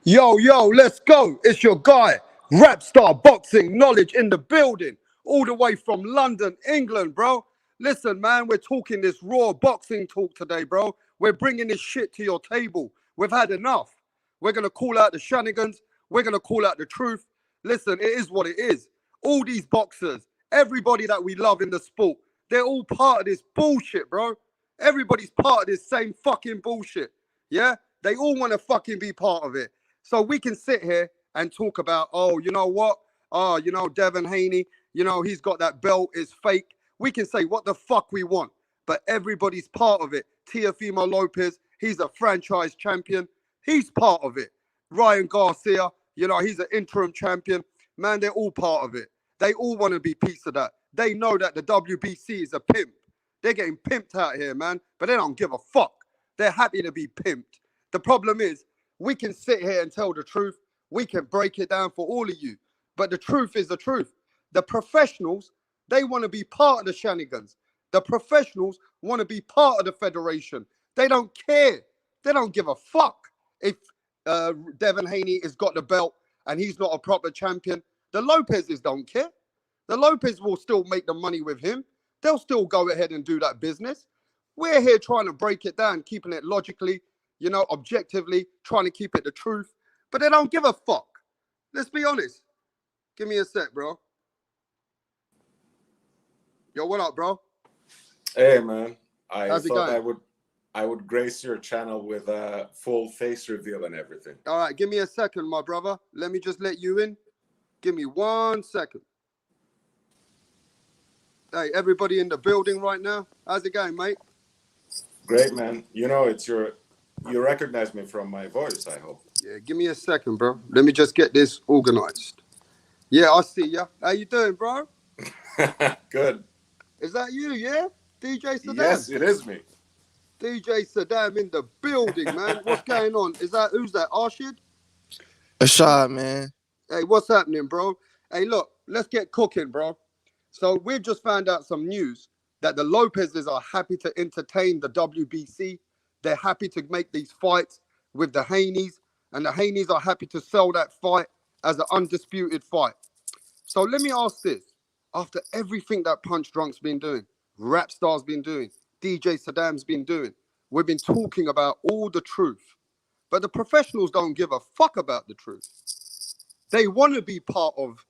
Yo, let's go. It's your guy, Rap Star Boxing Knowledge in the building, all the way from London, England, bro. Listen, man, we're talking this raw boxing talk today, bro. We're bringing this shit to your table. We've had enough. We're going to call out the shenanigans. We're going to call out the truth. Listen, it is what it is. All these boxers, everybody that we love in the sport, they're all part of this bullshit, bro. Everybody's part of this same fucking bullshit. Yeah? They all want to fucking be part of it. So we can sit here and talk about, oh, you know what? Oh, Devin Haney, he's got that belt, it's fake. We can say what the fuck we want, but everybody's part of it. Teofimo Lopez, he's a franchise champion. He's part of it. Ryan Garcia, he's an interim champion. Man, they're all part of it. They all want to be piece of that. They know that the WBC is a pimp. They're getting pimped out here, man, but they don't give a fuck. They're happy to be pimped. The problem is, we can sit here and tell the truth. We can break it down for all of you. But the truth is the truth. The professionals, they want to be part of the shenanigans. The professionals want to be part of the federation. They don't care. They don't give a fuck if Devin Haney has got the belt and he's not a proper champion. The Lopezes don't care. The Lopez will still make the money with him. They'll still go ahead and do that business. We're here trying to break it down, keeping it logically, objectively, trying to keep it the truth. But they don't give a fuck. Let's be honest. Give me a sec, bro. Yo, what up, bro? Hey, man. How's it thought going? I would grace your channel with a full face reveal and everything. All right, give me a second, my brother. Let me just let you in. Give me 1 second. Hey, everybody in the building right now. How's it going, mate? Great, man. You recognize me from my voice, I hope. Yeah, give me a second, bro. Let me just get this organized. Yeah, I see ya. How you doing, bro? Good. Is that you, yeah? DJ Saddam? Yes, it is me. DJ Saddam in the building, man. What's going on? Who's that, Arshid? Ashad, man. Hey, what's happening, bro? Hey, look, let's get cooking, bro. So we've just found out some news that the Lopezes are happy to entertain the WBC. They're happy to make these fights with the Haneys, and the Haneys are happy to sell that fight as an undisputed fight. So let me ask this. After everything that Punch Drunk's been doing, Rap Star's been doing, DJ Saddam's been doing, we've been talking about all the truth. But the professionals don't give a fuck about the truth. They want to be part of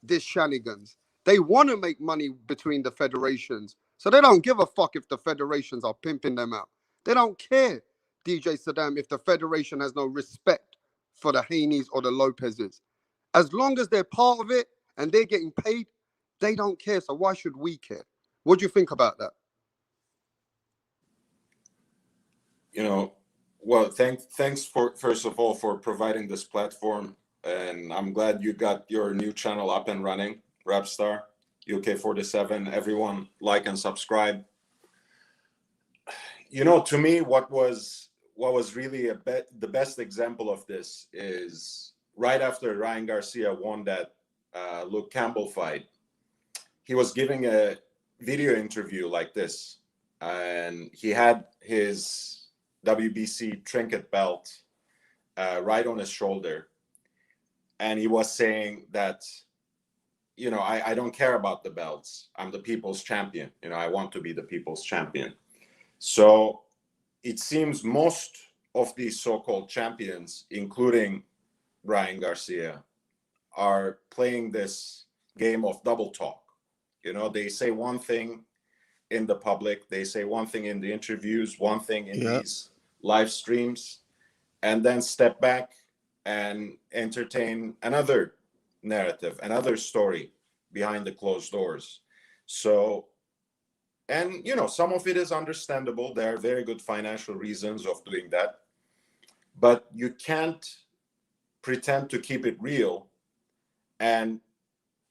this shenanigans. They want to make money between the federations. So they don't give a fuck if the federations are pimping them out. They don't care, DJ Saddam, if the federation has no respect for the Haneys or the Lopezes. As long as they're part of it and they're getting paid, they don't care. So why should we care? What do you think about that? Well, thanks first of all for providing this platform, and I'm glad you got your new channel up and running, Rapstar, UK47. Everyone like and subscribe. To me, what was really the best example of this is right after Ryan Garcia won that Luke Campbell fight, he was giving a video interview like this, and he had his WBC trinket belt right on his shoulder, and he was saying that, I don't care about the belts. I'm the people's champion. I want to be the people's champion. So it seems most of these so-called champions, including Ryan Garcia, are playing this game of double talk. They say one thing in the public, they say one thing in the interviews, one thing in these live streams, and then step back and entertain another narrative, another story behind the closed doors. So, and some of it is understandable. There are very good financial reasons of doing that, but you can't pretend to keep it real and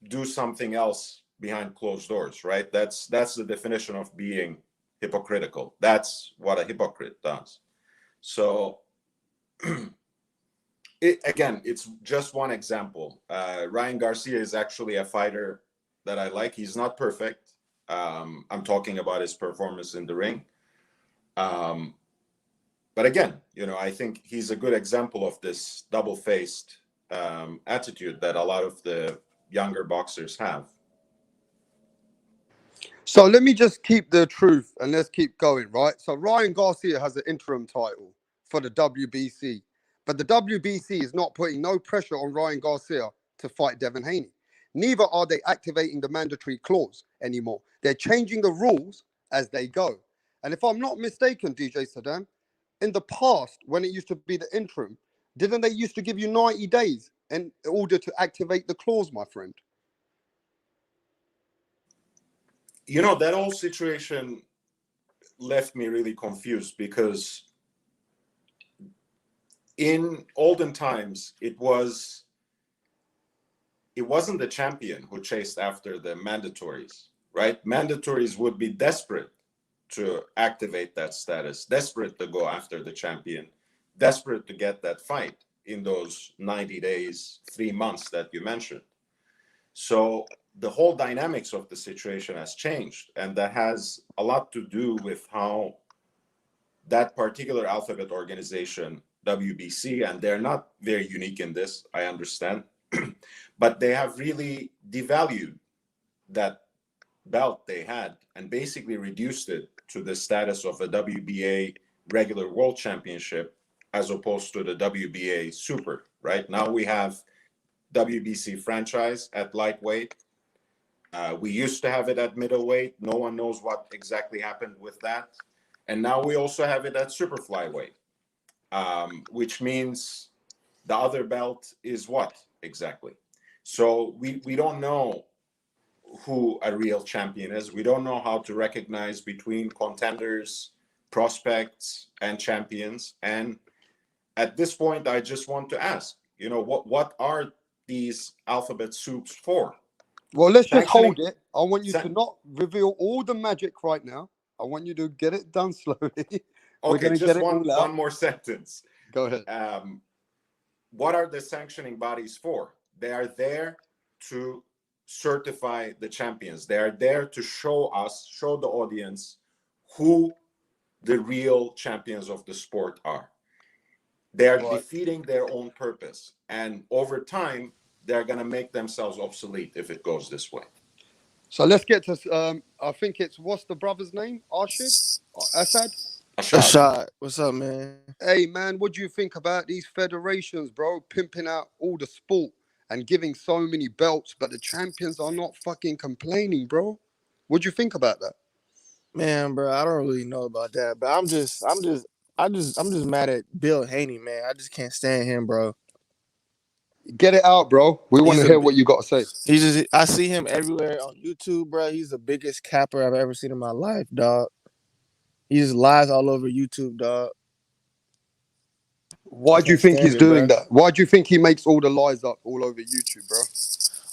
do something else behind closed doors, right? That's the definition of being hypocritical. That's what a hypocrite does. So it's just one example. Ryan Garcia is actually a fighter that I like. He's not perfect. I'm talking about his performance in the ring. But again, I think he's a good example of this double-faced attitude that a lot of the younger boxers have. So let me just keep the truth and let's keep going, right? So Ryan Garcia has an interim title for the WBC, but the WBC is not putting no pressure on Ryan Garcia to fight Devin Haney. Neither are they activating the mandatory clause anymore. They're changing the rules as they go. And if I'm not mistaken, DJ Saddam, in the past, when it used to be the interim, didn't they used to give you 90 days in order to activate the clause, my friend? That whole situation left me really confused because in olden times, it wasn't the champion who chased after the mandatories, right? Mandatories would be desperate to activate that status, desperate to go after the champion, desperate to get that fight in those 90 days, 3 months that you mentioned. So the whole dynamics of the situation has changed, and that has a lot to do with how that particular alphabet organization, WBC, and they're not very unique in this, I understand, but they have really devalued that belt they had and basically reduced it to the status of a WBA regular world championship as opposed to the WBA super, right? Now we have WBC franchise at lightweight. We used to have it at middleweight. No one knows what exactly happened with that. And now we also have it at super flyweight, which means the other belt is what exactly? So we don't know who a real champion is. We don't know how to recognize between contenders, prospects, and champions. And at this point, I just want to ask, what are these alphabet soups for? Well, let's just Sanctioning- hold it. I want you to not reveal all the magic right now. I want you to get it done slowly. Okay, just one more sentence. Go ahead. What are the sanctioning bodies for? They are there to certify the champions. They are there to show the audience who the real champions of the sport are. They are defeating their own purpose. And over time, they're going to make themselves obsolete if it goes this way. So let's get to, I think what's the brother's name? Assad? Ashad, what's up, man? Hey, man, what do you think about these federations, bro? Pimping out all the sport and giving so many belts, but the champions are not fucking complaining, bro. What do you think about that? Man, bro, I don't really know about that, but I'm just mad at Bill Haney, man. I just can't stand him, bro. Get it out, bro. We want to hear what you got to say. I see him everywhere on YouTube, bro. He's the biggest capper I've ever seen in my life, dog. He just lies all over YouTube, dog. Why do you think he's doing that? Why do you think he makes all the lies up all over YouTube, bro?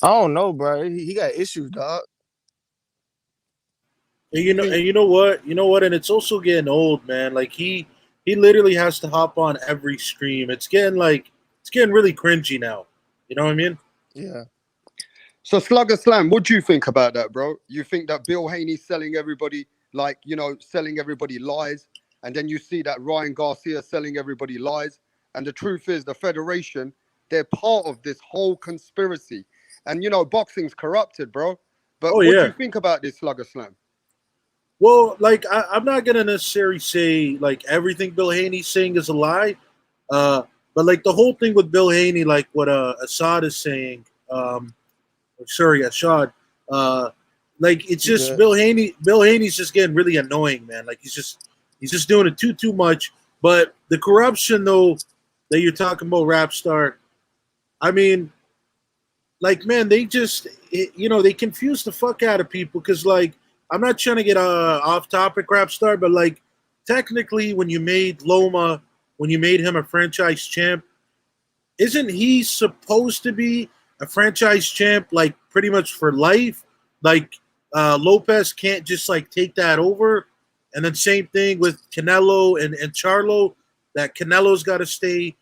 I don't know, bro. He got issues, dog. And you know what? And it's also getting old, man. Like he literally has to hop on every stream. It's getting really cringy now. You know what I mean? Yeah. So Slugger Slam, what do you think about that, bro? You think that Bill Haney's selling everybody selling everybody lies, and then you see that Ryan Garcia selling everybody lies, and the truth is the federation, they're part of this whole conspiracy. And boxing's corrupted, bro. But what do you think about this, Slugger Slam? Well, I'm not gonna necessarily say everything Bill Haney's saying is a lie, but the whole thing with Bill Haney, like what Assad is saying, Ashad, it's just Bill Haney. Bill Haney's just getting really annoying, man. Like he's just doing it too much. But the corruption, though, that you're talking about, Rap Star, I mean, man, they just they confuse the fuck out of people because I'm not trying to get off topic, Rap Star, but technically when you made Loma, when you made him a franchise champ, isn't he supposed to be a franchise champ pretty much for life? Lopez can't just take that over. And then same thing with Canelo and Charlo, that Canelo's got to stay.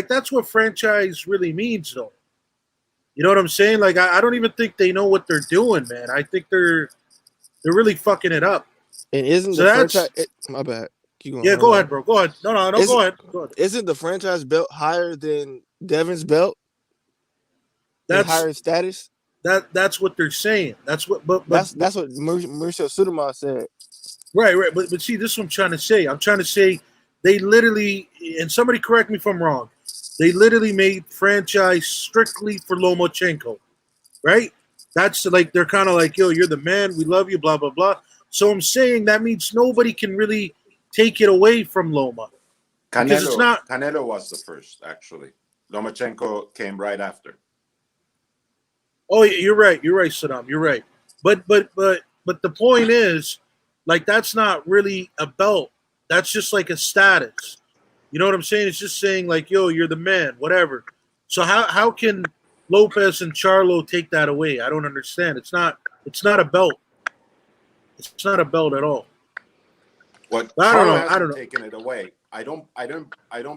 That's what franchise really means, though. You know what I'm saying? I don't even think they know what they're doing, man. I think they're really fucking it up. And isn't the franchise? My bad. Keep going. Yeah, go ahead, bro. Go ahead. No, go ahead. Go ahead. Isn't the franchise belt higher than Devin's belt? That's higher status. That's what they're saying. That's what. But that's what Mauricio Sudamar said. Right. But see, this is what I'm trying to say. I'm trying to say they literally, and somebody correct me if I'm wrong, they literally made franchise strictly for Lomachenko, right? That's like they're kind of like, yo, you're the man, we love you, blah blah blah. So I'm saying that means nobody can really take it away from Loma. Because it's not. Canelo was the first, actually. Lomachenko came right after. Oh, you're right, Saddam. You're right. But the point is, like, that's not really a belt. That's just like a status. You know what I'm saying? It's just saying like, yo, you're the man, whatever. So how can Lopez and Charlo take that away? I don't understand. It's not a belt. It's not a belt at all. What I don't know. Taken it away. I don't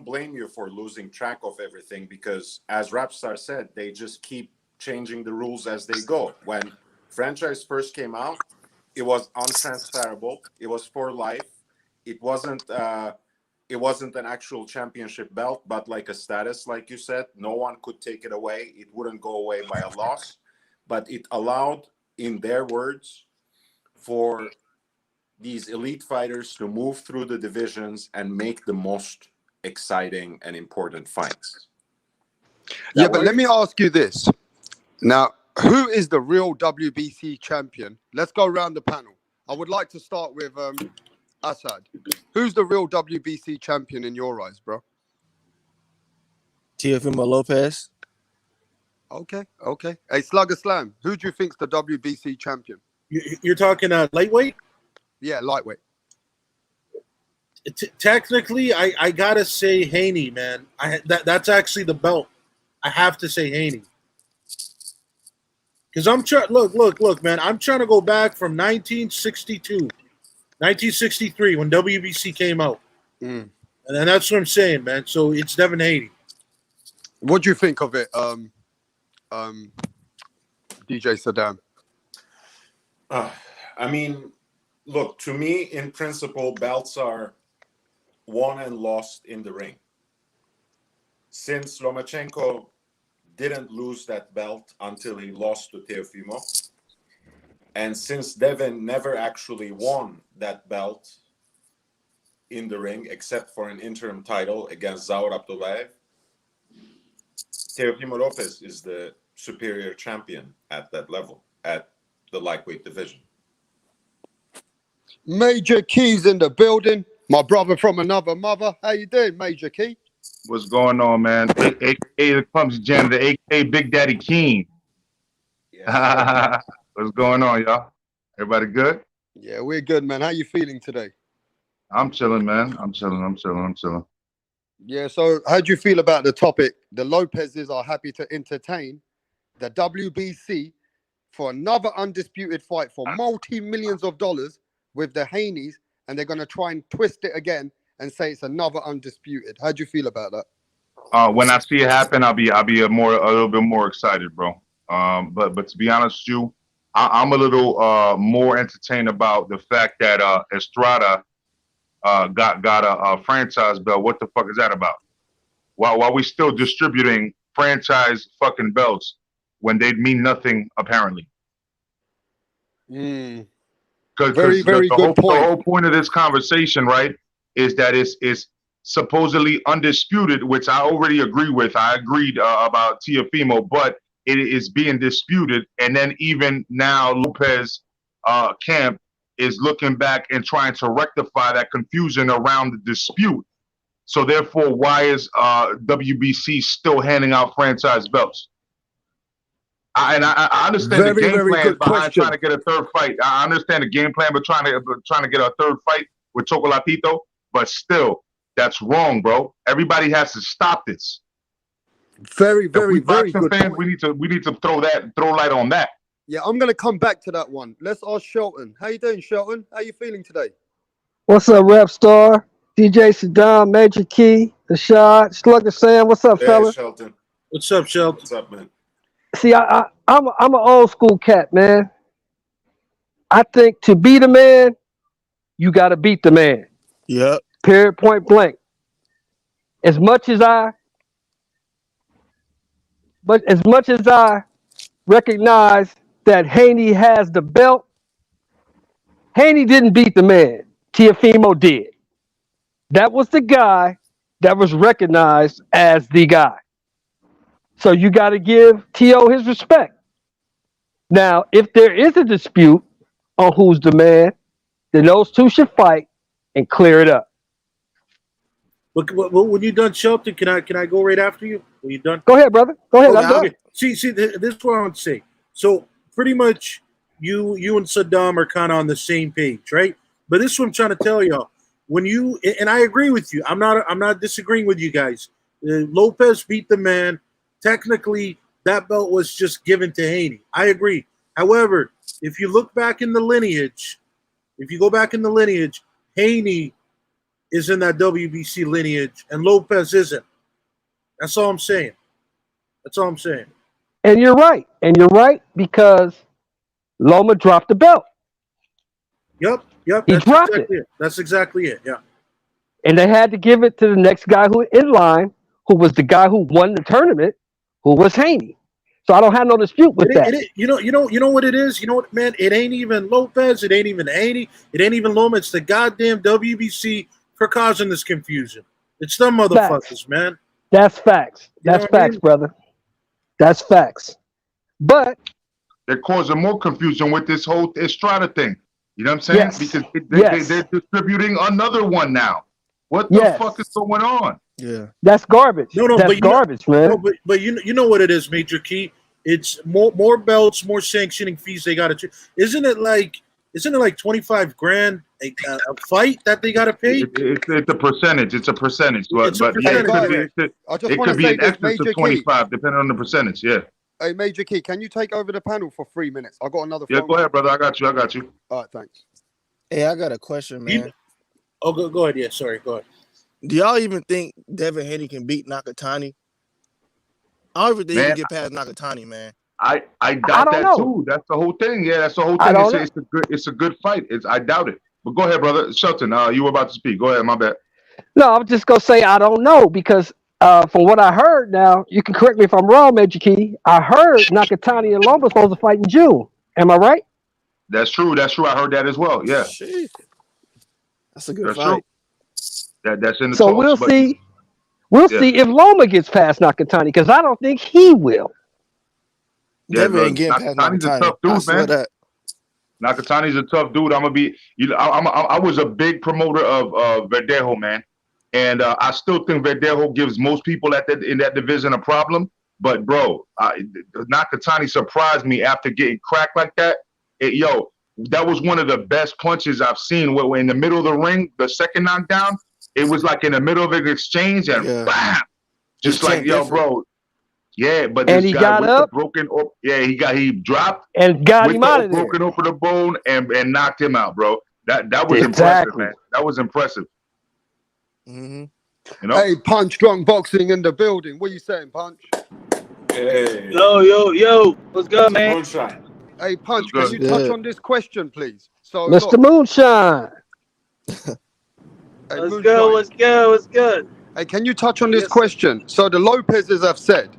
blame you for losing track of everything because, as Rapstar said, they just keep changing the rules as they go. When franchise first came out, it was untransferable. It was for life. It wasn't an actual championship belt, but like a status, like you said. No one could take it away. It wouldn't go away by a loss, but it allowed, in their words, for these elite fighters to move through the divisions and make the most exciting and important fights. Yeah, but let me ask you this. Now, who is the real WBC champion? Let's go around the panel. I would like to start with Assad. Who's the real WBC champion in your eyes, bro? Teofimo Lopez. Okay. Hey, Slugger Slam, who do you think's the WBC champion? You're talking lightweight? Yeah, lightweight. Technically, I gotta say Haney, man. That's actually the belt. I have to say Haney. Because I'm trying. Look, man. I'm trying to go back from 1963, when WBC came out, and that's what I'm saying, man. So it's Devin Haney. What do you think of it, DJ Saddam? I mean, look, to me, in principle, belts are won and lost in the ring. Since Lomachenko didn't lose that belt until he lost to Teofimo, and since Devin never actually won that belt in the ring, except for an interim title against Zaur Abdullayev, Teofimo Lopez is the superior champion at that level, at the lightweight division. Major Key's in the building. My brother from another mother. How you doing, Major Key? What's going on, man? AKA the Clumsy Janitor, AKA Big Daddy Keen. Yes. What's going on, y'all? Everybody good? Yeah, we're good, man. How you feeling today? I'm chilling, man. I'm chilling. Yeah, so how do you feel about the topic? The Lopezes are happy to entertain the WBC for another undisputed fight for multi-millions of dollars with the Haneys, and they're going to try and twist it again and say it's another undisputed. How do you feel about that? When I see it happen, I'll be a little bit more excited, bro. But to be honest with you, I'm a little more entertained about the fact that Estrada got a franchise belt. What the fuck is that about? While we still distributing franchise fucking belts when they mean nothing apparently. Very good point. The whole point of this conversation, right, is that it's supposedly undisputed, which I already agree with. I agreed about Teofimo, but it is being disputed. And then even now, Lopez camp is looking back and trying to rectify that confusion around the dispute. So therefore, why is WBC still handing out franchise belts? I understand the game plan behind trying to get a third fight. I understand the game plan, but trying to get a third fight with Chocolatito. But still, that's wrong, bro. Everybody has to stop this. Very good fans, point. we need to throw light on that. Yeah, I'm gonna come back to that one. Let's ask Shelton. How you doing, Shelton? How you feeling today? What's up, Rap Star? DJ Saddam, Major Key, Rashad, Slugger Sam. What's up, fella? Shelton. What's up, Shelton? What's up, man? See, I'm an old school cat, man. I think to be the man, you got to beat the man. Yep. Period. Point blank. As much as I recognize that Haney has the belt, Haney didn't beat the man. Teofimo did. That was the guy that was recognized as the guy. So you got to give T.O. his respect. Now, if there is a dispute on who's the man, then those two should fight and clear it up. But when you're done, Shelton, can I go right after you? When you done? Go ahead, brother. Go ahead. Okay. I'm done. See, this is what I want to say. So pretty much you and Saddam are kind of on the same page, right? But this is what I'm trying to tell y'all. When you, and I agree with you, I'm not disagreeing with you guys. Lopez beat the man. Technically, that belt was just given to Haney. I agree. However, if you look back in the lineage, Haney is in that WBC lineage, and Lopez isn't. That's all I'm saying. And you're right. Because Loma dropped the belt. Yep. He dropped it. That's exactly it. Yeah. And they had to give it to the next guy who in line, who was the guy who won the tournament, who was Haney. So I don't have no dispute with that. You know what it is? You know what, man? It ain't even Lopez. It ain't even Haney. It ain't even Loma. It's the goddamn WBC for causing this confusion. It's them motherfuckers, man. That's facts. That's facts, brother. That's facts. But they're causing more confusion with this whole Estrada thing. You know what I'm saying? Yes. Because they're distributing another one now. What the fuck is going on? Yeah, that's garbage. That's garbage, man. No, but you know what it is, Major Key. It's more belts, more sanctioning fees they got to. Isn't it like $25,000 a fight that they got to pay? It's a percentage. It's a percentage. But percentage. It could be an excess of 25, depending on the percentage. Yeah. Hey, Major Key, can you take over the panel for 3 minutes? I got another. Yeah, go ahead, brother. I got you. All right, thanks. Hey, I got a question, man. Go ahead. Yeah, sorry. Go ahead. Do y'all even think Devin Haney can beat Nakatani? I don't even think he can get past Nakatani, man. I doubt that too. That's the whole thing. Yeah, that's the whole thing. It's a good fight. I doubt it. But go ahead, brother. Shelton, you were about to speak. Go ahead, my bad. No, I'm just gonna say I don't know because from what I heard, now you can correct me if I'm wrong, Major Key. I heard Nakatani and Loma supposed to fight in June. Am I right? That's true. I heard that as well. Yeah. Shit. That's a good fight. That's in the so talks, we'll see. We'll see if Loma gets past Nakatani because I don't think he will. Devin ain't getting past Nakatani's a tough dude, man. Nakatani's a tough dude. I was a big promoter of Verdejo, man, and I still think Verdejo gives most people in that division a problem. But bro, Nakatani surprised me after getting cracked like that. That was one of the best punches I've seen. Where in the middle of the ring, the second knockdown, it was like in the middle of an exchange and bam, just like bro. Yeah, but this he guy got with up. The broken, he dropped and got him out of there. Broken open the bone and knocked him out, bro. That was impressive, man. That was impressive. Mm-hmm. You know? Hey, Punch, strong boxing in the building. What are you saying, Punch? Hey. Yo, what's good, man? Moonshine. Hey, Punch, can you touch on this question, please? So, Mr. Moonshine. Hey, What's good? Hey, can you touch on this question? So the Lopezes have said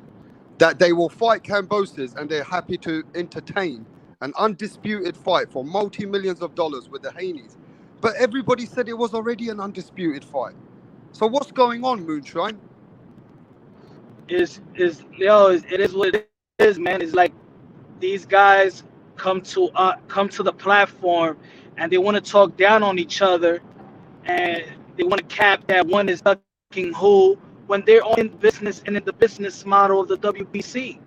that they will fight Cambosis and they're happy to entertain an undisputed fight for multi-millions of dollars with the Haneys. But everybody said it was already an undisputed fight. So what's going on, Moonshine? It is what it is, man. It's like these guys come to the platform and they want to talk down on each other and they want to cap that one is fucking who when they're all in business and in the business model of the WBC.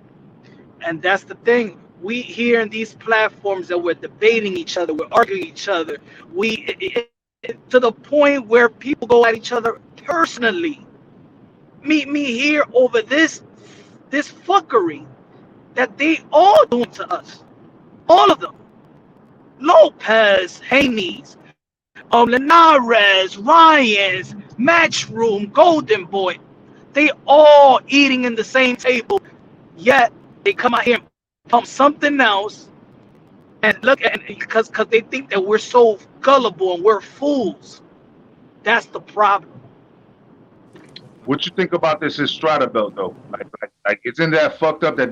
And that's the thing. We here in these platforms that we're debating each other, we're arguing each other. To the point where people go at each other personally. Meet me here over this fuckery that they all doing to us. All of them. Lopez, Haney's, Linares, Ryan's, Matchroom, Golden Boy. They all eating in the same table, yet they come out here and pump something else and look at because they think that we're so gullible and we're fools. That's the problem. What you think about this Estrada belt though? Like isn't that fucked up that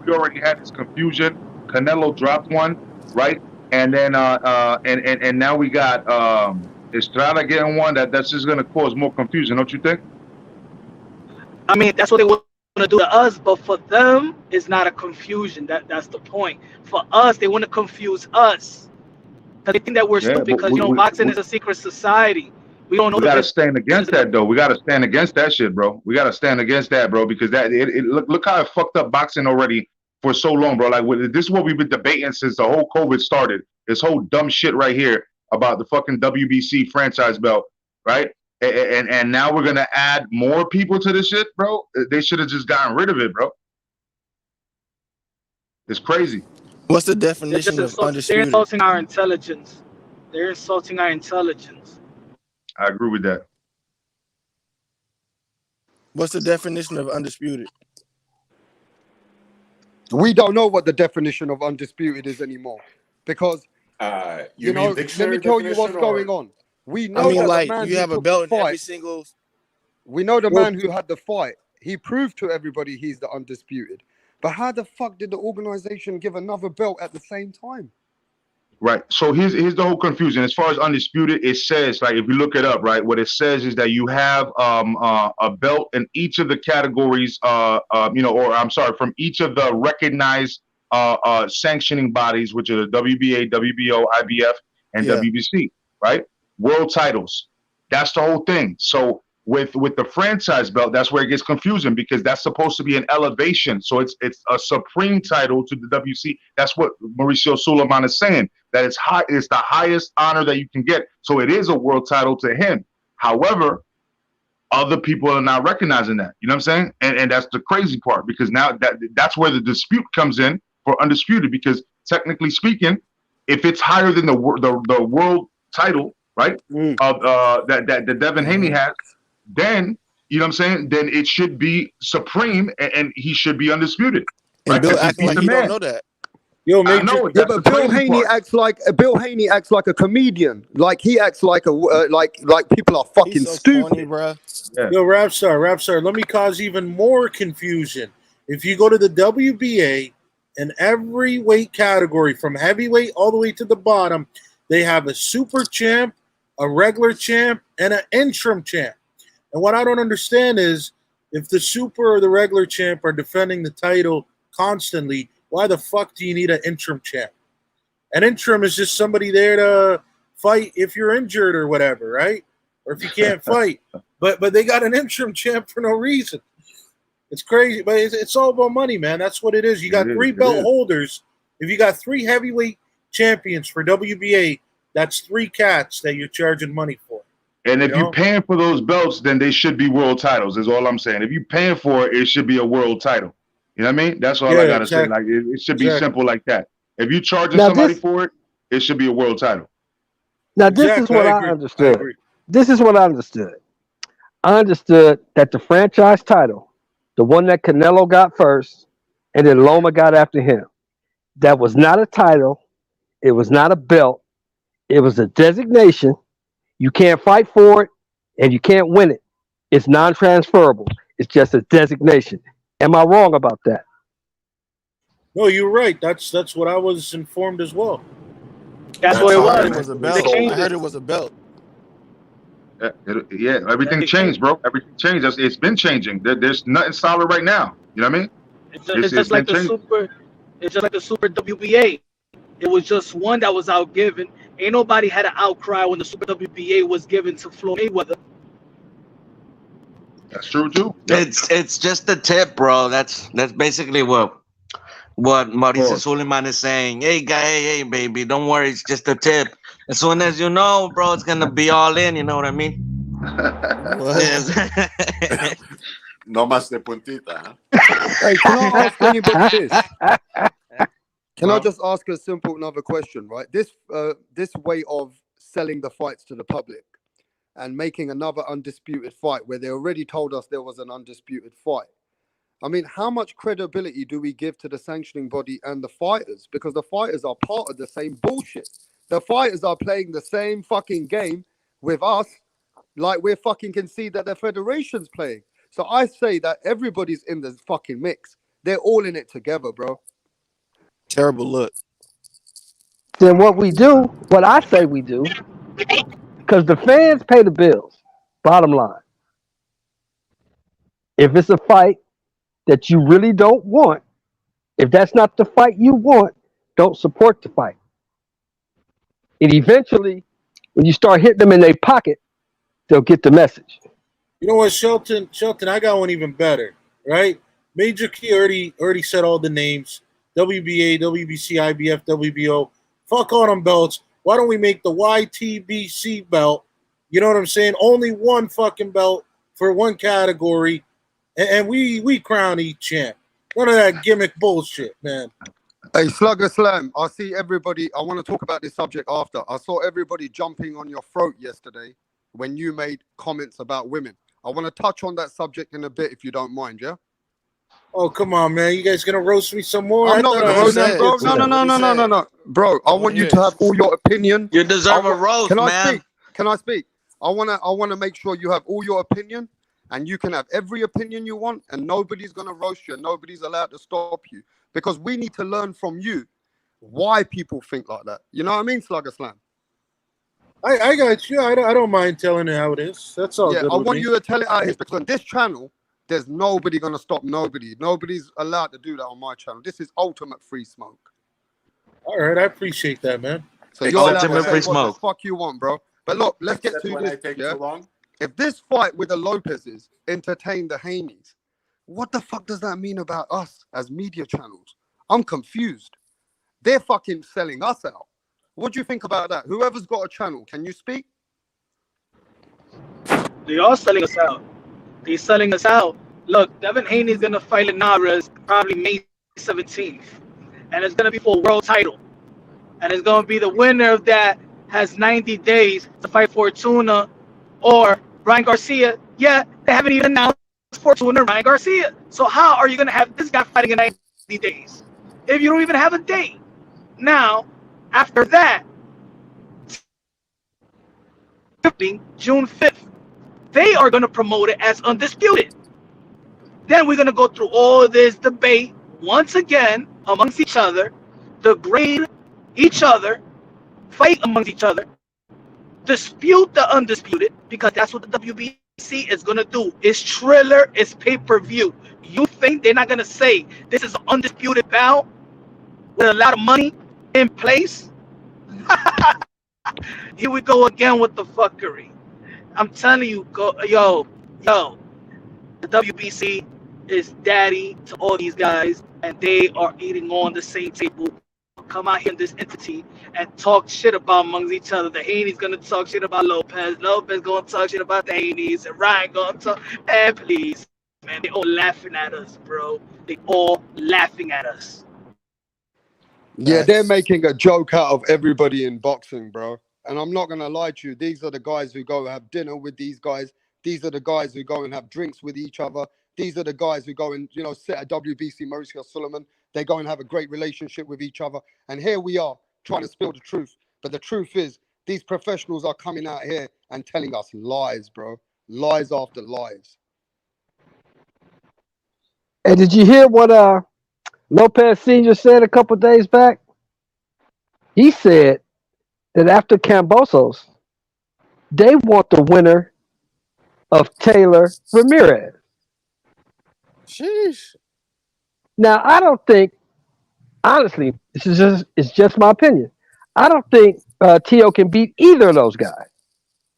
we already had this confusion? Canelo dropped one, right? And then and now we got Estrada getting one that's just gonna cause more confusion, don't you think? I mean, that's what they want to do to us, but for them, it's not a confusion. That's the point. For us, they want to confuse us because they think that we're Yeah, stupid. but Because boxing is a secret society. We don't know we the gotta business. stand against that though. We gotta stand against that shit, bro. We gotta stand against that, bro, because look how it fucked up boxing already for so long, bro. Like this is what we've been debating since the whole COVID started. This whole dumb shit right here about the fucking WBC franchise belt, right? And now we're gonna add more people to this shit, bro. They should have just gotten rid of it, bro. It's crazy. What's the They're definition of they're undisputed? insulting our intelligence. They're insulting our intelligence. I agree with that. What's the definition of undisputed? We don't know what the definition of undisputed is anymore because You know. mean dictionary Let me tell you what's definition going or on. We I know mean, that the like man you who have a took the belt in every fight. single. We know the Well, man who had the fight. He proved to everybody he's the undisputed. But how the fuck did the organization give another belt at the same time? Right. So here's the whole confusion. As far as undisputed, it says, like, if you look it up, right, what it says is that you have a belt in each of the categories, or I'm sorry, from each of the recognized sanctioning bodies, which are the WBA, WBO, IBF, and Yeah. WBC, right? World titles. That's the whole thing. So with the franchise belt, that's where it gets confusing because that's supposed to be an elevation. So it's a supreme title to the WC. That's what Mauricio Suleiman is saying. That it's high, it's the highest honor that you can get. So it is a world title to him. However, other people are not recognizing that. You know what I'm saying? And that's the crazy part because now that's where the dispute comes in for undisputed. Because technically speaking, if it's higher than the world title, right, of that Devin Haney has, then you know what I'm saying? Then it should be supreme, and he should be undisputed. And Right? Bill Because acting he's like the he man. don't know that. Yo, I Major. know Yeah, that's but the Bill crazy Haney part. acts like a comedian. Like he acts like a like people are fucking He's so stupid. corny, bro. Yeah. Yo, Rapstar, let me cause even more confusion. If you go to the WBA, in every weight category, from heavyweight all the way to the bottom, they have a super champ, a regular champ, and an interim champ. And what I don't understand is if the super or the regular champ are defending the title constantly, why the fuck do you need an interim champ? An interim is just somebody there to fight if you're injured or whatever, right? Or if you can't fight. But they got an interim champ for no reason. It's crazy, but it's all about money, man. That's what it is. You got three belt holders. If you got three heavyweight champions for WBA, that's three cats that you're charging money for. And if you're paying for those belts, then they should be world titles, is all I'm saying. If you're paying for it, it should be a world title. You know what I mean? That's all I got to say. Like, it should be simple like that. If you're charging somebody for it, it should be a world title. Now, this is what I understood. This is what I understood. I understood that the franchise title, the one that Canelo got first, and then Loma got after him, that was not a title. It was not a belt. It was a designation. You can't fight for it, and you can't win it. It's non-transferable. It's just a designation. Am I wrong about that? No, you're right. That's what I was informed as well. That's what it I heard was. it was a belt. I heard it was a belt. Yeah, everything changed, bro. Everything changed. It's been changing. There's nothing solid right now. You know what I mean? It's just like the super. It's just like the super WBA. It was just one that was out given. Ain't nobody had an outcry when the super WBA was given to Floyd Mayweather. That's true too. Yep. It's just the tip, bro. That's basically what Mauricio Suleiman is saying. Hey, guy, hey, baby, don't worry. It's just a tip. As soon as you know, bro, it's gonna be all in. You know what I mean? No más de puntita. Hey, can I ask anybody this? Can I just ask a simple another question, right? This way of selling the fights to the public and making another undisputed fight where they already told us there was an undisputed fight. I mean, how much credibility do we give to the sanctioning body and the fighters? Because the fighters are part of the same bullshit. The fighters are playing the same fucking game with us, like we fucking can see that the federation's playing. So I say that everybody's in the fucking mix. They're all in it together, bro. Terrible look. Then what I say we do, because the fans pay the bills. Bottom line, if it's a fight that you really don't want, if that's not the fight you want, don't support the fight. And eventually, when you start hitting them in their pocket, they'll get the message. You know what, Shelton? Shelton, I got one even better, right? Major Key already said all the names. WBA, WBC, IBF, WBO. Fuck all them belts. Why don't we make the YTBC belt? You know what I'm saying? Only one fucking belt for one category, and we crown each champ. None of that gimmick bullshit, man. Hey, Slugger Slam, I see everybody. I want to talk about this subject after. I saw everybody jumping on your throat yesterday when you made comments about women. I want to touch on that subject in a bit, if you don't mind, yeah? Oh, come on, man. You guys going to roast me some more? I'm not going to roast you, bro. No. Bro, I want you to have all your opinion. You deserve a roast, man. Can I speak? I want to make sure you have all your opinion, and you can have every opinion you want, and nobody's going to roast you. Nobody's allowed to stop you, because we need to learn from you why people think like that. You know what I mean, Slugger Slam? I got you. I don't mind telling it how it is. That's all. Yeah, good I with want me. you to tell it out here, because on this channel, there's nobody going to stop nobody. Nobody's allowed to do that on my channel. This is ultimate free smoke. All right, I appreciate that, man. So you're allowed Ultimate to say free what smoke. the fuck you want, bro. But look, let's get to when this. I take Yeah? too long. If this fight with the Lopez's entertained the Haneys, what the fuck does that mean about us as media channels? I'm confused. They're fucking selling us out. What do you think about that? Whoever's got a channel, can you speak? They are selling us out. They're selling us out. Look, Devin Haney's gonna fight Linares probably May 17th, and it's gonna be for a world title. And it's gonna be the winner of that has 90 days to fight Fortuna or Ryan Garcia. Yeah, they haven't even announced Fortuna or Ryan Garcia. So how are you gonna have this guy fighting in 90 days if you don't even have a date? Now, after that, June 5th, they are gonna promote it as undisputed. Then we're gonna go through all this debate once again amongst each other, degrade each other, fight amongst each other, dispute the undisputed, because that's what the WBC is gonna do. It's Triller, it's pay-per-view. You think they're not gonna say this is an undisputed bout with a lot of money in place? Here we go again with the fuckery. I'm telling you, yo, the WBC is daddy to all these guys, and they are eating on the same table. Come out here in this entity and talk shit about amongst each other. The Haney's gonna talk shit about Lopez. Lopez gonna talk shit about the Haney's, and Ryan gonna talk. Man, please, man, they all laughing at us, bro. They all laughing at us. Yeah, they're making a joke out of everybody in boxing, bro. And I'm not going to lie to you. These are the guys who go and have dinner with these guys. These are the guys who go and have drinks with each other. These are the guys who go and, sit at WBC, Mauricio Suleiman. They go and have a great relationship with each other. And here we are trying to spill the truth. But the truth is, these professionals are coming out here and telling us lies, bro. Lies after lies. And did you hear what Lopez Sr. said a couple days back? He said that after Cambosos, they want the winner of Taylor Ramirez. Sheesh. Now, I don't think, honestly, it's just my opinion. I don't think Tio can beat either of those guys.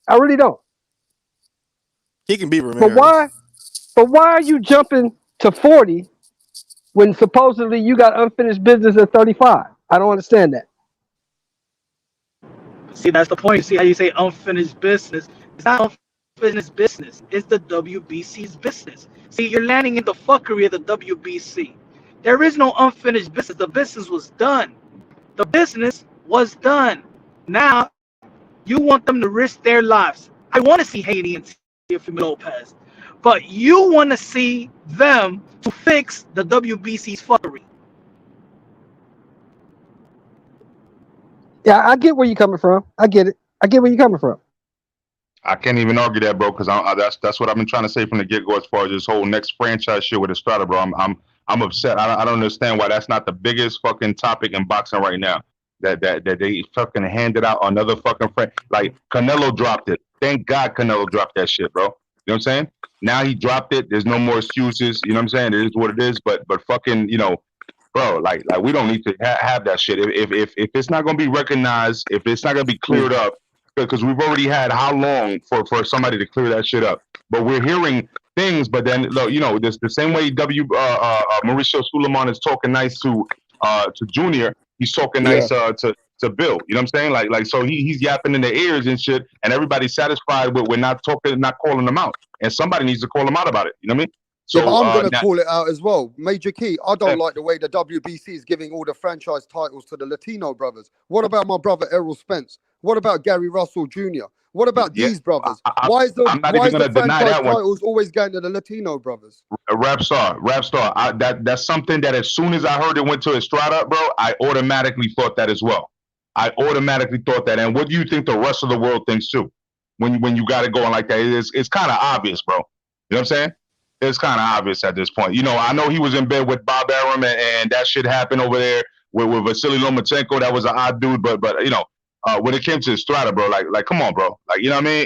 I really don't. He can beat Ramirez. But why are you jumping to 40 when supposedly you got unfinished business at 35? I don't understand that. See, that's the point. See how you say unfinished business? It's not unfinished business. It's the WBC's business. See, you're landing in the fuckery of the WBC. There is no unfinished business. The business was done. The business was done. Now, you want them to risk their lives. I want to see Haney and Teofimo Lopez. But you want to see them to fix the WBC's fuckery. Yeah, I get where you're coming from. I get it. I get where you're coming from. I can't even argue that, bro, because that's what I've been trying to say from the get go as far as this whole next franchise shit with Estrada, bro. I'm upset. I don't understand why that's not the biggest fucking topic in boxing right now. That they fucking handed out another fucking friend. Like Canelo dropped it. Thank God Canelo dropped that shit, bro. You know what I'm saying? Now he dropped it. There's no more excuses. You know what I'm saying? It is what it is. But fucking, you know, bro, like we don't need to have that shit. If it's not gonna be recognized, if it's not gonna be cleared up, because we've already had how long for somebody to clear that shit up? But we're hearing things, but then look, you know, this the same way Mauricio Suleiman is talking nice to Junior, he's talking nice to Bill. You know what I'm saying? Like so he's yapping in their ears and shit, and everybody's satisfied with we're not calling them out, and somebody needs to call them out about it. You know what I mean? So yeah, but I'm going to call it out as well. Major Key, I don't like the way the WBC is giving all the franchise titles to the Latino brothers. What about my brother Errol Spence? What about Gary Russell Jr.? What about these brothers? Why is the franchise titles always going to the Latino brothers? Rap star. That's something that as soon as I heard it went to Estrada, bro, I automatically thought that as well. I automatically thought that. And what do you think the rest of the world thinks too? When you got it going like that, it's kind of obvious, bro. You know what I'm saying? It's kind of obvious at this point. You know, I know he was in bed with Bob Arum and that shit happened over there with Vasily Lomachenko. That was an odd dude, but you know, when it came to Estrada, bro, like come on, bro, like, you know what I mean?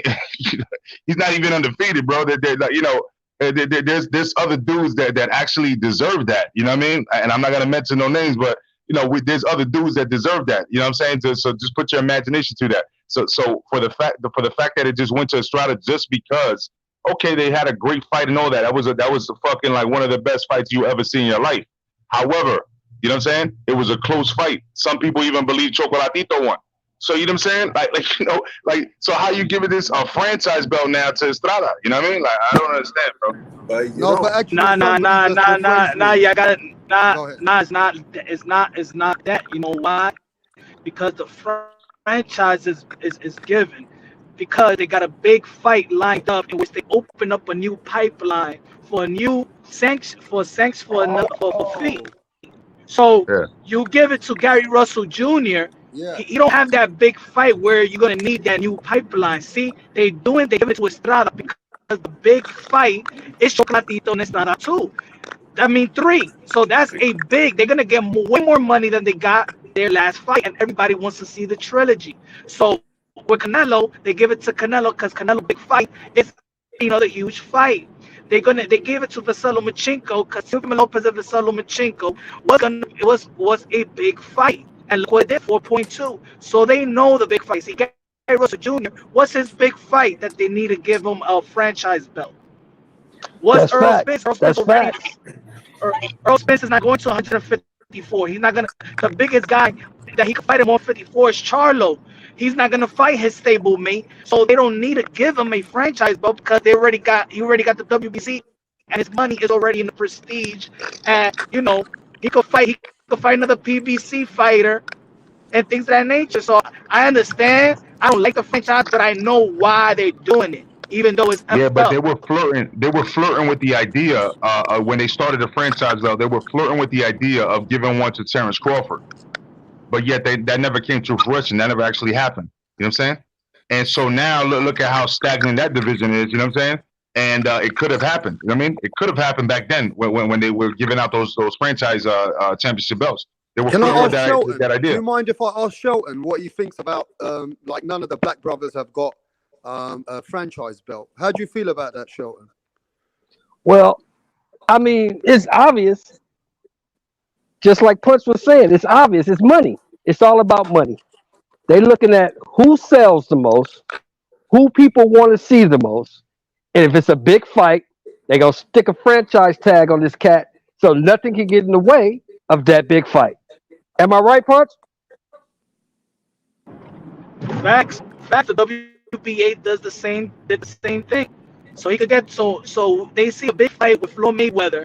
He's not even undefeated, bro. You know, there's other dudes that actually deserve that. You know what I mean? And I'm not gonna mention no names, but you know, there's other dudes that deserve that. You know what I'm saying? So just put your imagination to that. So for the fact that it just went to Estrada just because. Okay, they had a great fight and all that. That was fucking like one of the best fights you ever seen in your life. However, you know what I'm saying? It was a close fight. Some people even believe Chocolatito won. So you know what I'm saying? Like you know, like so how you giving this a franchise belt now to Estrada? You know what I mean? Like I don't understand, bro. But actually, yeah, I got it. It's not that. You know why? Because the franchise is given. Because they got a big fight lined up in which they open up a new pipeline for a new sanction for fee. So you give it to Gary Russell Jr. Yeah. He don't have that big fight where you're gonna need that new pipeline. See, they give it to Estrada because the big fight is Chocolatito and Estrada too. I mean 3. So that's a big. They're gonna get way more money than they got their last fight, and everybody wants to see the trilogy. So. With Canelo, they give it to Canelo because Canelo big fight is another huge fight. They gave it to Vasily Lomachenko because Teofimo Lopez and Vasily Lomachenko was a big fight, and look what it did, 4.2. So they know the big fight. See, Gary Russell Jr. What's his big fight that they need to give him a franchise belt? What's Earl Spence? Earl Spence is not going to 154. He's not gonna. The biggest guy that he can fight him on 54 is Charlo. He's not gonna fight his stablemate, so they don't need to give him a franchise belt because he already got the WBC, and his money is already in the prestige. And you know he could fight another PBC fighter and things of that nature. So I understand. I don't like the franchise, but I know why they're doing it, even though it's but they were flirting. They were flirting with the idea when they started the franchise. Though they were flirting with the idea of giving one to Terrence Crawford. But yet that never came to fruition. That never actually happened. You know what I'm saying? And so now look at how stagnant that division is. You know what I'm saying? And it could have happened. You know what I mean? It could have happened back then when they were giving out those franchise championship belts. They were flirting with that idea. Do you mind if I ask Shelton what he thinks about like none of the black brothers have got a franchise belt? How do you feel about that, Shelton? Well, I mean, it's obvious. Just like Punch was saying, it's obvious. It's money. It's all about money. They're looking at who sells the most, who people want to see the most, and if it's a big fight, they're going to stick a franchise tag on this cat so nothing can get in the way of that big fight. Am I right, Punch? Facts. The WBA did the same thing. So he could get so they see a big fight with Floyd Mayweather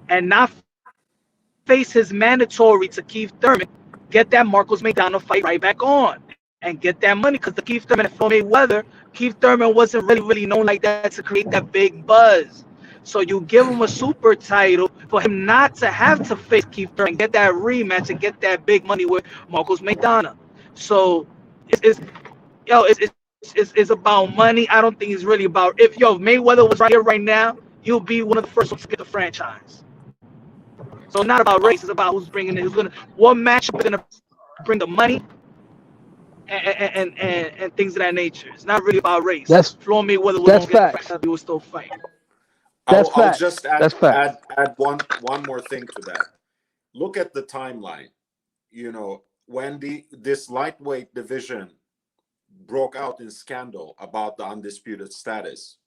and not face his mandatory to Keith Thurman, get that Marcos Maidana fight right back on and get that money because the Keith Thurman and Floyd Mayweather, Keith Thurman wasn't really known like that to create that big buzz. So you give him a super title for him not to have to face Keith Thurman, get that rematch and get that big money with Marcos Maidana. So it's is about money. I don't think it's really about if Mayweather was right here right now, he'll be one of the first ones to get the franchise. So it's not about race. It's about who's bringing it. What matchup is gonna bring the money and things of that nature. It's not really about race. Floyd Mayweather was gonna get the franchise. We will still fight. I'll just That's fact. add one more thing to that. Look at the timeline. When this lightweight division broke out in scandal about the undisputed status,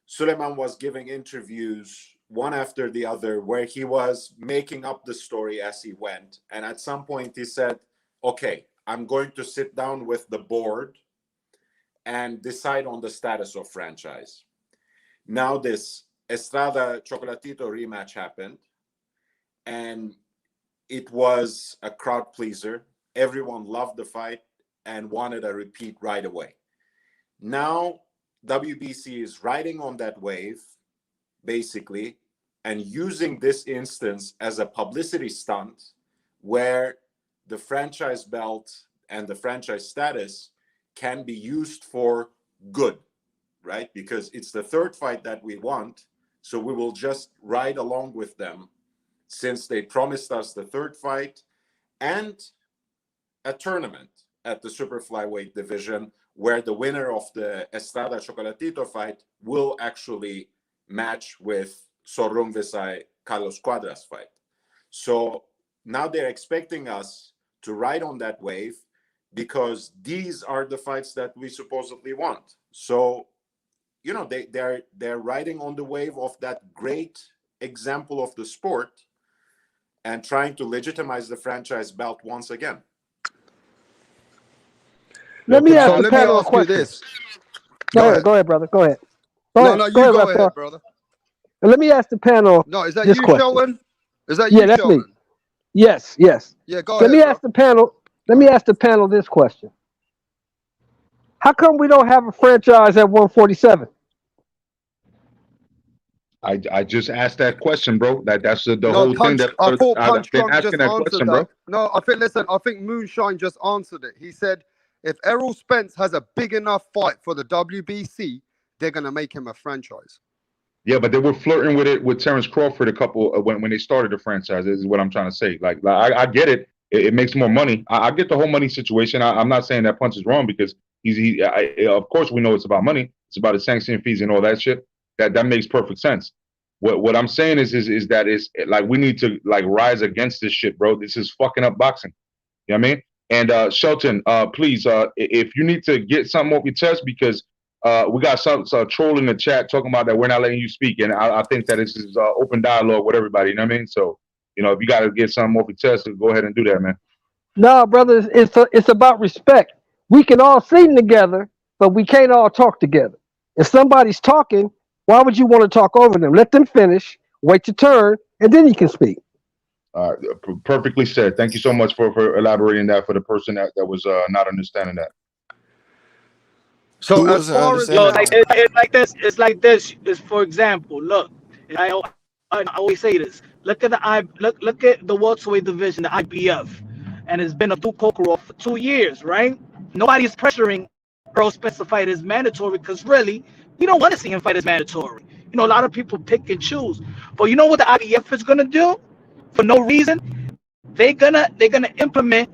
Suleiman was giving interviews one after the other where he was making up the story as he went. And at some point he said, okay, I'm going to sit down with the board and decide on the status of franchise. Now this Estrada Chocolatito rematch happened, and it was a crowd pleaser. Everyone loved the fight and wanted a repeat right away. Now WBC is riding on that wave, basically, and using this instance as a publicity stunt where the franchise belt and the franchise status can be used for good, right? Because it's the third fight that we want, so we will just ride along with them since they promised us the third fight and a tournament at the super flyweight division where the winner of the Estrada Chocolatito fight will actually match with Sorrung Visay Carlos Cuadras fight. So now they're expecting us to ride on that wave because these are the fights that we supposedly want. So, they're riding on the wave of that great example of the sport and trying to legitimize the franchise belt once again. Let me ask the let panel me a ask you question. this. Go ahead, brother. Go ahead. No, you go ahead, Raptor. brother. And let me ask the panel. No, is that this you, question. Sheldon? Is that you, Yeah, that's Sheldon? me. Yes. Yeah, go Let ahead. me ask the panel. Let me ask the panel this question: how come we don't have a franchise at 147? I just asked that question, bro. That's the No, whole thing. I thought I've Punch been Drunk just asking that answered question, that. bro. No, I think Moonshine just answered it. He said if Errol Spence has a big enough fight for the WBC, they're gonna make him a franchise. Yeah, but they were flirting with it with Terrence Crawford a couple when they started the franchise. This is what I'm trying to say. Like I get it. It makes more money. I get the whole money situation. I'm not saying that Punch is wrong because of course we know it's about money. It's about the sanction fees and all that shit. That makes perfect sense. What I'm saying is that it's like we need to like rise against this shit, bro. This is fucking up boxing. You know what I mean? And Shelton, please, if you need to get something off your chest because we got some troll in the chat talking about that we're not letting you speak, and I think that this is open dialogue with everybody. You know what I mean? So, if you got to get something off your chest, go ahead and do that, man. No, brother, it's about respect. We can all sing together, but we can't all talk together. If somebody's talking, why would you want to talk over them? Let them finish, wait your turn, and then you can speak. Perfectly said. Thank you so much for elaborating that for the person that was not understanding that. So as far as It's like this. It's for example, look, I always say this. Look at the welterweight division, the IBF, and it's been a Kokorov for 2 years, right? Nobody is pressuring Earl Spence to fight as mandatory because really, we don't want to see him fight as mandatory. A lot of people pick and choose, but you know what the IBF is gonna do? For no reason, they're gonna implement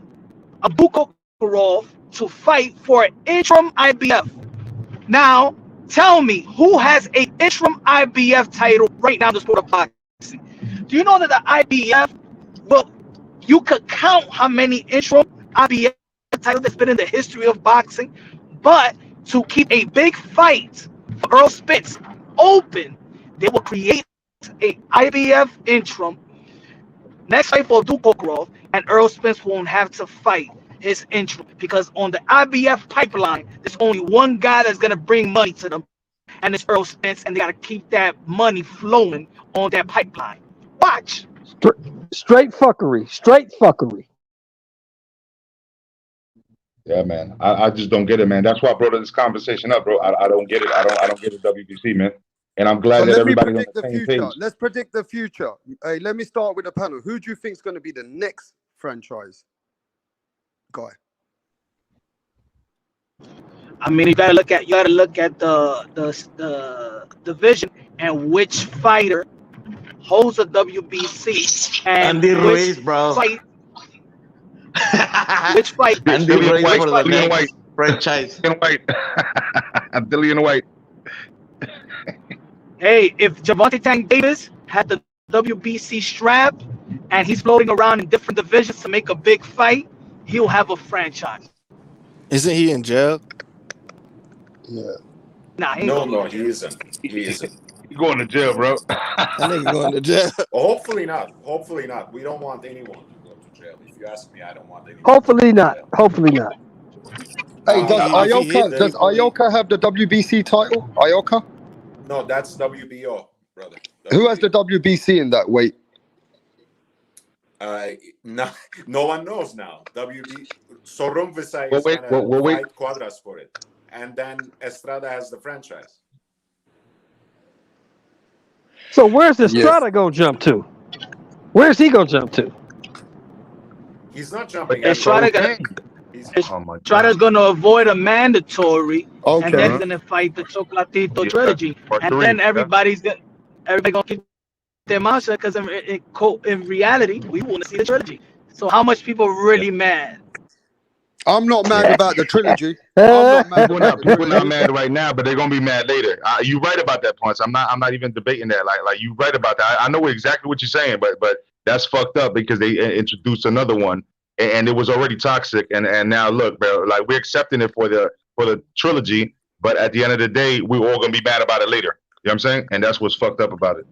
a Kokorov to fight for an interim IBF. Now, tell me, who has an interim IBF title right now in the sport of boxing? Do you know that the IBF, well, you could count how many interim IBF titles there's been in the history of boxing, but to keep a big fight for Earl Spence open, they will create a IBF interim next fight for Kokorov, and Earl Spence won't have to fight his interim because on the IBF pipeline, there's only one guy that's gonna bring money to them, and it's Earl Spence, and they gotta keep that money flowing on that pipeline. Watch. Straight fuckery. Yeah, man. I just don't get it, man. That's why I brought this conversation up, bro. I don't get it. I don't get the WBC, man. And I'm glad that everybody's on the same page. Let's predict the future. Hey, let me start with the panel. Who do you think is going to be the next franchise guy? I mean, you gotta look at the division and which fighter holds a WBC and Andy which Ruiz, bro. fight which fight Andy Dillian Ruiz White, for the Dillian White, next franchise. Dillian White, Dillian White. Hey, if Gervonta Tank Davis had the WBC strap and he's floating around in different divisions to make a big fight, he'll have a franchise. Isn't he in jail? Yeah. Nah, he ain't No, gonna no, go to he jail. isn't. He isn't. You going to jail, bro? That nigga going to jail. Hopefully not. Hopefully not. We don't want anyone to go to jail. If you ask me, I don't want anyone. Hopefully not. Hopefully not. Hey, does Nah, if he hit Ioka does people, Ioka have the WBC title? Ioka? No, that's WBO, brother. Who has the WBC in that weight? No one knows now. Sorum Visay Well, is wait, gonna well, wait. fight Quadras for it, and then Estrada has the franchise. So where's this Yes. Estrada gonna jump to? Where's he gonna jump to? He's not jumping. Estrada Oh my Estrada's gonna avoid a mandatory, and then Okay. he's gonna fight the Chocolatito trilogy, Part and three, then yeah. everybody gonna keep their mouth shut because in reality we want to see the trilogy. So how much people really mad? I'm not mad about the trilogy. I'm Uh, not mad People about not, the people not trilogy. mad right now, but they're gonna be mad later. You right about that, Punch. I'm not even debating that. Like you right about that. I know exactly what you're saying, but that's fucked up because they introduced another one, and it was already toxic. And now look, bro, like we're accepting it for the trilogy, but at the end of the day, we're all gonna be mad about it later. You know what I'm saying? And that's what's fucked up about it.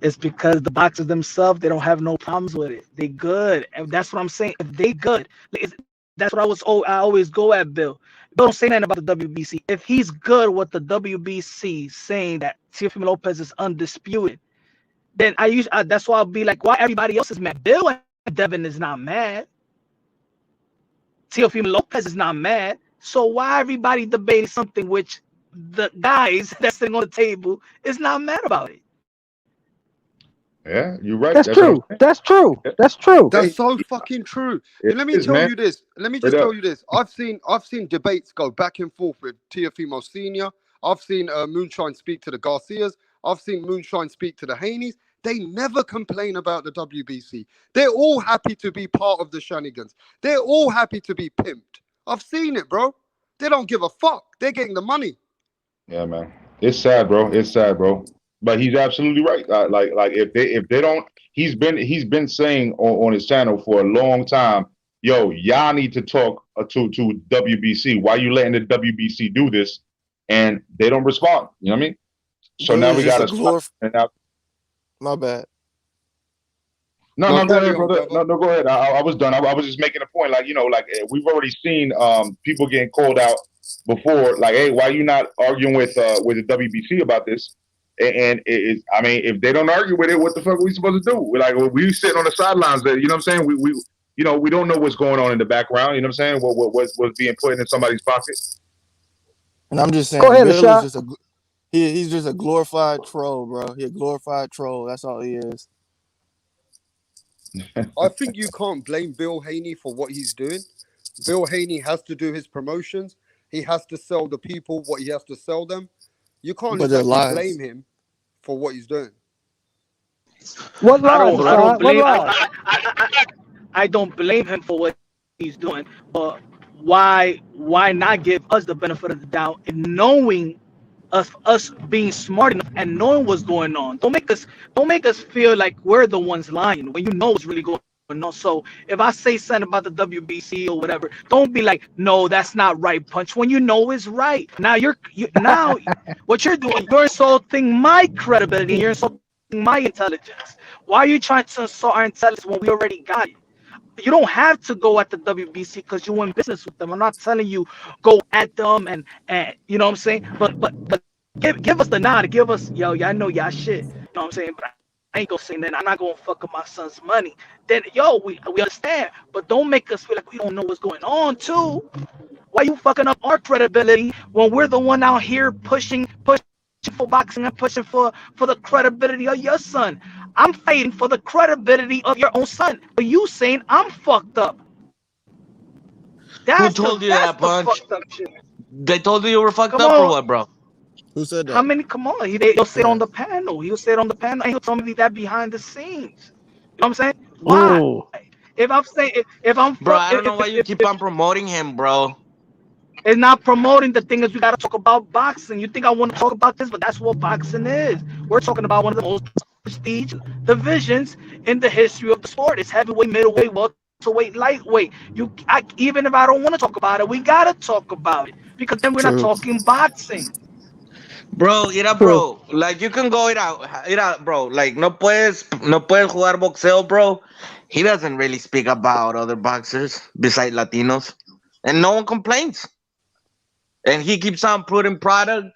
It's because the boxers themselves, they don't have no problems with it. They good, and that's what I'm saying. If they good, that's what I always go at Bill. Bill don't say nothing about the WBC. If he's good with the WBC saying that Teofimo Lopez is undisputed, then that's why I'll be like, why everybody else is mad? Bill and Devin is not mad. Teofimo Lopez is not mad. So why everybody debating something which the guys that's sitting on the table is not mad about it? Yeah, you're right. that's true. That's true. That's true. That's so fucking true. And let me tell you this. Let me just tell you this. I've seen debates go back and forth with Teofimo Senior. I've seen Moonshine speak to the Garcias. I've seen Moonshine speak to the Haneys. They never complain about the WBC. They're all happy to be part of the shenanigans. They're all happy to be pimped. I've seen it, bro. They don't give a fuck. They're getting the money. Yeah, man. It's sad, bro. It's sad, bro. But he's absolutely right. Like if they don't, he's been saying on his channel for a long time, yo, y'all need to talk to WBC. Why you letting the WBC do this? And they don't respond. You know what I mean? So now we got to. My bad. No, go ahead, brother. No, go ahead. I was done. I was just making a point. Like, we've already seen people getting called out before. Like, hey, why you not arguing with the WBC about this? And I mean, if they don't argue with it, what the fuck are we supposed to do? We sitting on the sidelines. You know what I'm saying? We don't know what's going on in the background. You know what I'm saying? What's being put in somebody's pocket? And I'm just saying, Go ahead, Bill Ashad. is he's just a glorified troll, bro. He's a glorified troll. That's all he is. I think you can't blame Bill Haney for what he's doing. Bill Haney has to do his promotions. He has to sell the people what he has to sell them. You can't exactly blame him for what he's doing. What lies, Ashad? I don't blame him for what he's doing, but why not give us the benefit of the doubt in knowing us being smart enough and knowing what's going on? Don't make us feel like we're the ones lying when you know what's really going on. So if I say something about the WBC or whatever, don't be like, no, that's not right, Punch, when you know it's right. Now now what you're doing, you're insulting my credibility, you're insulting my intelligence. Why are you trying to insult our intelligence when we already got it? You don't have to go at the WBC because you're in business with them. I'm not telling you go at them and you know what I'm saying? But give us the nod, give us, yo, y'all know y'all shit. You know what I'm saying? But I ain't gonna say that. I'm not gonna fuck up my son's money. Then we understand, but don't make us feel like we don't know what's going on too. Why you fucking up our credibility when we're the one out here pushing for boxing and pushing for the credibility of your son? I'm fighting for the credibility of your own son, but you saying I'm fucked up. Who told you that, Punch? They told you you were fucked Come up or on. what, bro? Who said How that? many? Come on. He'll sit Yeah. on the panel. He'll sit on the panel and he'll tell me that behind the scenes. You know what I'm saying? Why? Mm. If I'm saying if I'm Bro, I don't know why you if keep on promoting him, bro. it's not promoting, the thing is we gotta talk about boxing. You think I want to talk about this, but that's what boxing is. We're talking about one of the most prestige divisions in the history of the sport. It's heavyweight, middleweight, welterweight, lightweight. Even if I don't want to talk about it, we gotta talk about it because then we're not True. talking boxing. Bro, mira, True. bro. Like you can go mira, bro. Like no puedes jugar boxeo, bro. He doesn't really speak about other boxers besides Latinos, and no one complains. And he keeps on putting product,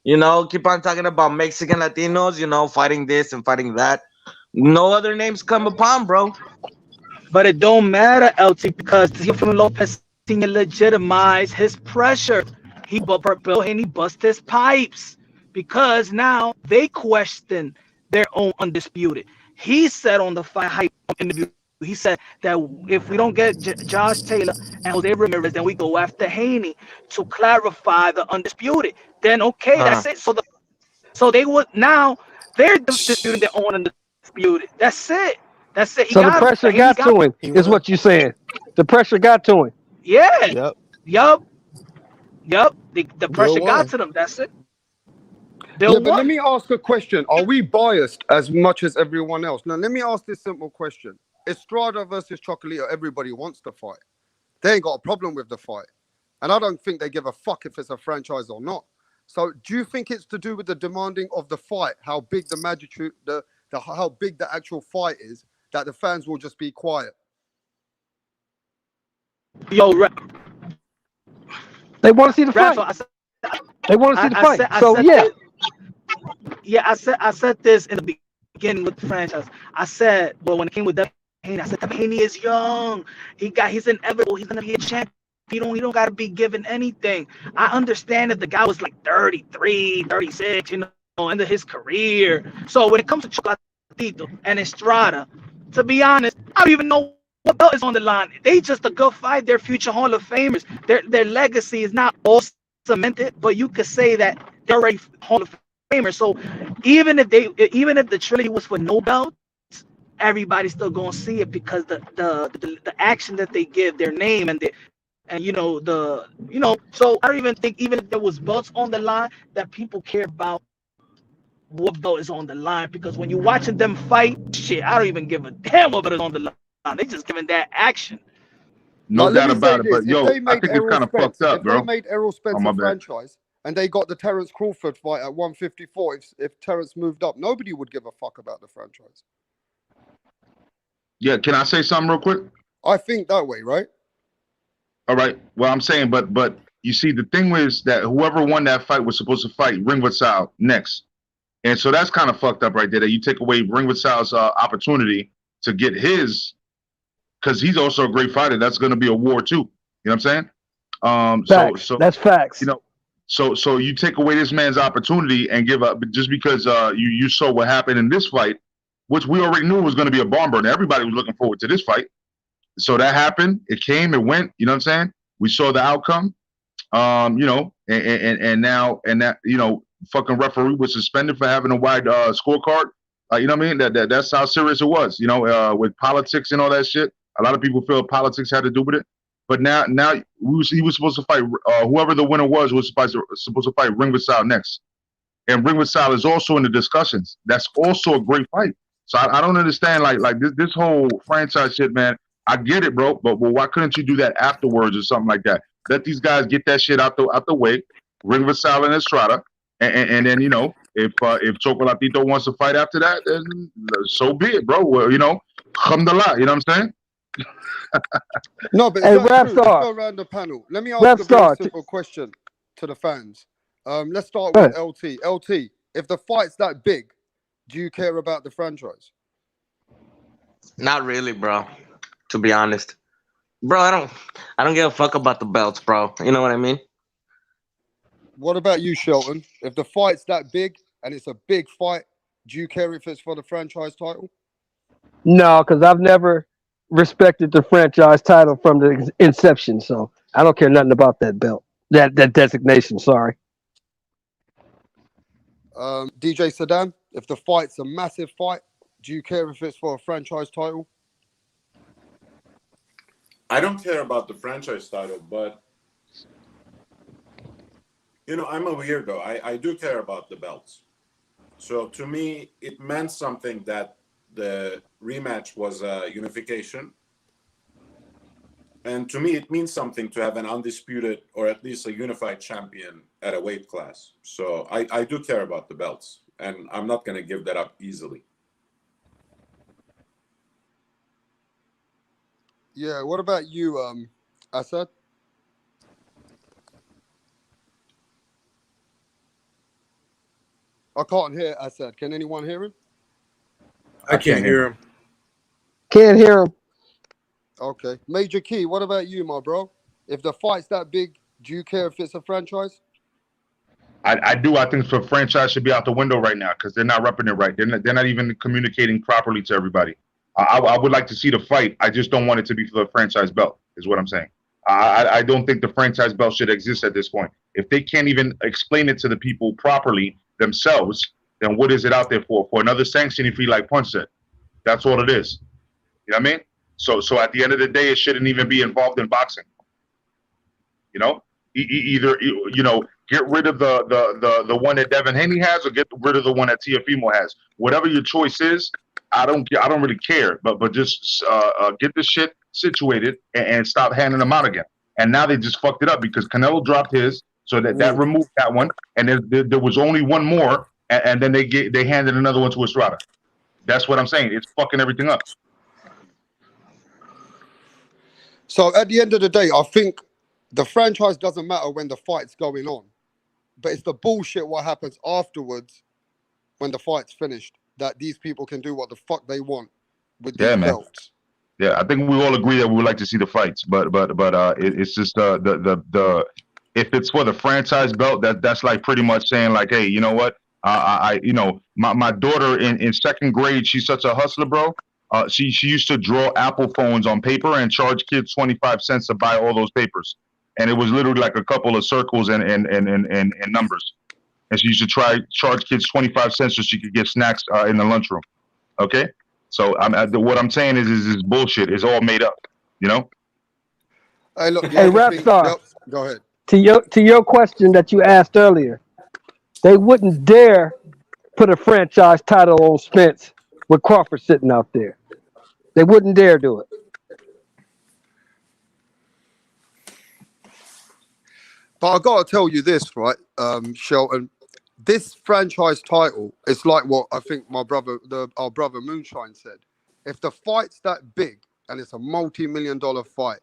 keep on talking about Mexican Latinos, fighting this and fighting that. No other names come upon, bro. But it don't matter, LT, because Teofimo Lopez Sr. legitimized his pressure. Bill Haney bust his pipes because now they question their own undisputed. He said on the Fight Hype interview, he said that if we don't get Josh Taylor and Jose Ramirez, then we go after Haney to clarify the undisputed. Then okay, Uh, that's it. So they would now they're disputing their own undisputed. That's it. That's it. He So the got pressure Haney's got got. to him, He is what? what you're saying. The pressure got to him. Yeah. Yep. Yup. Yup. The Bill pressure got won. to them. That's it. Yeah, Bill but let won. me ask a question. Are we biased as much as everyone else? Now, let me ask this simple question. Estrada versus Chocolito, everybody wants to fight. They ain't got a problem with the fight. And I don't think they give a fuck if it's a franchise or not. So do you think it's to do with the demanding of the fight, how big the magnitude, how big the actual fight is, that the fans will just be quiet? Yo, They want to see the fight. Rafa, I said, They want to see the I fight. said, I So said yeah, this, yeah, I said this in the beginning with the franchise. I said, well, when it came with Devin Haney, I said Devin Haney is young. He's inevitable. He's gonna be a champ. He don't gotta be given anything. I understand that the guy was like 33, 36, end of his career. So when it comes to Chocolatito and Estrada, to be honest, I don't even know what belt is on the line. They just a good fight. They're future Hall of Famers. Their legacy is not all cemented, but you could say that they're already Hall of Famers. So even if the trilogy was for no belts, everybody's still gonna see it because the action that they give, their name and so I don't even think even if there was belts on the line that people care about what belt is on the line, because when you're watching them fight, shit, I don't even give a damn what belt is on the line. They just giving that action. No Like, let doubt me say about it. this: But if they I made think it's Errol kind of Spence, fucked up, if they bro. made Errol Oh, Spence my a bad. franchise, and they got the Terence Crawford fight at 154, if Terence moved up, nobody would give a fuck about the franchise. Yeah, can I say something real quick? I think that way, right? All right. Well, I'm saying, but you see, the thing was that whoever won that fight was supposed to fight Ringwood Sal next, and so that's kind of fucked up right there. That you take away Ringwood Sal's opportunity to get his, because he's also a great fighter. That's going to be a war too. You know what I'm saying? facts. So That's facts. you know, so you take away this man's opportunity and give up just because you saw what happened in this fight, which we already knew was going to be a barn burner. Everybody was looking forward to this fight. So that happened. It came. It went. You know what I'm saying? We saw the outcome. And now that fucking referee was suspended for having a wide scorecard. You know what I mean? That's how serious it was. With politics and all that shit. A lot of people feel politics had to do with it. But now he was supposed to fight. Whoever the winner was supposed to fight Ringwood Sal next. And Ringwood Sal is also in the discussions. That's also a great fight. So I don't understand like this whole franchise shit, man. I get it, bro. But why couldn't you do that afterwards or something like that? Let these guys get that shit out the way. Ringwood Sal and Estrada, and then if Chocolatito wants to fight after that, then so be it, bro. Well, alhamdulillah. You know what I'm saying? No, but Hey, it's not true. Let's Rapstar. go around the panel. Let me ask a very simple question to the fans. Let's start with LT. LT, if the fight's that big, do you care about the franchise? Not really, bro. To be honest, bro, I don't give a fuck about the belts, bro. You know what I mean? What about you, Shelton? If the fight's that big and it's a big fight, do you care if it's for the franchise title? No, because I've never respected the franchise title from the inception, so I don't care nothing about that belt. that designation. Sorry. DJ Sedan, if the fight's a massive fight, do you care if it's for a franchise title? I don't care about the franchise title, but I'm a weirdo. I do care about the belts. So to me, it meant something that the rematch was a unification. And to me, it means something to have an undisputed or at least a unified champion at a weight class. So I do care about the belts, and I'm not going to give that up easily. Yeah, what about you, Assad? I can't hear Assad. Can anyone hear him? I can't hear him. Can't hear him. Okay. Major Key, what about you, my bro? If the fight's that big, do you care if it's a franchise? I do. I think the franchise should be out the window right now because they're not repping it right. They're not even communicating properly to everybody. I would like to see the fight. I just don't want it to be for the franchise belt, is what I'm saying. I don't think the franchise belt should exist at this point. If they can't even explain it to the people properly themselves, then what is it out there for? For another sanctioning fee like Punch said. That's all it is. You know what I mean? So at the end of the day, it shouldn't even be involved in boxing. Either get rid of the one that Devin Haney has, or get rid of the one that Teofimo has. Whatever your choice is, I don't really care. But just get the shit situated and stop handing them out again. And now they just fucked it up because Canelo dropped his, so that removed that one, and there was only one more, and then they handed another one to Estrada. That's what I'm saying. It's fucking everything up. So at the end of the day, I think the franchise doesn't matter when the fight's going on, but it's the bullshit what happens afterwards when the fight's finished, that these people can do what the fuck they want with these belts. Yeah, I think we all agree that we would like to see the fights, but it's just the if it's for the franchise belt, that's like pretty much saying like, hey, you know what? My daughter in second grade, she's such a hustler, bro. She used to draw Apple phones on paper and charge kids 25 cents to buy all those papers. And it was literally like a couple of circles and numbers. And she used to charge kids 25 cents so she could get snacks in the lunchroom. Okay? So what I'm saying is bullshit. It's all made up, Hey, look, Hey, Rapstar. Yep, go ahead. To your question that you asked earlier, they wouldn't dare put a franchise title on Spence with Crawford sitting out there. They wouldn't dare do it. But I gotta tell you this, right, Shelton. This franchise title is like what I think our brother Moonshine said. If the fight's that big and it's a multi-million-dollar fight,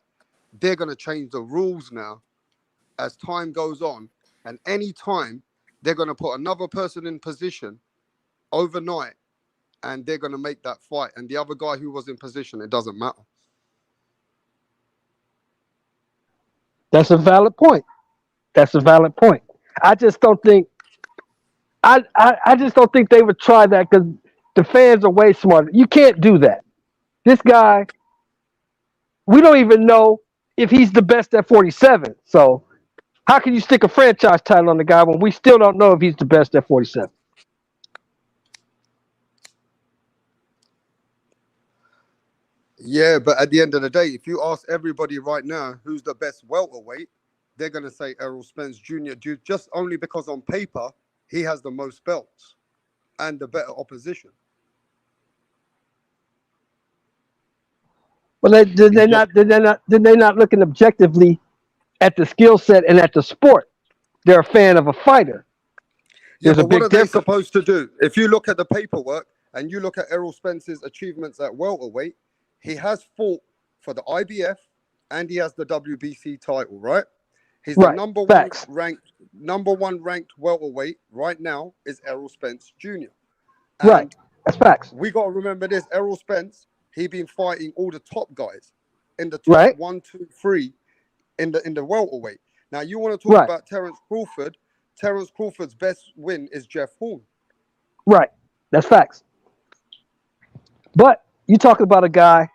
they're gonna change the rules now as time goes on, and any time they're gonna put another person in position overnight, and they're gonna make that fight. And the other guy who was in position, it doesn't matter. That's a valid point. I just don't think I just don't think they would try that because the fans are way smarter. You can't do that. This guy, we don't even know if he's the best at 47. So how can you stick a franchise title on the guy when we still don't know if he's the best at 47? Yeah, but at the end of the day, if you ask everybody right now who's the best welterweight, they're going to say Errol Spence Jr. just only because on paper he has the most belts and the better opposition. Well, they're not looking objectively at the skill set and at the sport. They're a fan of a fighter. There's a big what are they supposed to do? If you look at the paperwork and you look at Errol Spence's achievements at welterweight, he has fought for the IBF and he has the WBC title, right? He's the number one ranked welterweight right now is Errol Spence Jr. And right, that's facts. We got to remember this: Errol Spence, he been fighting all the top guys in the top 1, 2, 3 in the welterweight. Now you want to talk about Terence Crawford? Terence Crawford's best win is Jeff Horn. Right, that's facts. But you talking about a guy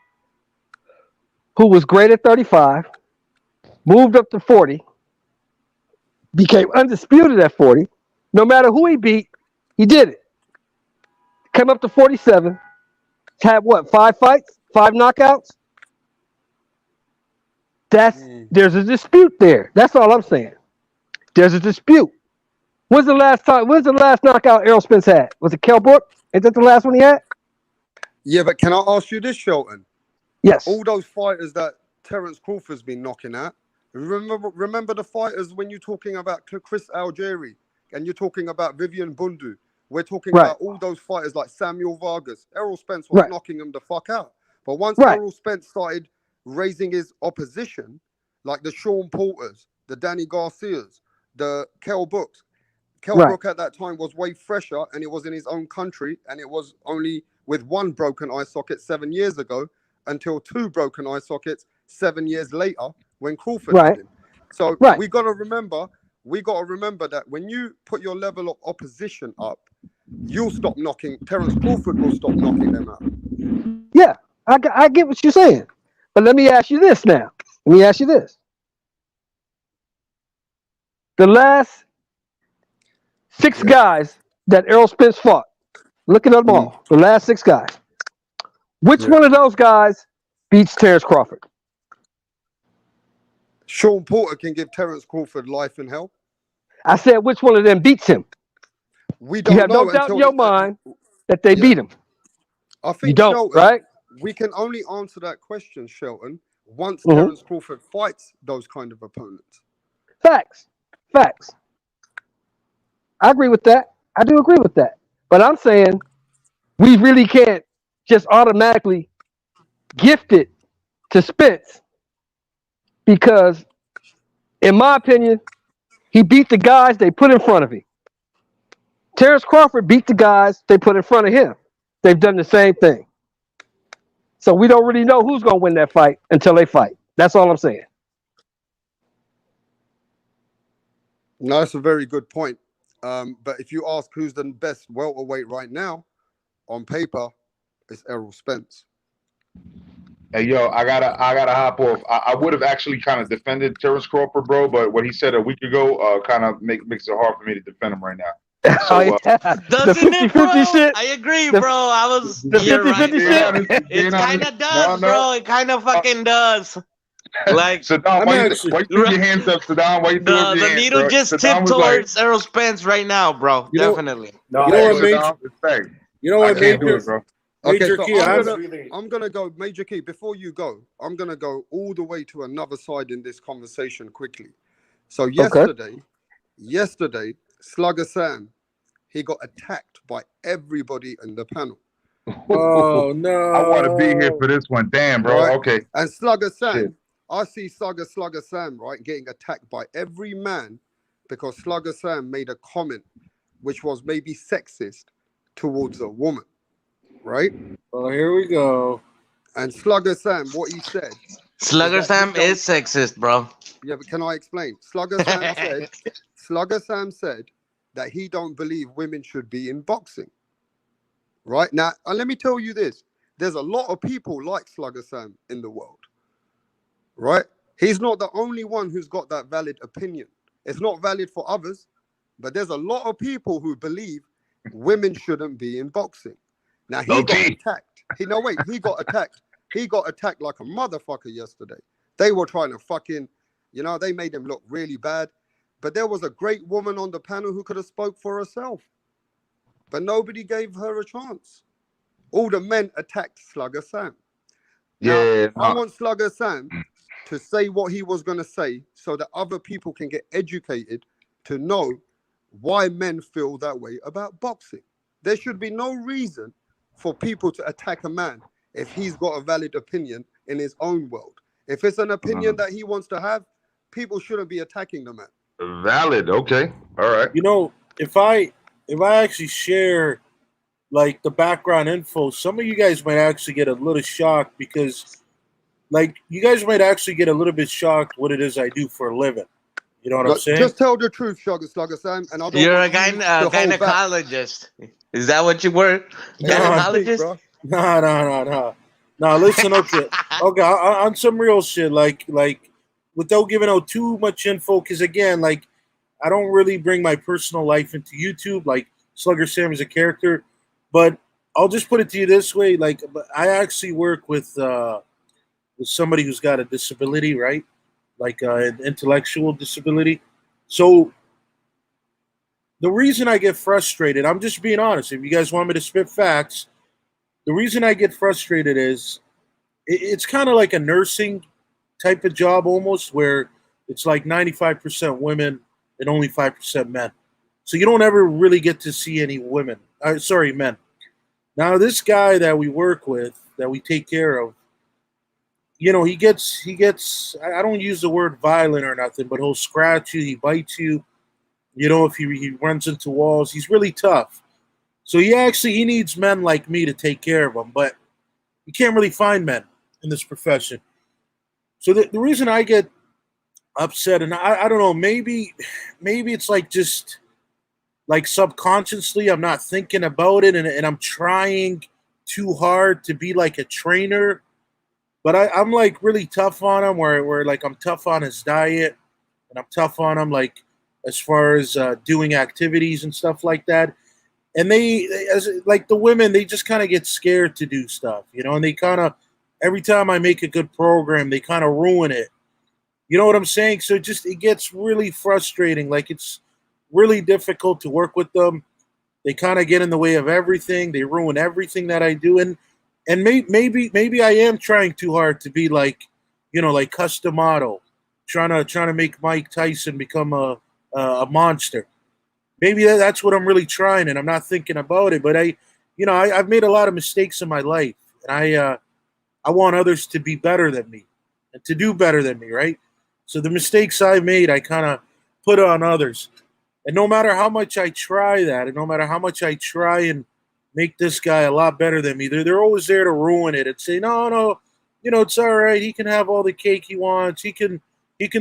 who was great at 35, moved up to 40, became undisputed at 40. No matter who he beat, he did it. Came up to 47. Had what? 5 fights, 5 knockouts. There's a dispute there. That's all I'm saying. There's a dispute. When's the last knockout Errol Spence had? Was it Kell Brook? Is that the last one he had? Yeah, but can I ask you this, Shelton? Yes. All those fighters that Terence Crawford's been knocking at. Remember the fighters when you're talking about Chris Algieri and you're talking about Vivian Bundu. We're talking about all those fighters like Samuel Vargas. Errol Spence was knocking them the fuck out. But once Errol Spence started raising his opposition, like the Sean Porters, the Danny Garcias, the Kell Brooks. Kell Brook at that time was way fresher, and it was in his own country, and it was only with 1 broken eye socket 7 years ago until 2 broken eye sockets 7 years later when Crawford had him. So we got to remember that when you put your level of opposition up, you'll stop knocking. Terence Crawford will stop knocking them out. Yeah, I get what you're saying. But let me ask you this now. The last 6 guys that Errol Spence fought, looking at them all, the last 6 guys, which one of those guys beats Terence Crawford? Sean Porter can give Terence Crawford life in hell. I said, which one of them beats him? We don't you have know no doubt in your mind that they beat him. I think you don't, Shelton, right? We can only answer that question, Shelton, once Terence Crawford fights those kind of opponents. Facts. I agree with that. I do agree with that. But I'm saying we really can't just automatically gift it to Spence because, in my opinion, he beat the guys they put in front of him. Terence Crawford beat the guys they put in front of him. They've done the same thing. So we don't really know who's going to win that fight until they fight. That's all I'm saying. No, that's a very good point. But if you ask who's the best welterweight right now, on paper, it's Errol Spence. Hey, yo, I gotta hop off. I would have actually kind of defended Terence Crawford, bro, but what he said a week ago kind of makes it hard for me to defend him right now. So, Doesn't it, bro? shit. I agree, bro. I was the 50-50 shit. It kind of does, bro. It kind of fucking does. Like, Saddam, why you threw your hands up, Saddam? Why you threw up your hands, needle bro? just Saddam tipped towards Errol Spence right now, bro. Definitely. You know what, Major Key, I'm gonna go, Major Key, before you go, I'm gonna go all the way to another side in this conversation quickly. So yesterday, Slugger Sam, he got attacked by everybody in the panel. Oh no! I want to be here for this one. Damn, bro. Right? Okay. And Slugger Sam, I see Slugger Sam, right, getting attacked by every man because Slugger Sam made a comment which was maybe sexist towards a woman, right? Oh, here we go. And Slugger Sam, what he said. Slugger Sam is sexist, bro. Yeah, but can I explain? Slugger Sam said that he don't believe women should be in boxing. Right? Now, let me tell you this. There's a lot of people like Slugger Sam in the world. Right? He's not the only one who's got that valid opinion. It's not valid for others, but there's a lot of people who believe women shouldn't be in boxing. Now, he got attacked. He got attacked. He got attacked like a motherfucker yesterday. They were trying to fucking, they made him look really bad. But there was a great woman on the panel who could have spoke for herself. But nobody gave her a chance. All the men attacked Slugger Sam. Now, I want Slugger Sam to say what he was going to say so that other people can get educated to know why men feel that way about boxing. There should be no reason for people to attack a man if he's got a valid opinion in his own world. If it's an opinion that he wants to have, people shouldn't be attacking the man. Valid. Okay. All right. If I actually share like the background info, some of you guys might actually get a little shocked because you guys might actually get a little bit shocked what it is I do for a living. You know what I'm saying? Just tell the truth, Slugger Sam. And I don't You're a gynecologist. Is that what you were? Gynecologist? No. Listen, okay. On some real shit, like without giving out too much info, because again, I don't really bring my personal life into YouTube. Like Slugger Sam is a character, but I'll just put it to you this way: like I actually work with somebody who's got a disability, right? Like an intellectual disability. So the reason I get frustrated, I'm just being honest. If you guys want me to spit facts, the reason I get frustrated is it's kind of like a nursing type of job almost, where it's like 95% women and only 5% men. So you don't ever really get to see any women. Men. Now this guy that we work with, that we take care of, he gets. I don't use the word violent or nothing, but he'll scratch you, he bites you. If he runs into walls, he's really tough. So he needs men like me to take care of him, but you can't really find men in this profession. So the reason I get upset, and I don't know, maybe it's like just like subconsciously I'm not thinking about it, and I'm trying too hard to be like a trainer, but I'm like really tough on him, where like I'm tough on his diet, and I'm tough on him like as far as doing activities and stuff like that. And like the women, they just kind of get scared to do stuff, and they kind of, every time I make a good program, they kind of ruin it. You know what I'm saying? So it gets really frustrating. Like it's really difficult to work with them. They kind of get in the way of everything. They ruin everything that I do. And maybe I am trying too hard to be like, like custom model, trying to make Mike Tyson become a monster. Maybe that's what I'm really trying, and I'm not thinking about it. But I've made a lot of mistakes in my life, and I want others to be better than me and to do better than me, right? So the mistakes I've made, I kind of put on others. And no matter how much I try that, and no matter how much I try and make this guy a lot better than me, they're always there to ruin it and say, no, it's all right. He can have all the cake he wants. He can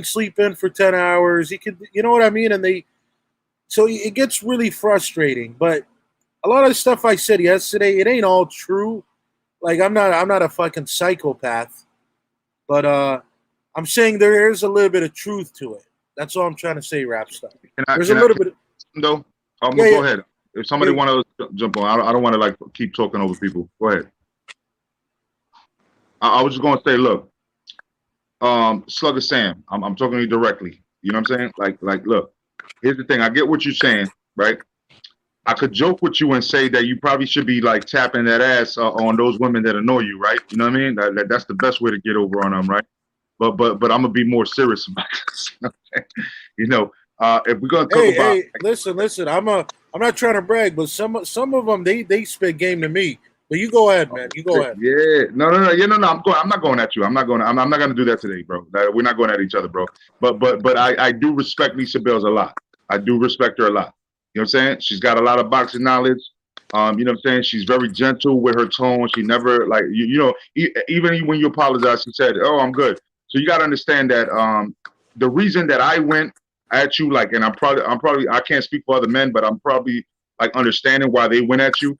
sleep in for 10 hours. He could, you know what I mean? So it gets really frustrating. But a lot of the stuff I said yesterday, it ain't all true. Like I'm not a fucking psychopath, but I'm saying there is a little bit of truth to it. That's all I'm trying to say, Rap Star. There's a little bit. Go ahead. If somebody want to jump on, I don't want to like keep talking over people. Go ahead. I was just going to say, look, Slugger Sam, I'm talking to you directly. You know what I'm saying? Like, look, here's the thing. I get what you're saying, right? I could joke with you and say that you probably should be like tapping that ass on those women that annoy you, right? You know what I mean? That's the best way to get over on them, right? But I'm gonna be more serious about this. If we're gonna talk about, listen, I'm not trying to brag, but some of them they spit game to me. But you go ahead, man. You go ahead. Yeah, no. I'm not going at you. I'm not gonna do that today, bro. We're not going at each other, bro. But I do respect Lisa Bales a lot. I do respect her a lot. You know what I'm saying? She's got a lot of boxing knowledge. You know what I'm saying? She's very gentle with her tone. She never like even when you apologize, she said, "Oh, I'm good." So you got to understand that the reason that I went at you, like, and I'm probably I can't speak for other men, but I'm probably like understanding why they went at you.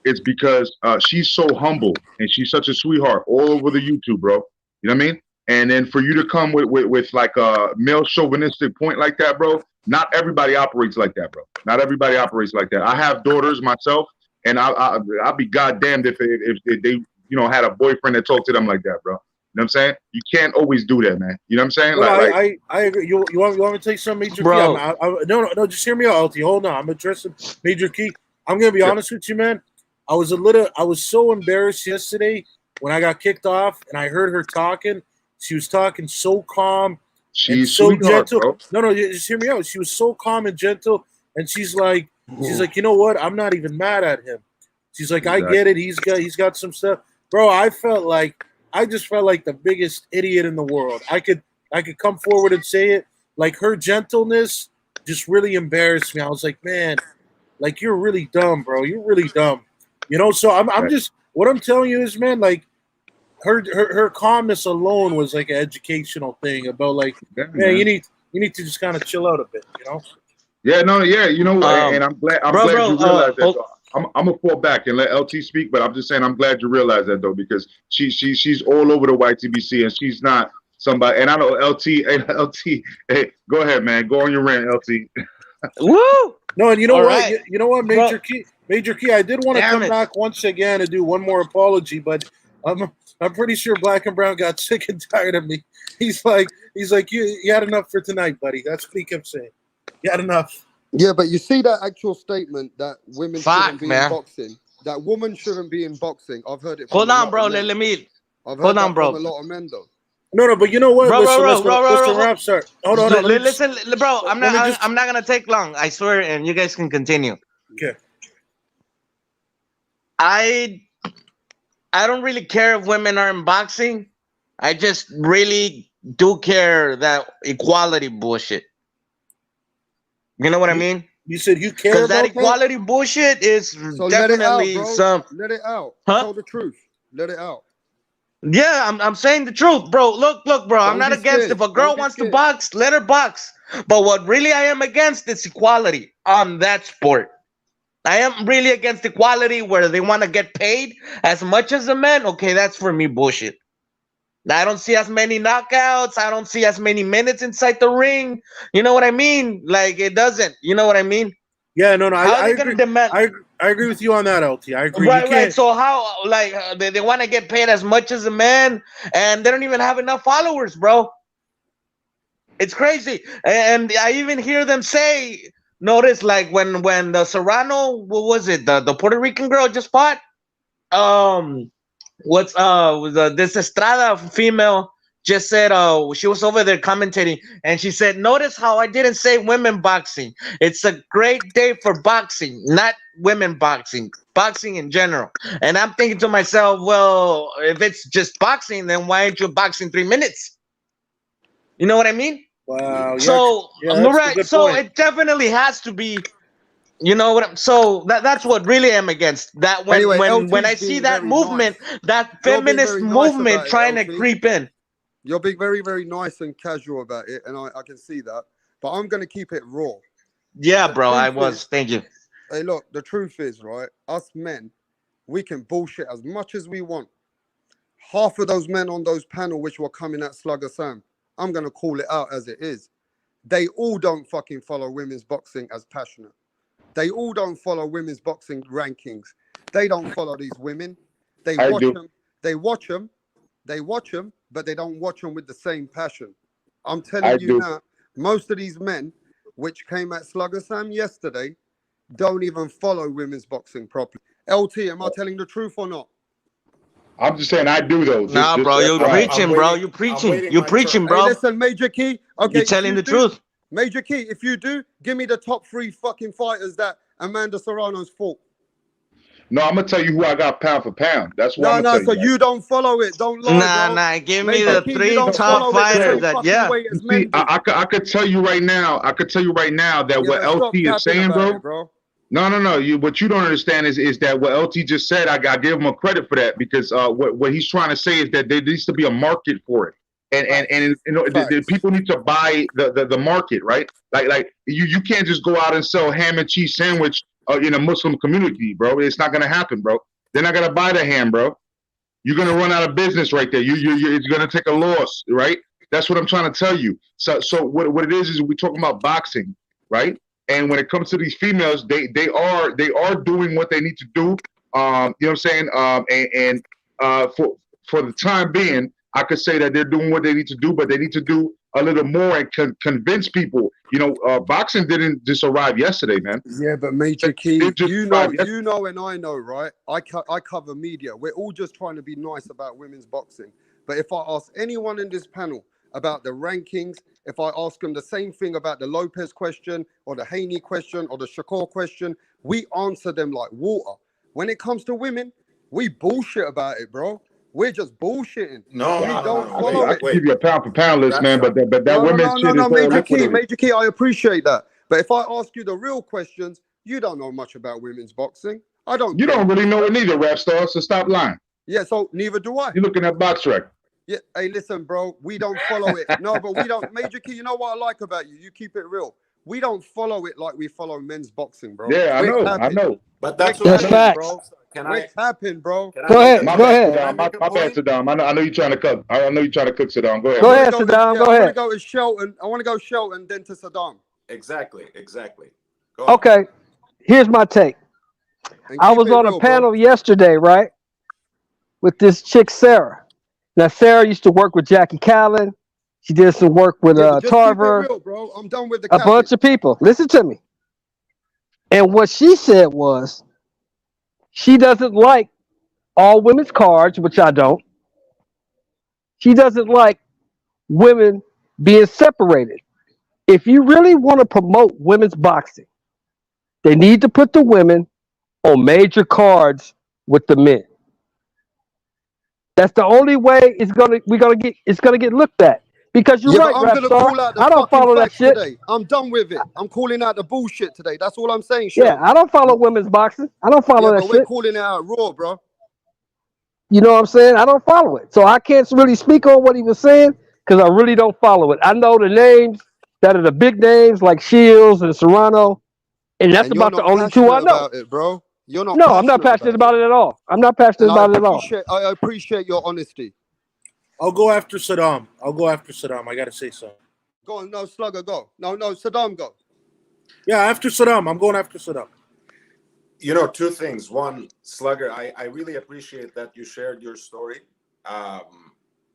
It's because she's so humble and she's such a sweetheart all over the YouTube, bro. You know what I mean? And then for you to come with like a male chauvinistic point like that, bro. Not everybody operates like that, bro. Not everybody operates like that. I have daughters myself, and I'll be goddamned if they had a boyfriend that talked to them like that, bro. You know what I'm saying? You can't always do that, man. You know what I'm saying? No, I agree. You want me to take some Major Bro. Key? No, just hear me out, LT. Hold on. I'm addressing Major Key. I'm gonna be honest with you, man. I was so embarrassed yesterday when I got kicked off and I heard her talking. She was talking so calm. She's so gentle. Bro. No, just hear me out. She was so calm and gentle, and she's like, you know what? I'm not even mad at him. She's like, exactly. I get it. He's got some stuff, bro. I just felt like the biggest idiot in the world. I could come forward and say it. Like her gentleness just really embarrassed me. I was like, man, like you're really dumb, bro. You're really dumb. So I'm just what I'm telling you is, man, like. Her calmness alone was like an educational thing about like, man, you need to just kind of chill out a bit, Yeah, no, yeah, and I'm glad you realized that. I'm gonna fall back and let LT speak, but I'm just saying I'm glad you realized that though, because she's all over the YTBC and she's not somebody. And I know LT. Hey, LT. Hey, go ahead, man. Go on your rant, LT. Woo! No, and you know All what? right. You know what, Major Key. Major Key. I did want to Damn come it. back once again and do one more apology, but I'm pretty sure Black and Brown got sick and tired of me. He's like, you had enough for tonight, buddy. That's what he kept saying. You had enough. Yeah, but you see that actual statement that women shouldn't Fuck, be man. in boxing. That woman shouldn't be in boxing. I've heard it. Hold from a on, lot bro. of men. Let me. I've heard Hold that on, bro. from a lot of men, though. No, but you know what? Bro, Listen, bro. Rapstar. Hold on. Listen, bro. I'm let me not. just- I'm not gonna take long. I swear, and you guys can continue. Okay. I don't really care if women are in boxing. I just really do care that equality bullshit. You know what I mean? You said you care Because about that equality bullshit is So let it out, definitely bro. some. Let it out. Huh? Tell the truth. Let it out. Yeah, I'm saying the truth, bro. Look, bro. I'm Don't not be against scared. if a girl Don't be wants to scared. box, let her box. But what really I am against is equality on that sport. I am really against equality where they want to get paid as much as the men. Okay, that's for me bullshit. I don't see as many knockouts. I don't see as many minutes inside the ring. You know what I mean? Like it doesn't. You know what I mean? Yeah, no. How are I they agree. gonna demand? I agree with you on that, LT. I agree. Right. So how like they want to get paid as much as a man, and they don't even have enough followers, bro. It's crazy, and I even hear them say. Notice like when the Serrano, what was it? The Puerto Rican girl just fought. What's this Estrada female just said she was over there commentating and she said, notice how I didn't say women boxing. It's a great day for boxing, not women boxing in general. And I'm thinking to myself, well, if it's just boxing, then why aren't you boxing 3 minutes? You know what I mean? Wow. So that's a right, good so point. it definitely has to be. You know what? So that's what really I'm against. That when Anyway, when I LT's see being that very movement, nice. that You're being feminist very nice movement about it, trying to LT. creep in. You're being very, very nice and casual about it, and I can see that. But I'm going to keep it raw. Yeah, The bro, I truth was. is- Thank you. Hey, look, the truth is, right? Us men, we can bullshit as much as we want. Half of those men on those panel which were coming at Slugger Sam, I'm going to call it out as it is. They all don't fucking follow women's boxing as passionate. They all don't follow women's boxing rankings. They don't follow these women. They I watch do. them. They watch them. They watch them, but they don't watch them with the same passion. I'm telling I you do. now, most of these men which came at Slugger Sam yesterday don't even follow women's boxing properly. LT, am I telling the truth or not? I'm just saying I do though. Nah, bro, that's you why. preaching, bro. waiting- You I'm preaching. waiting You my preaching, turn. bro. Hey, listen, Major Key. Okay, You're if telling you the do- truth. Major Key, if you do, give me the top 3 fucking fighters that Amanda Serrano's fought. No, I'm gonna tell you who I got pound for pound. That's what I'm No, gonna tell so you. Right? you don't follow it. Don't lie, bro. Nah. Give me Major the Key, you 3 don't top follow it the fighters same that. fucking Yeah. way as See, men do. I could tell you right now. I could tell you right now that Yeah, what but stop LT is capping saying, about bro. it, bro. No. What you don't understand is that what LT just said. I give him a credit for that because what he's trying to say is that there needs to be a market for it, and you know the people need to buy the market, right? Like you can't just go out and sell ham and cheese sandwich in a Muslim community, bro. It's not gonna happen, bro. They're not gonna buy the ham, bro. You're gonna run out of business right there. It's gonna take a loss, right? That's what I'm trying to tell you. So what it is we're talking about boxing, right? And when it comes to these females, they are doing what they need to do. You know what I'm saying? For the time being, I could say that they're doing what they need to do, but they need to do a little more and convince people. You know, boxing didn't just arrive yesterday, man. Yeah, but Major Key, It just you arrived yesterday. know, and I know, right? I cover media. We're all just trying to be nice about women's boxing. But if I ask anyone in this panel about the rankings, if I ask them the same thing about the Lopez question or the Haney question or the Shakur question, we answer them like water. When it comes to women, we bullshit about it, bro. We're just bullshitting. No, We no, don't no. follow I it. can give you a pound for pound list, man, but that No, women's shit is Major Key, liquidated. Major Key, I appreciate that. But if I ask you the real questions, you don't know much about women's boxing. I don't. You don't really know it neither, rap star. So stop lying. Yeah, so neither do I. You're looking at box rec. Yeah, hey, listen, bro, we don't follow it. No, but we don't. Major Key, you know what I like about you? You keep it real. We don't follow it like we follow men's boxing, bro. Yeah, I We're know. capping. But that's We're That's capping, facts. bro. We're tapping, bro. Go ahead. My Go bad, ahead. Saddam. My bad, Saddam. I know you're trying to cook. I know you're trying to cook, Saddam. Go ahead. Go bro. ahead, Saddam. Go I want to ahead. go to Shelton. I want to go Shelton, then to Saddam. Exactly. Go on. Okay. Here's my take. And I keep was it on real, a panel yesterday, right, with this chick Sarah. Now Sarah used to work with Jackie Callan. She did some work with Yeah, just keep it Tarver, real, bro. I'm done with the a bunch of people. Listen to me. And what she said was she doesn't like all women's cards, which I don't. She doesn't like women being separated. If you really want to promote women's boxing, they need to put the women on major cards with the men. That's the only way it's gonna get looked at. Because you're Yeah, right, but I'm gonna Rapstar. call out the I don't fucking follow that facts shit. today. I'm done with it. I'm calling out the bullshit today. That's all I'm saying, Yeah, Shelton. I don't follow women's boxing. I don't follow Yeah, that but we're shit. calling it out raw, bro. You know what I'm saying? I don't follow it. So I can't really speak on what he was saying because I really don't follow it. I know the names that are the big names like Shields and Serrano, and that's And you're about the not only two passionate I know. about it, bro. You're not No, I'm not passionate about it at all. I'm not passionate And about it at all. I appreciate your honesty. I'll go after Saddam. I gotta say something. Go on, no, Slugger, go. No, Saddam, go. Yeah, after Saddam. I'm going after Saddam. You know, two things. One, Slugger, I really appreciate that you shared your story.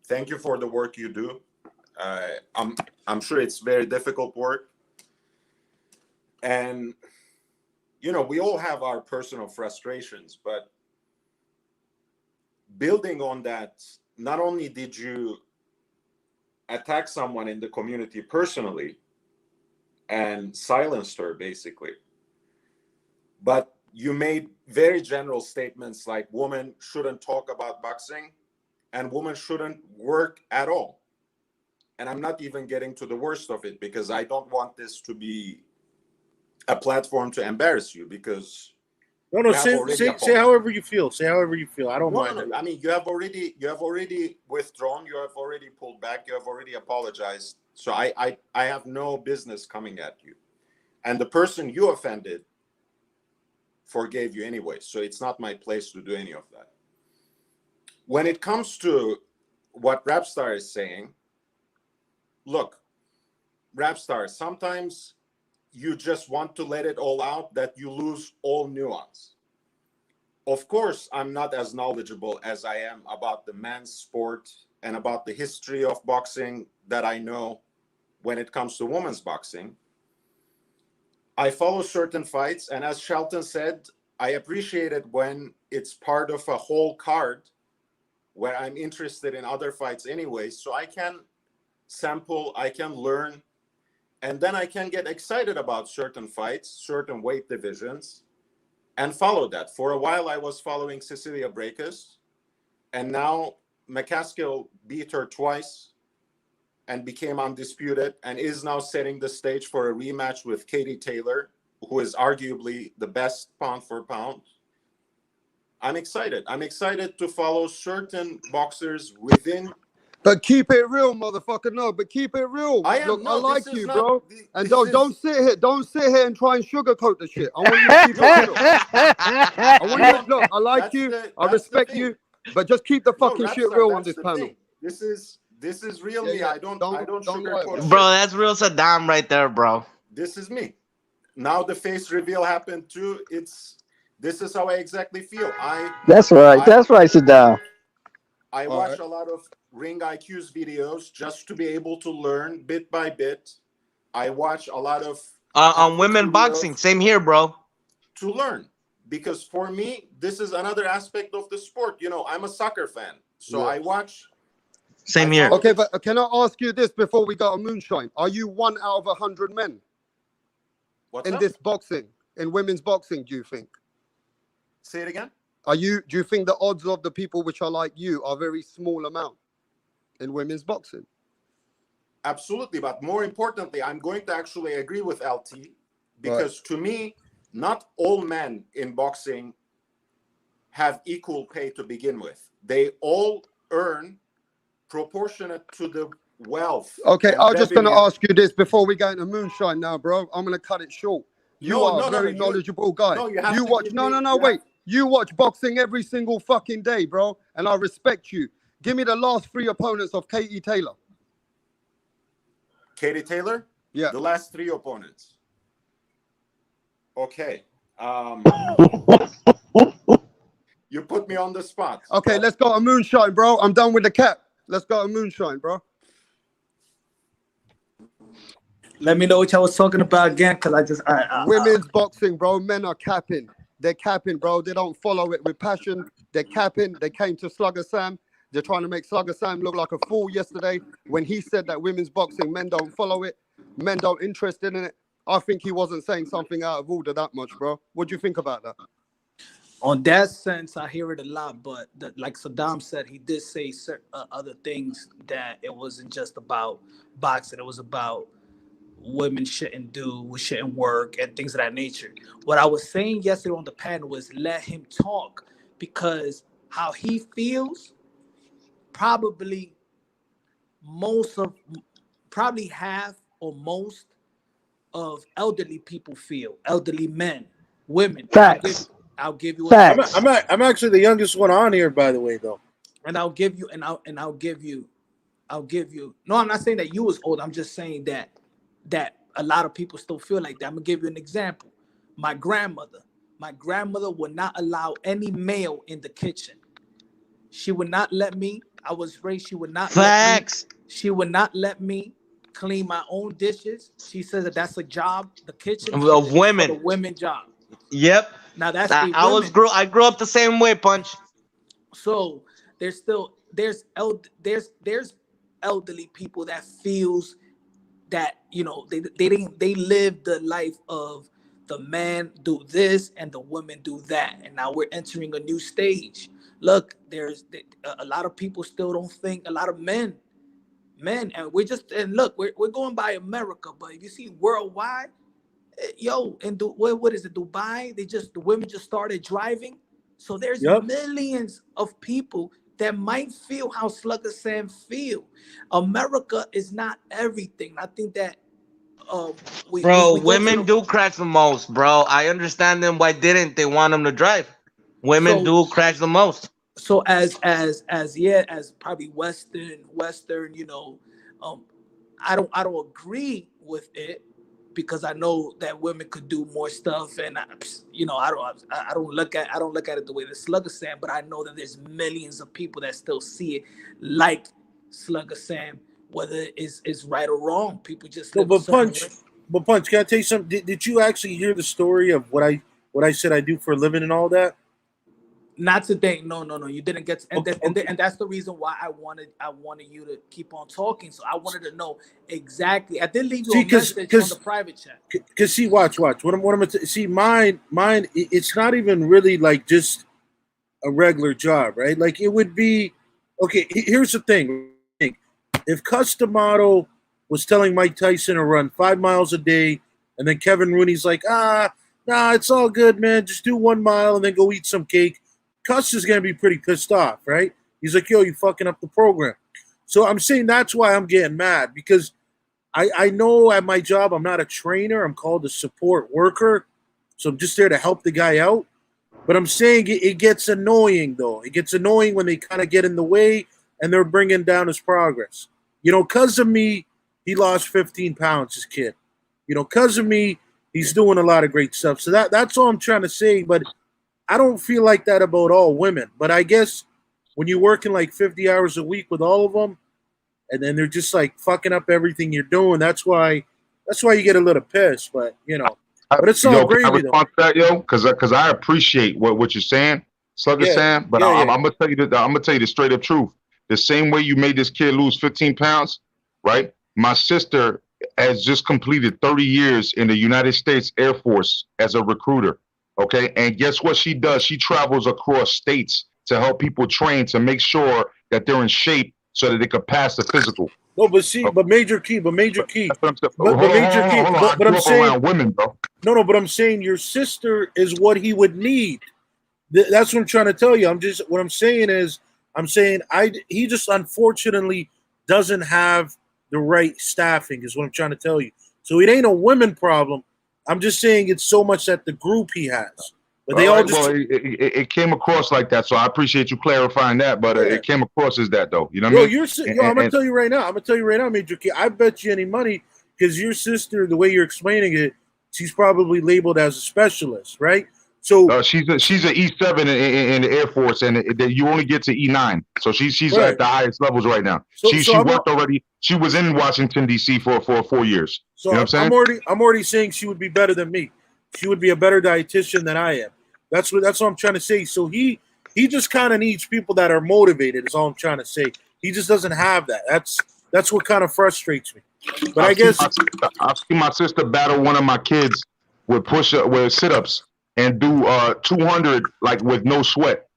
Thank you for the work you do. I'm sure it's very difficult work. And, you know, we all have our personal frustrations, but building on that, not only did you attack someone in the community personally and silenced her, basically, but you made very general statements like women shouldn't talk about boxing and women shouldn't work at all. And I'm not even getting to the worst of it because I don't want this to be a platform to embarrass you because No, say however you feel. Say however you feel. I don't mind it. I mean, you have already withdrawn, you have already pulled back, you have already apologized. So I have no business coming at you. And the person you offended forgave you anyway. So it's not my place to do any of that. When it comes to what Rapstar is saying, look, Rapstar, sometimes you just want to let it all out that you lose all nuance. Of course, I'm not as knowledgeable as I am about the men's sport and about the history of boxing that I know when it comes to women's boxing. I follow certain fights, and as Shelton said, I appreciate it when it's part of a whole card where I'm interested in other fights anyway, so I can sample, I can learn, and then I can get excited about certain fights, certain weight divisions, and follow that. For a while, I was following Cecilia Brækhus, and now McCaskill beat her twice and became undisputed and is now setting the stage for a rematch with Katie Taylor, who is arguably the best pound for pound. I'm excited. I'm excited to follow certain boxers within. But keep it real, motherfucker. No, but keep it real. Look, I like you, bro. And don't sit here and try and sugarcoat the shit. I want you to keep it real. I want you to look. I like you. I respect you. But just keep the fucking shit real on this panel. This is real me. I don't sugarcoat shit. Bro, that's real Saddam right there, bro. This is me. Now the face reveal happened too. This is how I exactly feel. That's right, Saddam. I watch a lot of Ring IQ's videos just to be able to learn bit by bit. I watch a lot of on women boxing. Same here, bro. To learn, because for me, this is another aspect of the sport. You know, I'm a soccer fan, so I watch. Same here. Okay, but can I ask you this before we go to Moonshine? Are you 1 out of 100 men in this boxing, in women's boxing? Do you think? Say it again. Do you think the odds of the people which are like you are very small amount in women's boxing? Absolutely, but more importantly, I'm going to actually agree with LT because to me, not all men in boxing have equal pay to begin with. They all earn proportionate to the wealth. Okay, I'm just going to ask you this before we go into Moonshine now, bro. I'm going to cut it short. You are a very knowledgeable guy. No, you watch. No, wait. You watch boxing every single fucking day, bro, and I respect you. Give me the last 3 opponents of Katie Taylor. Katie Taylor? Yeah. The last 3 opponents. Okay. You put me on the spot. Okay, let's go to Moonshine, bro. I'm done with the cap. Let's go to Moonshine, bro. Let me know what y'all was talking about again, because Women's boxing, bro. Men are capping. They're capping, bro. They don't follow it with passion. They're capping. They came to Slugger Sam. They're trying to make Slugger Sam look like a fool yesterday when he said that women's boxing, men don't follow it. Men don't interested in it. I think he wasn't saying something out of order that much, bro. What do you think about that? On that sense, I hear it a lot, but like Saddam said, he did say certain, other things, that it wasn't just about boxing. It was about women shouldn't work and things of that nature. What I was saying yesterday on the panel was let him talk, because how he feels, probably half or most of elderly people feel, elderly men, women. Facts. I'll give you. Facts. I'm actually the youngest one on here, by the way, though. And I'll give you. No, I'm not saying that you was old. I'm just saying that a lot of people still feel like that. I'm gonna give you an example. My grandmother would not allow any male in the kitchen. She would not let me. I was raised. She would not. Facts. She would not let me clean my own dishes. She says that that's a job. The kitchen of women. A women job. Yep. Now that's I grew up the same way, Punch. So there's elderly people that feels that, you know, they live the life of the man do this and the women do that, and now we're entering a new stage. Look, there's a lot of people still don't think, a lot of men, and we're going by America, but if you see worldwide, and what is it, Dubai? The women just started driving, so there's millions of people that might feel how Slugger Sam feel. America is not everything. I think that women do crash the most, bro. I understand them. Why didn't they want them to drive? Women do crash the most. So as probably Western, you know, I don't agree with it, because I know that women could do more stuff, and I don't look at it the way that Slugger Sam, but I know that there's millions of people that still see it like Slugger Sam, whether it's right or wrong. People just But Punch, can I tell you something? Did you actually hear the story of what I said I do for a living and all that? Not today. No. You didn't get to, and that's the reason why I wanted you to keep on talking. So I wanted to know exactly. I did leave you a message on the private chat. Because see, watch. What I'm gonna see, mine. It's not even really like just a regular job, right? Like it would be. Okay, here's the thing. If Customato was telling Mike Tyson to run 5 miles a day, and then Kevin Rooney's like, nah, it's all good, man. Just do 1 mile and then go eat some cake. Cuss is going to be pretty pissed off, right? He's like, yo, you fucking up the program. So I'm saying that's why I'm getting mad, because I know at my job I'm not a trainer. I'm called a support worker. So I'm just there to help the guy out. But I'm saying it gets annoying, though. It gets annoying when they kind of get in the way and they're bringing down his progress. You know, because of me, he lost 15 pounds, this kid. You know, because of me, he's doing a lot of great stuff. So that's all I'm trying to say. But I don't feel like that about all women. But I guess when you're working like 50 hours a week with all of them, and then they're just like fucking up everything you're doing, that's why you get a little pissed. But you know, but it's all gravy though. Because I appreciate what you're saying, Slugger Sam. But I'm gonna tell you the straight up truth. The same way you made this kid lose 15 pounds, right? My sister has just completed 30 years in the United States Air Force as a recruiter. Okay, and guess what she does? She travels across states to help people train to make sure that they're in shape so that they could pass the physical. No, but see, but major key. But I'm saying around women, bro. No, but I'm saying your sister is what he would need. That's what I'm trying to tell you. What I'm saying is, he just unfortunately doesn't have the right staffing, is what I'm trying to tell you. So it ain't a women problem. I'm just saying it's so much that the group he has. But they all right, just. well, it came across like that, so I appreciate you clarifying that. But it came across as that, though. You know what I mean? I'm gonna tell you right now. Major Key. I bet you any money because your sister, the way you're explaining it, she's probably labeled as a specialist, right? So she's an E7 in the Air Force, and you only get to E9. So she's right. at the highest levels right now. She worked already. She was in Washington D.C. for 4 years. So you know what I'm saying? I'm already saying she would be better than me. She would be a better dietitian than I am. That's what I'm trying to say. So he just kind of needs people that are motivated. Is all I'm trying to say. He just doesn't have that. That's what kind of frustrates me. But I guess I've seen my sister battle one of my kids with sit-ups and do 200 like with no sweat.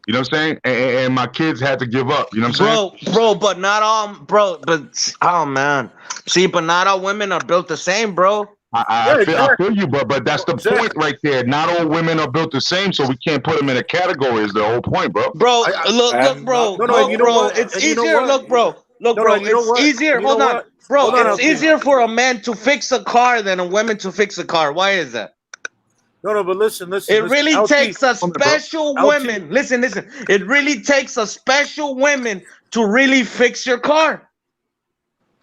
You know what I'm saying? And my kids had to give up. You know what I'm saying? Bro, but not all, bro. But oh man, see, but not all women are built the same, bro. I feel you, but that's the point right there. Not all women are built the same, so we can't put them in a category. Is the whole point, bro? Bro, look, bro. It's easier. Look, bro. It's easier. Hold on, bro. It's easier for a man to fix a car than a woman to fix a car. Why is that? No, but listen. It really takes a special woman. Listen. It really takes a special woman to really fix your car.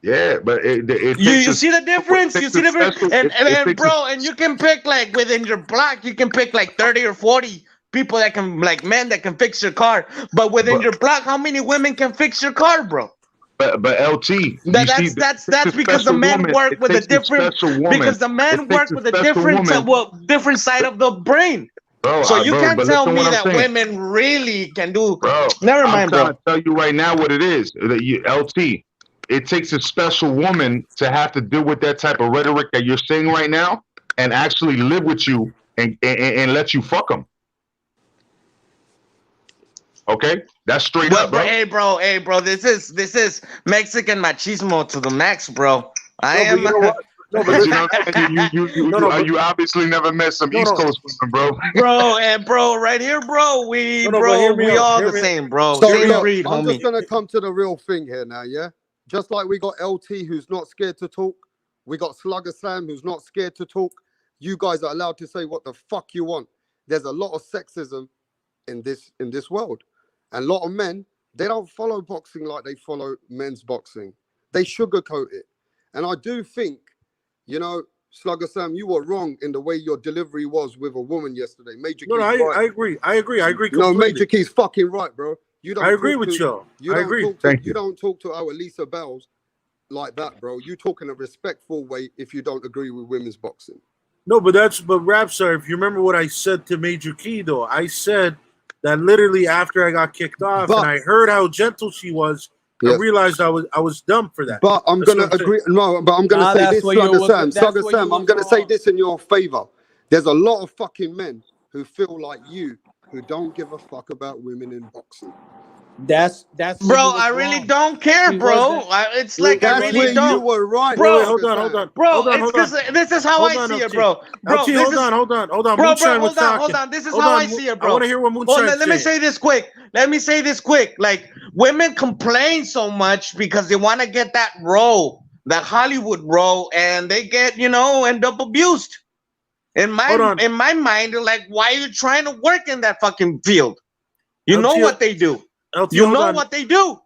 Yeah, but you see the difference? You see the difference? And bro, and you can pick like within your block, you can pick like 30 or 40 people that can men that can fix your car. But within your block, how many women can fix your car, bro? But LT, that's because the men work with a different different side of the brain. Bro, so you can't tell me that women really can do. Bro, never mind, bro. I'm tell you right now what it is. LT. It takes a special woman to have to deal with that type of rhetoric that you're saying right now, and actually live with you and let you fuck them. Okay, that's straight up, bro. Hey, bro, this is Mexican machismo to the max, bro. You obviously never met some East Coast women, bro. Bro, right here, bro. We all the same, bro. Same breed, I'm homie. just gonna come to the real thing here now, yeah. Just like we got LT who's not scared to talk, we got Slugger Sam who's not scared to talk. You guys are allowed to say what the fuck you want. There's a lot of sexism in this world. And a lot of men, they don't follow boxing like they follow men's boxing. They sugarcoat it. And I do think, Slugger Sam, you were wrong in the way your delivery was with a woman yesterday. Major Key's right. I agree completely. No, Major Key's fucking right, bro. I agree with you. I agree. You don't talk to our Lisa Bells like that, bro. You talk in a respectful way if you don't agree with women's boxing. No, but Rapstar, if you remember what I said to Major Key, though, I said that literally after I got kicked off and I heard how gentle she was, I realized I was dumb for that. But I'm gonna agree. No, but I'm gonna say this, Slugger Sam. I'm gonna say this in your favor. There's a lot of fucking men who feel like you who don't give a fuck about women in boxing. That's bro. I really don't care, bro. It's like I really don't. You were right, bro. Wait, hold on, bro. It's because this is how I see it, bro. Hold on. Bro, hold on. This is how I see it, bro. I want to hear what Moonshine says. Let me say this quick. Like women complain so much because they want to get that role, that Hollywood role, and they get end up abused. In my mind, they're like, why are you trying to work in that fucking field? You know what they do. You know what they do.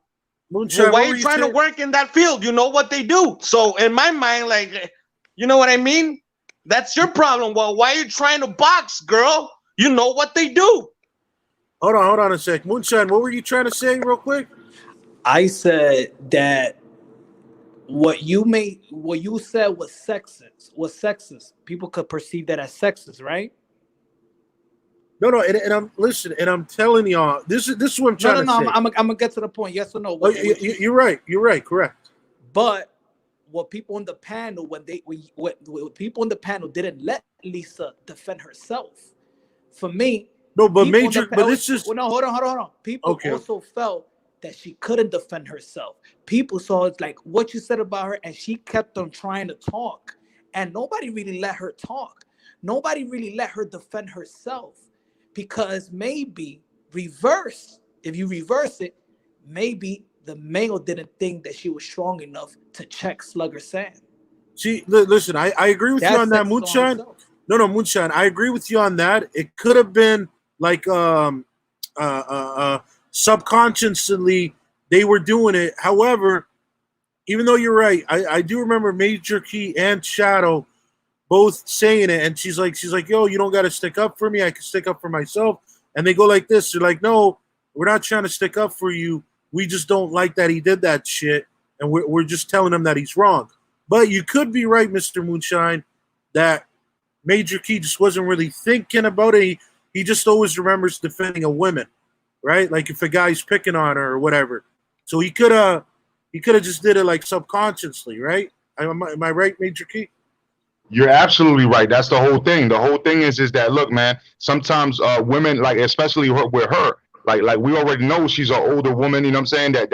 Moonshine, why are you trying to work in that field? You know what they do. So in my mind, like, you know what I mean? That's your problem. Well, why are you trying to box, girl? You know what they do. Hold on a sec. Moonshine, what were you trying to say real quick? I said that what you said was sexist. People could perceive that as sexist, right? No, and I'm telling y'all, this is what I'm trying to say. I'm gonna get to the point. Yes or no? You're right, correct. But what people in the panel, when people in the panel didn't let Lisa defend herself. For me, no, but it's just hold on. People also felt that she couldn't defend herself. People saw it's like what you said about her, and she kept on trying to talk, and nobody really let her talk. Nobody really let her defend herself. Because maybe if you reverse it, maybe the male didn't think that she was strong enough to check Slugger Sam. See, listen, I agree with you on that, Moonshine. No, Moonshine. I agree with you on that. It could have been like subconsciously they were doing it. However, even though you're right, I do remember Major Key and Shadow both saying it, and she's like, yo, you don't got to stick up for me. I can stick up for myself. And they go like this. They're like, no, we're not trying to stick up for you. We just don't like that he did that shit, and we're just telling him that he's wrong. But you could be right, Mr. Moonshine, that Major Key just wasn't really thinking about it. He just always remembers defending a woman, right? Like if a guy's picking on her or whatever. So he could have just did it like subconsciously, right? Am I right, Major Key? You're absolutely right. That's the whole thing. The whole thing is that, look, man, sometimes women, like especially with her, like we already know she's an older woman, you know what I'm saying, that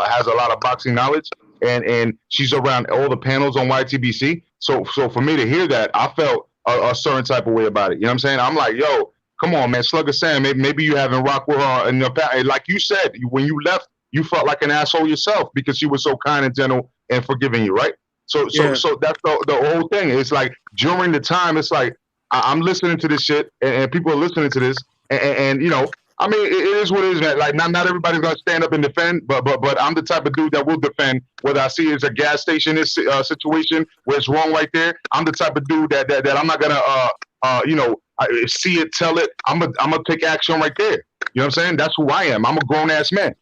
has a lot of boxing knowledge, and she's around all the panels on YTBC. So for me to hear that, I felt a certain type of way about it. You know what I'm saying? I'm like, yo, come on, man, Slugger Sam, maybe you haven't rocked with her in the past. Like you said, when you left, you felt like an asshole yourself because she was so kind and gentle and forgiving you, right? So that's the whole thing. It's like during the time, it's like I'm listening to this shit, and people are listening to this, and you know, I mean, it is what it is. Man. Like not everybody's gonna stand up and defend, but I'm the type of dude that will defend whether I see it's a gas station situation where it's wrong right there. I'm the type of dude that I'm not gonna you know, see it, tell it. I'm gonna take action right there. You know what I'm saying? That's who I am. I'm a grown ass man.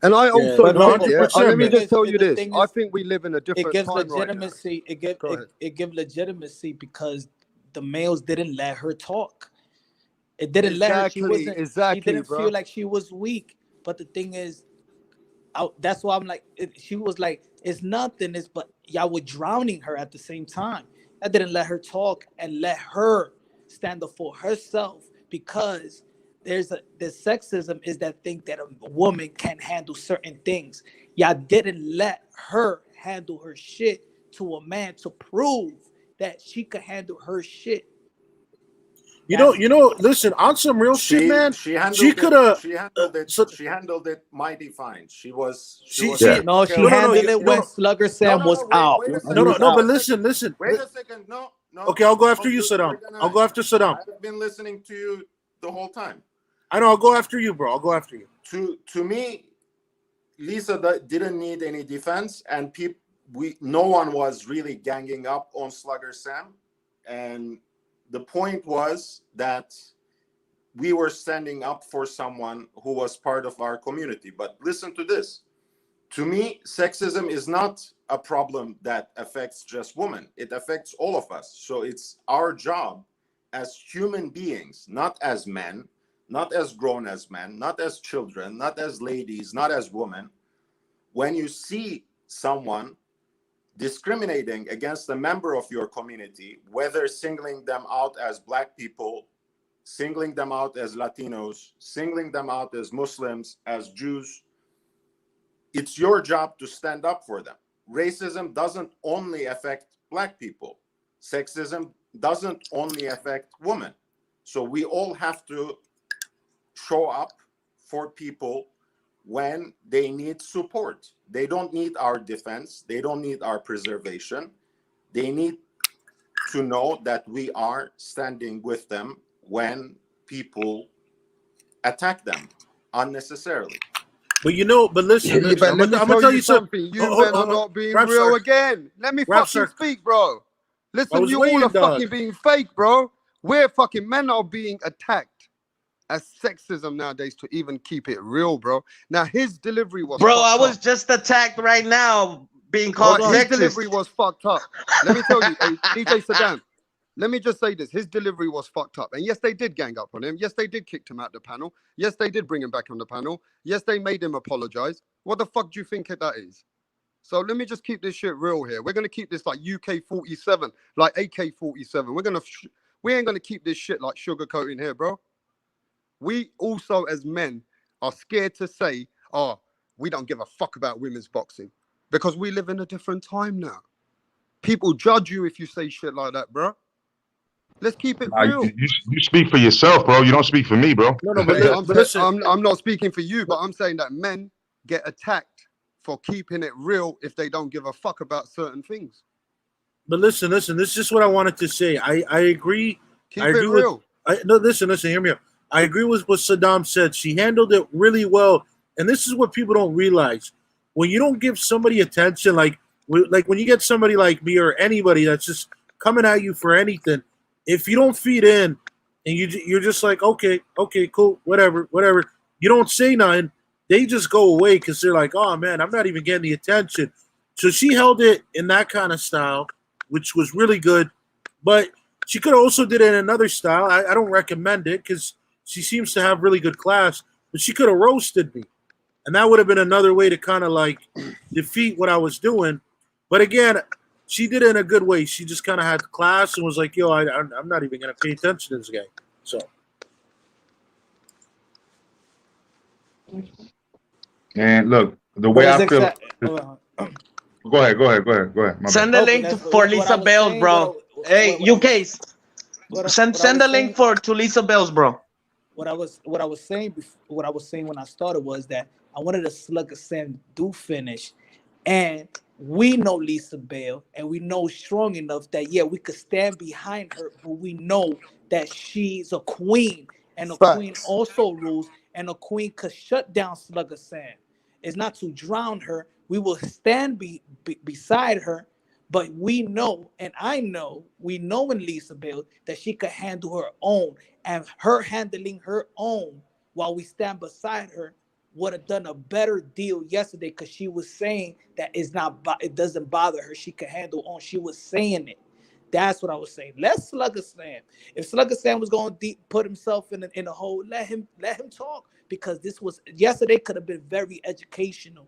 And I also know, let me just tell you this. I think we live in a different it gives time legitimacy. right now. It gives legitimacy because the males didn't let her talk. It didn't let her. She didn't feel like she was weak. But the thing is, that's why I'm like, she was like, it's nothing. But y'all were drowning her at the same time. That didn't let her talk and let her stand up for herself, because the sexism is that thing that a woman can't handle certain things. Y'all didn't let her handle her shit to a man to prove that she could handle her shit. You know, listen, on some real shit, man. She handled it mighty fine. She handled it when Slugger Sam was out. But listen. Wait a second. No. Okay, I'll go after you, Saddam. I'll go after Saddam. I've been listening to you the whole time. I know. I'll go after you, bro. I'll go after you. To me, Lisa didn't need any defense, and no one was really ganging up on Slugger Sam, and the point was that we were standing up for someone who was part of our community. But listen to this. To me, sexism is not a problem that affects just women. It affects all of us. So it's our job as human beings, not as men, not as grown as men, not as children, not as ladies, not as women. When you see someone discriminating against a member of your community, whether singling them out as Black people, singling them out as Latinos, singling them out as Muslims, as Jews, it's your job to stand up for them. Racism doesn't only affect Black people. Sexism doesn't only affect women. So we all have to show up for people when they need support. They don't need our defense. They don't need our preservation. They need to know that we are standing with them when people attack them unnecessarily. But listen, I'm gonna tell you something. You men are not being real again. Let me fucking speak, bro. Listen, you all are fucking being fake, bro. We're fucking men are being attacked as sexism nowadays to even keep it real, bro. Now his delivery was I was just attacked right now being called sexist. His delivery was fucked up. Let me tell you, DJ Saddam, let me just say this. His delivery was fucked up. And yes, they did gang up on him. Yes, they did kick him out the panel. Yes, they did bring him back on the panel. Yes, they made him apologize. What the fuck do you think that is? So let me just keep this shit real here. We're going to keep this like UK-47, like AK-47. We ain't going to keep this shit like sugarcoating here, bro. We also, as men, are scared to say, oh, we don't give a fuck about women's boxing. Because we live in a different time now. People judge you if you say shit like that, bro. Let's keep it real. You speak for yourself, bro. You don't speak for me, bro. No, but I'm not speaking for you, but I'm saying that men get attacked for keeping it real if they don't give a fuck about certain things. But listen. This is just what I wanted to say. I agree. Keep I it agree real. no, listen. Hear me out. I agree with what Saddam said. She handled it really well, and this is what people don't realize. When you don't give somebody attention, like when you get somebody like me or anybody that's just coming at you for anything, if you don't feed in and you're just like, okay, cool, whatever, you don't say nothing, they just go away because they're like, oh man, I'm not even getting the attention. So she held it in that kind of style, which was really good, but she could have also did it in another style. I don't recommend it because she seems to have really good class, but she could have roasted me. And that would have been another way to kind of like defeat what I was doing. But again, she did it in a good way. She just kind of had class and was like, yo, I'm not even going to pay attention to this guy. So. And look, the way I feel. Go ahead. Send the link for Lisa Bales, bro. Hey, UK, send the link to Lisa Bales, bro. What I was saying when I started was that I wanted a Slugger Sam do finish, and we know Lisa Bale, and we know strong enough that we could stand behind her, but we know that she's a queen, and a queen also rules, and a queen could shut down Slugger Sam. It's not to drown her. We will stand beside her, but we know, and we know in Lisa Bale that she could handle her own, and her handling her own while we stand beside her would have done a better deal yesterday, because she was saying that it doesn't bother her. She can handle on. She was saying it. That's what I was saying. Let Slugger Sam. If Slugger Sam was going to put himself in a hole, let him talk, because yesterday could have been very educational.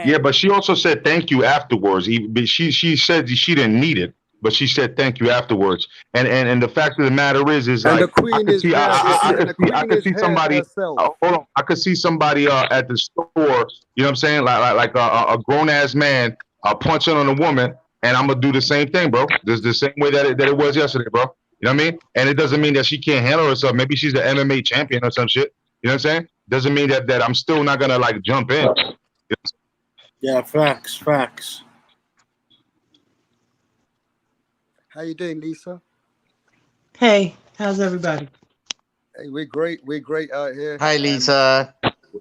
Yeah, but she also said thank you afterwards. She said she didn't need it, but she said thank you afterwards. And the fact of the matter is and like, the queen is I could see somebody. Hold on, I could see somebody at the store. You know what I'm saying? Like a grown ass man punching on a woman, and I'm gonna do the same thing, bro. There's the same way that it was yesterday, bro. You know what I mean? And it doesn't mean that she can't handle herself. Maybe she's the MMA champion or some shit. You know what I'm saying? Doesn't mean that I'm still not gonna like jump in. Yeah, facts. How you doing, Lisa? Hey, how's everybody? Hey, we're great out here. Hi, Lisa.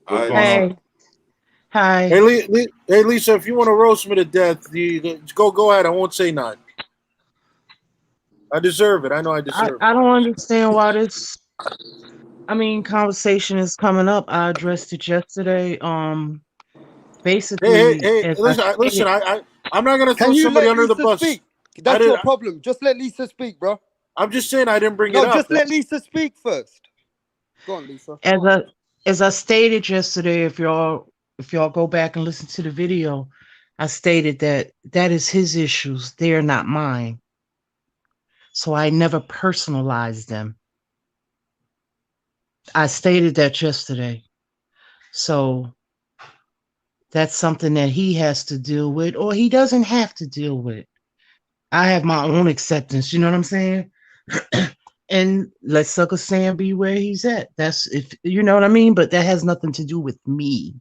Hey. Hi. Hey, Lisa, if you want to roast me to death, go ahead. I won't say none. I deserve it. I know I deserve it. I don't understand why this conversation is coming up. I addressed it yesterday. Basically, Hey, listen, I'm not gonna throw somebody under the bus. Speak? That's your problem. Just let Lisa speak, bro. I'm just saying I didn't bring it up. Just let Lisa speak first. Go on, Lisa. As I stated yesterday, if y'all go back and listen to the video, I stated that is his issues. They are not mine. So I never personalized them. I stated that yesterday. So that's something that he has to deal with, or he doesn't have to deal with. I have my own acceptance, you know what I'm saying? And let Sucker Sam be where he's at. That's, if you know what I mean, but that has nothing to do with me.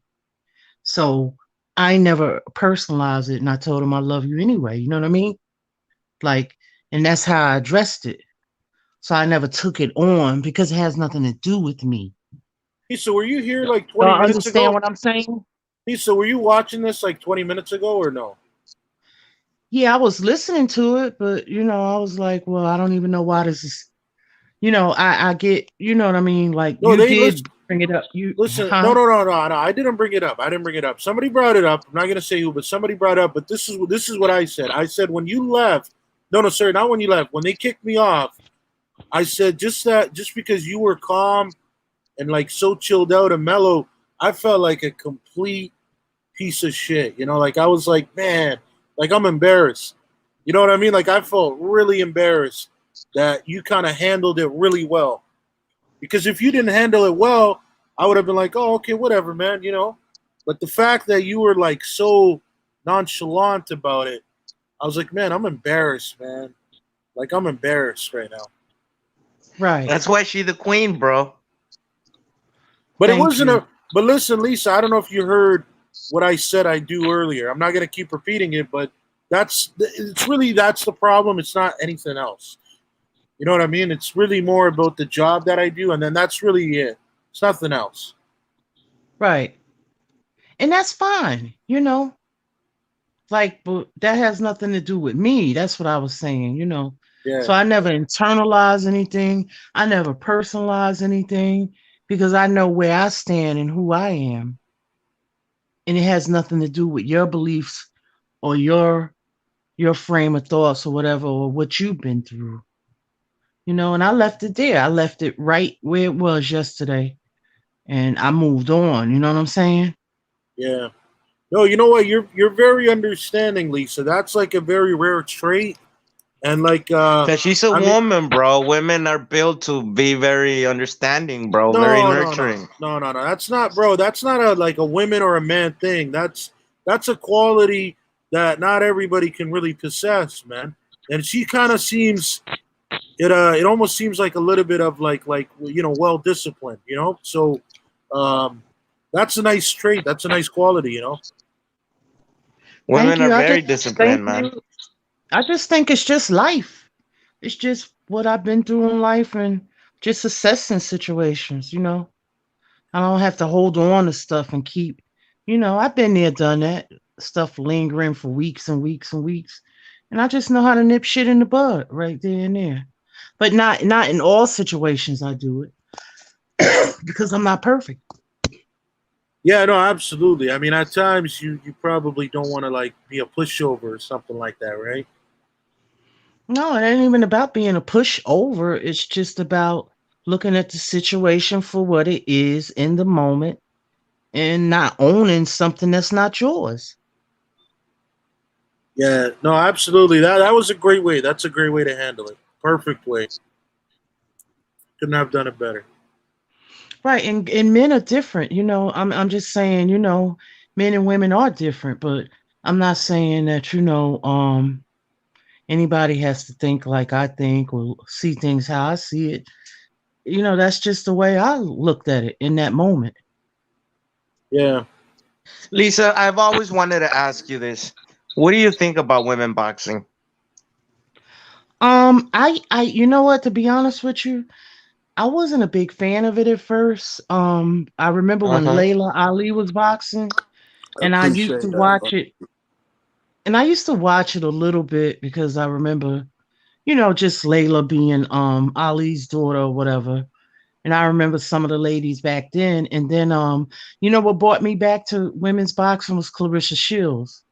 So I never personalized it, and I told him I love you anyway, you know what I mean? Like, and that's how I addressed it. So I never took it on because it has nothing to do with me. Hey, so were you here like 20 minutes ago? Understand what I'm saying? Hey, so were you watching this like 20 minutes ago or no? Yeah, I was listening to it, but I was like, well, I don't even know why this is. I get, you know what I mean? Like, no, you did bring it up. You listen, no, I didn't bring it up. Somebody brought it up. I'm not gonna say who, but somebody brought it up. But this is what I said. I said when you left, no, sorry, not when you left. When they kicked me off, I said just because you were calm and like so chilled out and mellow, I felt like a complete piece of shit. Like I was like, man, like I'm embarrassed. You know what I mean? Like I felt really embarrassed that you kind of handled it really well. Because if you didn't handle it well, I would have been like, oh, okay, whatever, man, But the fact that you were like so nonchalant about it, I was like, man, I'm embarrassed, man. Like I'm embarrassed right now. Right. That's why she's the queen, bro. But it wasn't but listen, Lisa, I don't know if you heard what I said I do earlier. I'm not gonna keep repeating it, but That's the problem. It's not anything else. You know what I mean? It's really more about the job that I do, and then that's really it. It's nothing else. Right. And that's fine, like, but that has nothing to do with me. That's what I was saying. Yeah. So I never internalize anything. I never personalize anything because I know where I stand and who I am. And it has nothing to do with your beliefs or your frame of thoughts or whatever, or what you've been through. And I left it there. I left it right where it was yesterday. And I moved on. You know what I'm saying? Yeah. No, you know what? You're very understanding, Lisa. That's like a very rare trait. And like Cause she's a I mean, woman, bro. Women are built to be very understanding, bro. Very nurturing. no. That's not, bro. That's not a like a women or a man thing. That's a quality that not everybody can really possess, man. And she kind of seems it almost seems like a little bit of like well disciplined, So that's a nice trait. That's a nice quality, Women Thank you. are I very just disciplined, thank man. you. I just think it's just life. It's just what I've been through in life and just assessing situations. I don't have to hold on to stuff and keep, I've been there, done that stuff lingering for weeks and weeks and weeks. And I just know how to nip shit in the bud right there and there. But not in all situations I do it because I'm not perfect. Yeah, no, absolutely. I mean, at times you probably don't want to like be a pushover or something like that, right? No, it ain't even about being a pushover. It's just about looking at the situation for what it is in the moment and not owning something that's not yours. Yeah, no, absolutely. That was a great way. That's a great way to handle it. Perfect way. Couldn't have done it better. Right. And men are different. I'm just saying, men and women are different, but I'm not saying that, anybody has to think like I think or see things how I see it. That's just the way I looked at it in that moment. Yeah. Lisa, I've always wanted to ask you this. What do you think about women boxing? You know what, to be honest with you, I wasn't a big fan of it at first. I remember when Uh-huh. Layla Ali was boxing and I used to Appreciate that, bro. watch it. And I used to watch it a little bit because I remember, just Layla being Ali's daughter or whatever. And I remember some of the ladies back then. And then what brought me back to women's boxing was Clarissa Shields.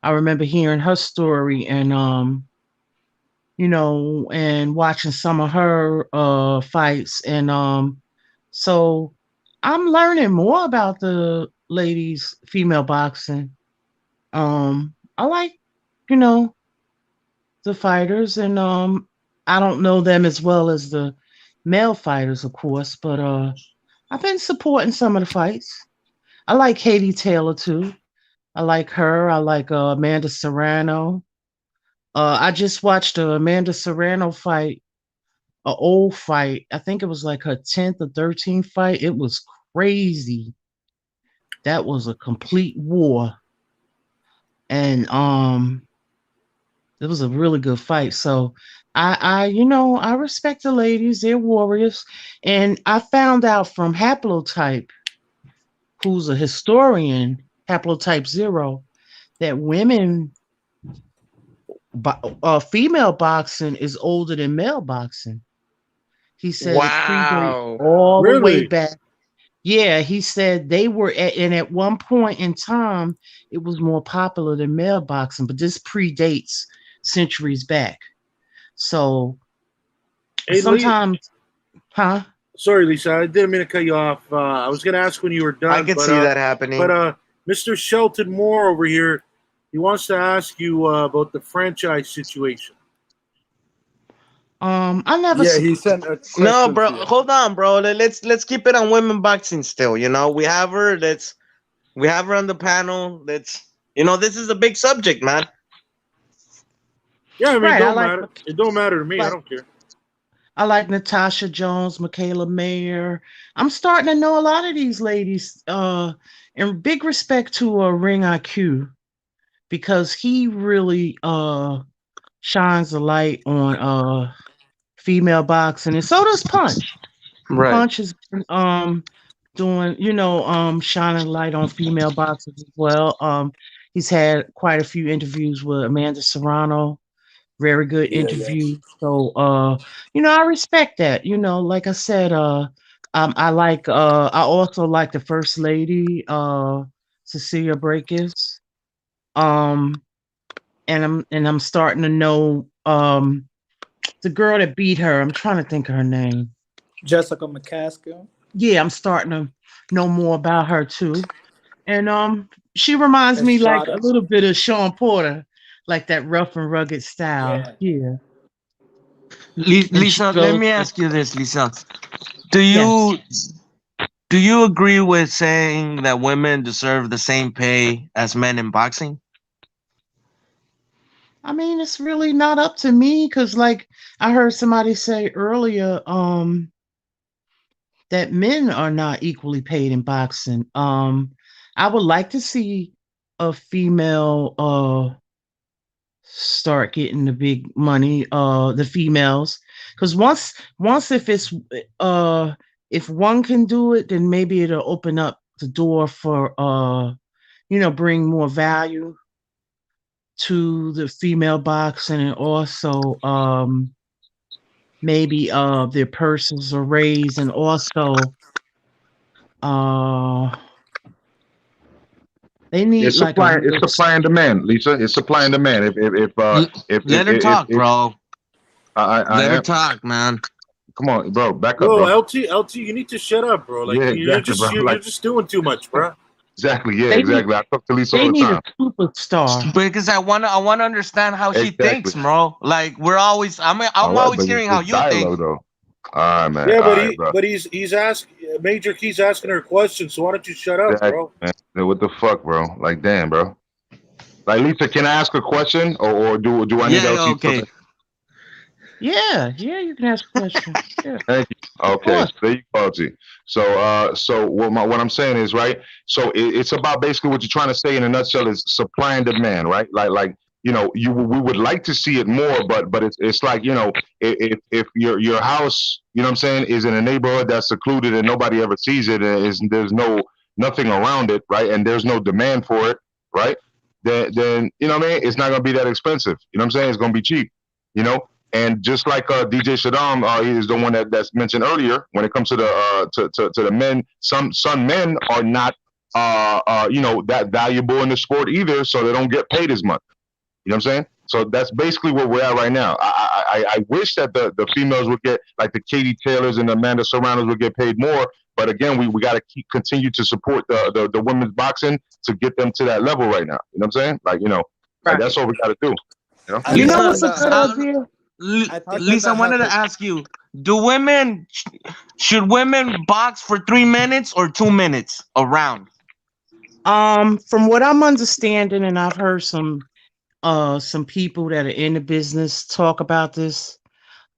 I remember hearing her story and and watching some of her fights. And so I'm learning more about the ladies female boxing. I like, you know, the fighters and I don't know them as well as the male fighters, of course, but I've been supporting some of the fights. I like Katie Taylor too. I like her. I like Amanda Serrano. I just watched a Amanda Serrano fight, a old fight. I think it was like her 10th or 13th fight. It was crazy. That was a complete war. And it was a really good fight. So I respect the ladies, they're warriors. And I found out from Haplotype, who's a historian, Haplotype Zero, that female boxing is older than male boxing. He said it predates Wow. all the way Really? back. Yeah, he said they were at one point in time, it was more popular than male boxing, but this predates centuries back. So Hey, Lee. sometimes, huh? Sorry, Lisa. I didn't mean to cut you off. I was going to ask when you were I done, could see that happening. Mr. Shelton Moore over here, he wants to ask you about the franchise situation. I never. Yeah, he sent a No, question bro. to you. Hold on, bro. Let's keep it on women boxing still. We have her. We have her on the panel. This is a big subject, man. Yeah, I mean, Right. it don't matter to me. I Like don't care. I like Natasha Jones, Michaela Mayer. I'm starting to know a lot of these ladies. And big respect to Ring IQ. because he really shines a light on female boxing, and so does Punch. Right. Punch is doing, shining light on female boxers as well. He's had quite a few interviews with Amanda Serrano, very good Yeah. interview. So I respect that. Like I said, I also like the First Lady, Cecilia Brækhus. And I'm starting to know the girl that beat her. I'm trying to think of her name. Jessica McCaskill. Yeah, I'm starting to know more about her too. And she reminds me like a Estrada. little bit of Sean Porter, like that rough and rugged style. Yeah. And she Lisa, let goes, me ask you this, Lisa. Do yes. you agree with saying that women deserve the same pay as men in boxing? I mean, it's really not up to me because, like, I heard somebody say earlier, that men are not equally paid in boxing. I would like to see a female start getting the big money, the females, because once if one can do it, then maybe it'll open up the door for bring more value to the female boxing, and also maybe their purses are raised, and also they need It's like a supply. It's real supply and demand, Lisa. It's supply and demand. Let her talk, bro. I Let her am. talk, man. Come on, bro. Back up, Bro, bro. LT, you need to shut up, bro. Like Yeah, you're exactly, just bro. you're Like just doing too much, bro. exactly. Yeah, they need exactly. I talk to Lisa all they the need time. a superstar. Because I wanna understand how she Exactly. thinks, bro. Like I'm All right, always but hearing how it's you think. dialogue though. All right, man. Yeah, All right, bro. but he's asking Major Key's asking her questions, so why don't you shut up, Exactly, bro? man. What the fuck, bro? Like, damn, bro. Like, Lisa, can I ask a question, or do I need Yeah, LT? okay. Yeah, you can ask a question. Yeah, Thank you. of Okay, so course. there you go, LT. So what I'm saying is, right. So it's about basically what you're trying to say in a nutshell is supply and demand, right? Like we would like to see it more, but it's like if your house, what I'm saying, is in a neighborhood that's secluded and nobody ever sees it, and there's nothing around it, right, and there's no demand for it, right? Then what I mean, it's not gonna be that expensive. You know what I'm saying? It's gonna be cheap. You know, and just like DJ Shaddam, he is the one that's mentioned earlier. When it comes to the to the men, some men are not that valuable in the sport either, so they don't get paid as much. You know what I'm saying? So that's basically where we're at right now. I wish that the females would get, like the Katie Taylors and the Amanda Serranos would get paid more. But again, we got to continue to support the women's boxing to get them to that level right now. You know what I'm saying? Like Right. that's what we got to do. You know? I You think know Lisa, what's a that good idea? I think Lisa, I that wanted to happens. ask you: should women box for 3 minutes or 2 minutes a round? From what I'm understanding, and I've heard some people that are in the business talk about this.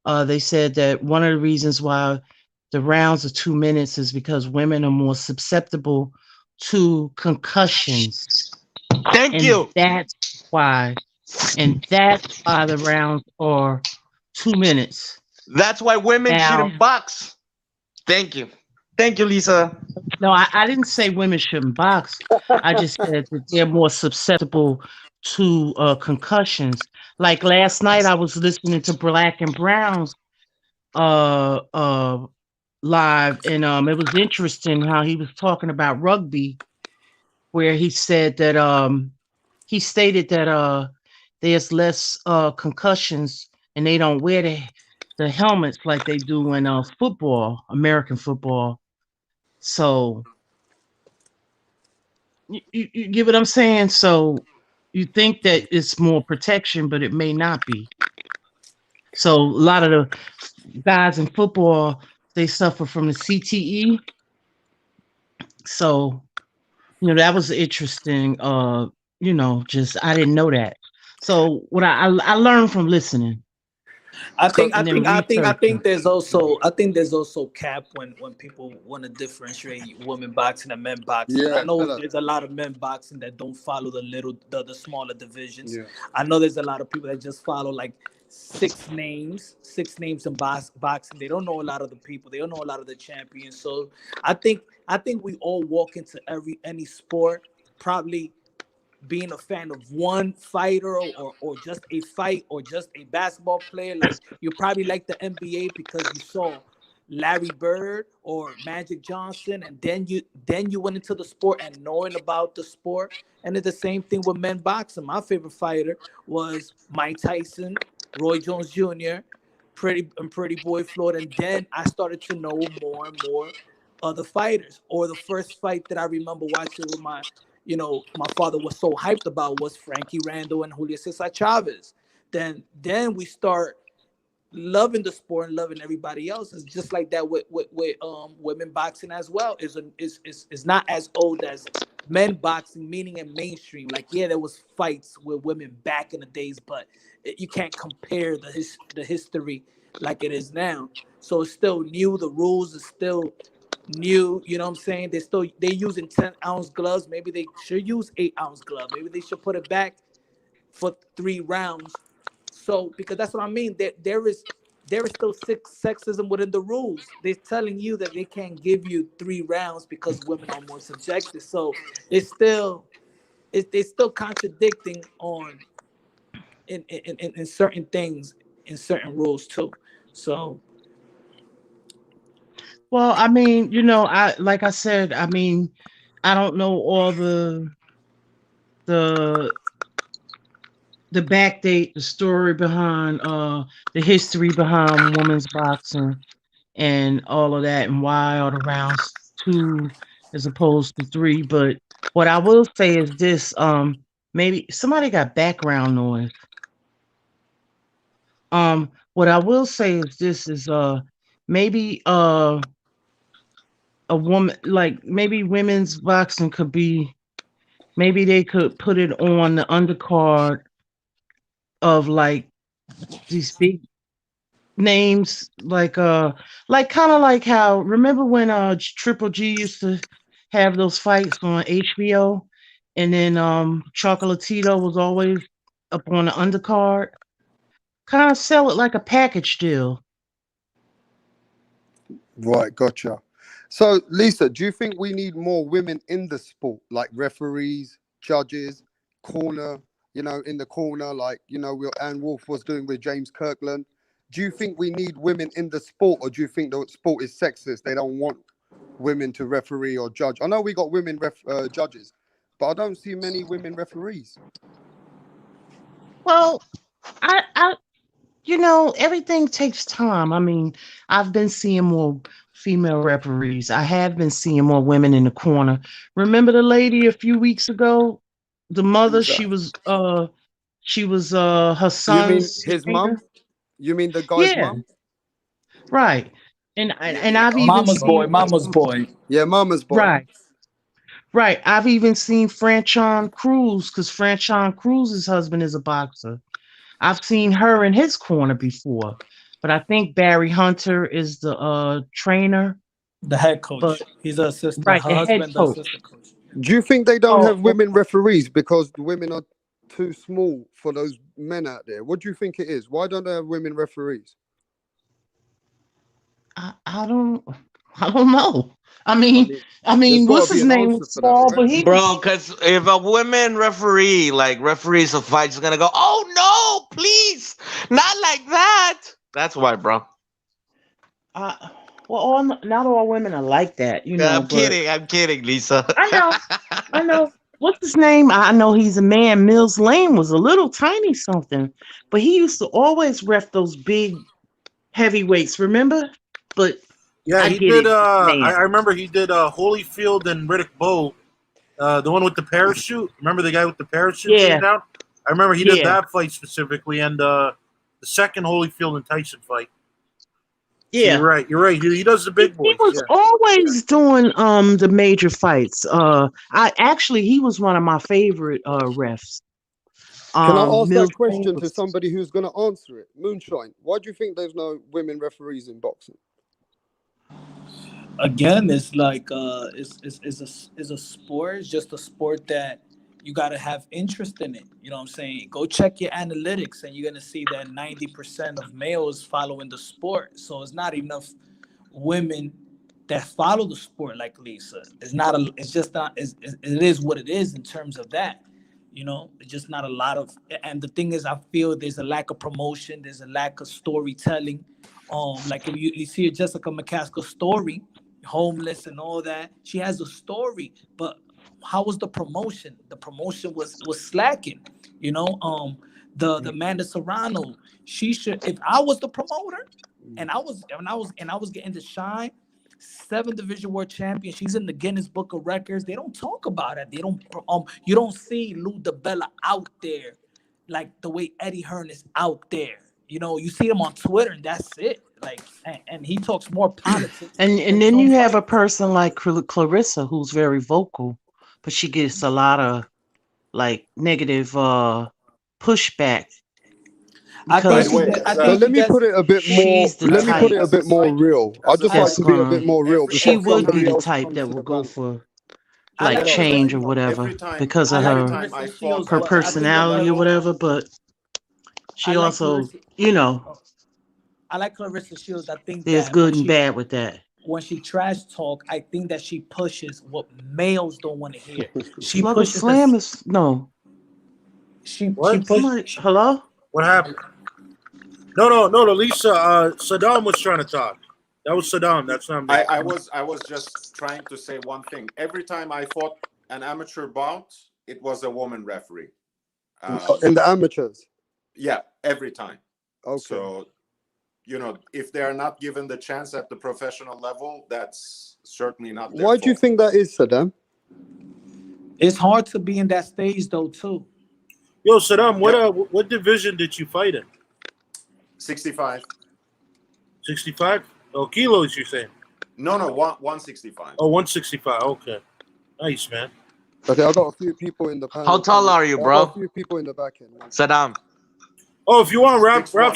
They said that one of the reasons why the rounds are 2 minutes is because women are more susceptible to concussions, Thank and you. that's why the rounds are 2 minutes. That's why women Now, shouldn't box. Thank you, Lisa. no, I didn't say women shouldn't box. I just said that they're more susceptible to concussions. Like last night, I was listening to Black and Brown's uh uh live, and it was interesting how he was talking about rugby, where he said that he stated that there's less concussions, and they don't wear the helmets like they do in football, American football. So you get what I'm saying? So you think that it's more protection, but it may not be. So a lot of the guys in football, they suffer from the CTE. So that was interesting. Just I didn't know that. So what I learned from listening. and then I researching. think there's also cap when people want to differentiate women boxing and men boxing. I Yeah, know tell us. there's a lot of men boxing that don't follow the smaller divisions. Yeah. I know there's a lot of people that just follow like six names in boxing. They don't know a lot of the people. They don't know a lot of the champions. So I think we all walk into any sport probably being a fan of one fighter or just a fight or just a basketball player. Like you probably like the NBA because you saw Larry Bird or Magic Johnson, and then you went into the sport and knowing about the sport. And it's the same thing with men boxing. My favorite fighter was Mike Tyson, Roy Jones Jr., Pretty Boy Floyd, and then I started to know more and more other fighters. Or the first fight that I remember watching with my father was so hyped about was Frankie Randall and Julio Cesar Chavez. Then we start loving the sport and loving everybody else. It's just like that with women boxing as well. Is not as old as men boxing, meaning in mainstream. Like yeah, there was fights with women back in the days, but you can't compare the history like it is now. So it's still new. The rules is still new. You know what I'm saying? They using 10-ounce gloves. Maybe they should use 8-ounce gloves. Maybe they should put it back for 3 rounds. So because that's what I mean. There is still sexism within the rules. They're telling you that they can't give you 3 rounds because women are more subjected. So they're still contradicting on in certain things, in certain rules too. So Well, I mean, I like I said, I mean, I don't know all the the backdate, the story behind the history behind women's boxing and all of that and why are the rounds 2 as opposed to 3. But what I will say is this, maybe somebody got background noise. What I will say is this is maybe a woman, like maybe women's boxing could be, maybe they could put it on the undercard of like these big names, like kind of like how, remember when Triple G used to have those fights on HBO, and then Chocolatito was always up on the undercard. Kind of sell it like a package deal. Right, gotcha. So, Lisa, do you think we need more women in the sport, like referees, judges, corner, in the corner, like, what Ann Wolf was doing with James Kirkland? Do you think we need women in the sport, or do you think the sport is sexist? They don't want women to referee or judge. I know we got women judges, but I don't see many women referees. Well, I everything takes time. I mean, I've been seeing more female referees. I have been seeing more women in the corner. Remember the lady a few weeks ago? The mother, Who's that? she was her You mean son's his trainer. mum? You mean the guy's Yeah, mum? right. And I've even Mama's seen boy. Yeah, mama's boy. right. I've even seen Franchon Cruz, because Franchon Cruz's husband is a boxer. I've seen her in his corner before, but I think Barry Hunter is the trainer. The head coach. But He's the assistant. right, Her the head husband, the coach. assistant coach. Do you think they don't Oh, have women referees because the women are too small for those men out there? What do you think it is? Why don't they have women referees? I don't know. I mean, There's got what's to be his an name answer was for that, small, right? but he Bro, because if a women referee like referees a fight, is gonna go, oh no, please, not like that. That's why, bro. well, not all women are like that, I'm but kidding, Lisa. I know. What's his name? I know he's a man. Mills Lane was a little tiny something, but he used to always ref those big heavyweights, remember? But Yeah, I he get did. it, I man. remember he did Holyfield and Riddick Bowe, the one with the parachute. Remember the guy with the parachute Yeah, came down? I remember he did yeah, that fight specifically, and the second Holyfield and Tyson fight. So yeah. you're right. You're right. He does the He big boys. was Yeah. always doing the major fights. He was one of my favorite refs. Can I ask Mills that question to was- somebody who's going to answer it? Moonshine, why do you think there's no women referees in boxing? Again, it's like it's a sport. It's just a sport that you gotta have interest in it. You know what I'm saying? Go check your analytics, and you're gonna see that 90% of males following the sport. So it's not enough women that follow the sport like Lisa. It's not a. It's just not. It is what it is in terms of that. You know, it's just not a lot of. And the thing is, I feel there's a lack of promotion. There's a lack of storytelling. Like if you see Jessica McCaskill's story, homeless and all that, she has a story, but how was the promotion? The promotion was slacking. You know, the Amanda Serrano, she should. If I was the promoter, and I was getting to shine, 7 division world champion. She's in the Guinness Book of Records. They don't talk about it. They don't. You don't see Lou DiBella out there like the way Eddie Hearn is out there. You know, you see him on Twitter, and that's it. Like, and he talks more politics. and then you have a person like Clarissa who's very vocal, but she gets a lot of like negative pushback. By Because the way, But let me put it a bit more. she's the Let me put it a type bit more real. I just like that's to be a gonna bit more real she before would be somebody the else type comes that to will the go bank. for I like like change or Clarissa. whatever every time because I of like her Clarissa I Shields, fought her but I think personality or whatever, but she I like also, Clarissa. you know, I like Clarissa Shields. I think there's that good and bad with that. when she trash talk, I think that she pushes what males don't want to hear. She Slugger pushes Slam the is no. she What? push. Somebody, hello? What happened? No, Lisa. Saddam was trying to talk. That was Saddam. That's not me. I was just trying to say one thing. Every time I fought an amateur bout, it was a woman referee. In the amateurs. Yeah, every time. Okay. So, you know, if they are not given the chance at the professional level, that's certainly not their Why do you fault. think that is, Saddam? It's hard to be in that stage though too. Yo, Saddam, what division did you fight in? 65. 65? Oh, kilos, you're saying? No, 165. Oh, 165. Okay. Nice, man. Okay, I got a few people in the panel. How tall are you, I bro? got a few people in the back end. Saddam. Oh, if you want rap 6'1".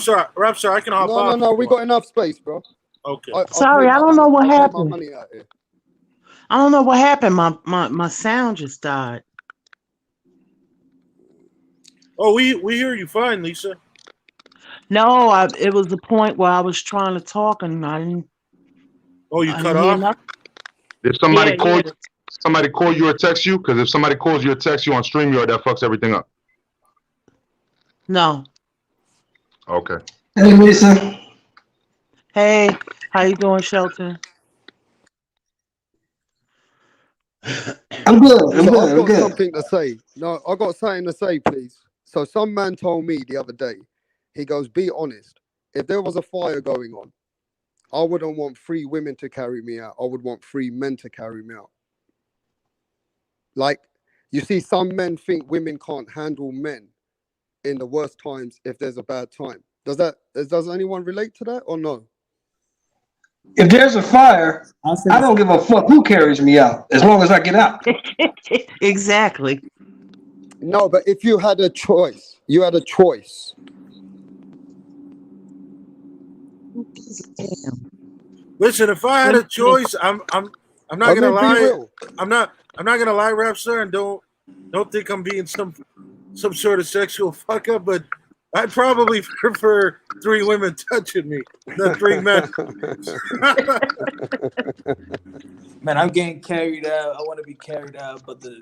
star, I can hop off. No, we got enough space, bro. Okay. Sorry, I don't know what happened. Money out here. I don't know what happened. My sound just died. Oh, we hear you fine, Lisa. No, it was the point where I was trying to talk and I didn't. Oh, you I cut didn't hear off? nothing. Did somebody Yeah, call yeah. you? Somebody call you or text you? Because if somebody calls you or texts you on StreamYard, that fucks everything up. No. Okay. Hey, Lisa. Hey, how you doing, Shelton? I'm good. Listen, I've got I'm good. something to say. No, I got something to say, please. So some man told me the other day, he goes, be honest. If there was a fire going on, I wouldn't want 3 women to carry me out. I would want 3 men to carry me out. Like, you see, some men think women can't handle men in the worst times if there's a bad time. Does anyone relate to that or no? If there's a fire, I don't give a fuck who carries me out, as long as I get out. Exactly. No, but if you had a choice, Damn. Listen, if I had a choice, I'm not gonna lie. I'm not gonna lie, Rapstar, and don't think I'm being some sort of sexual fuck up, but I'd probably prefer 3 women touching me than 3 men. Man, I'm getting carried out. I want to be carried out, but the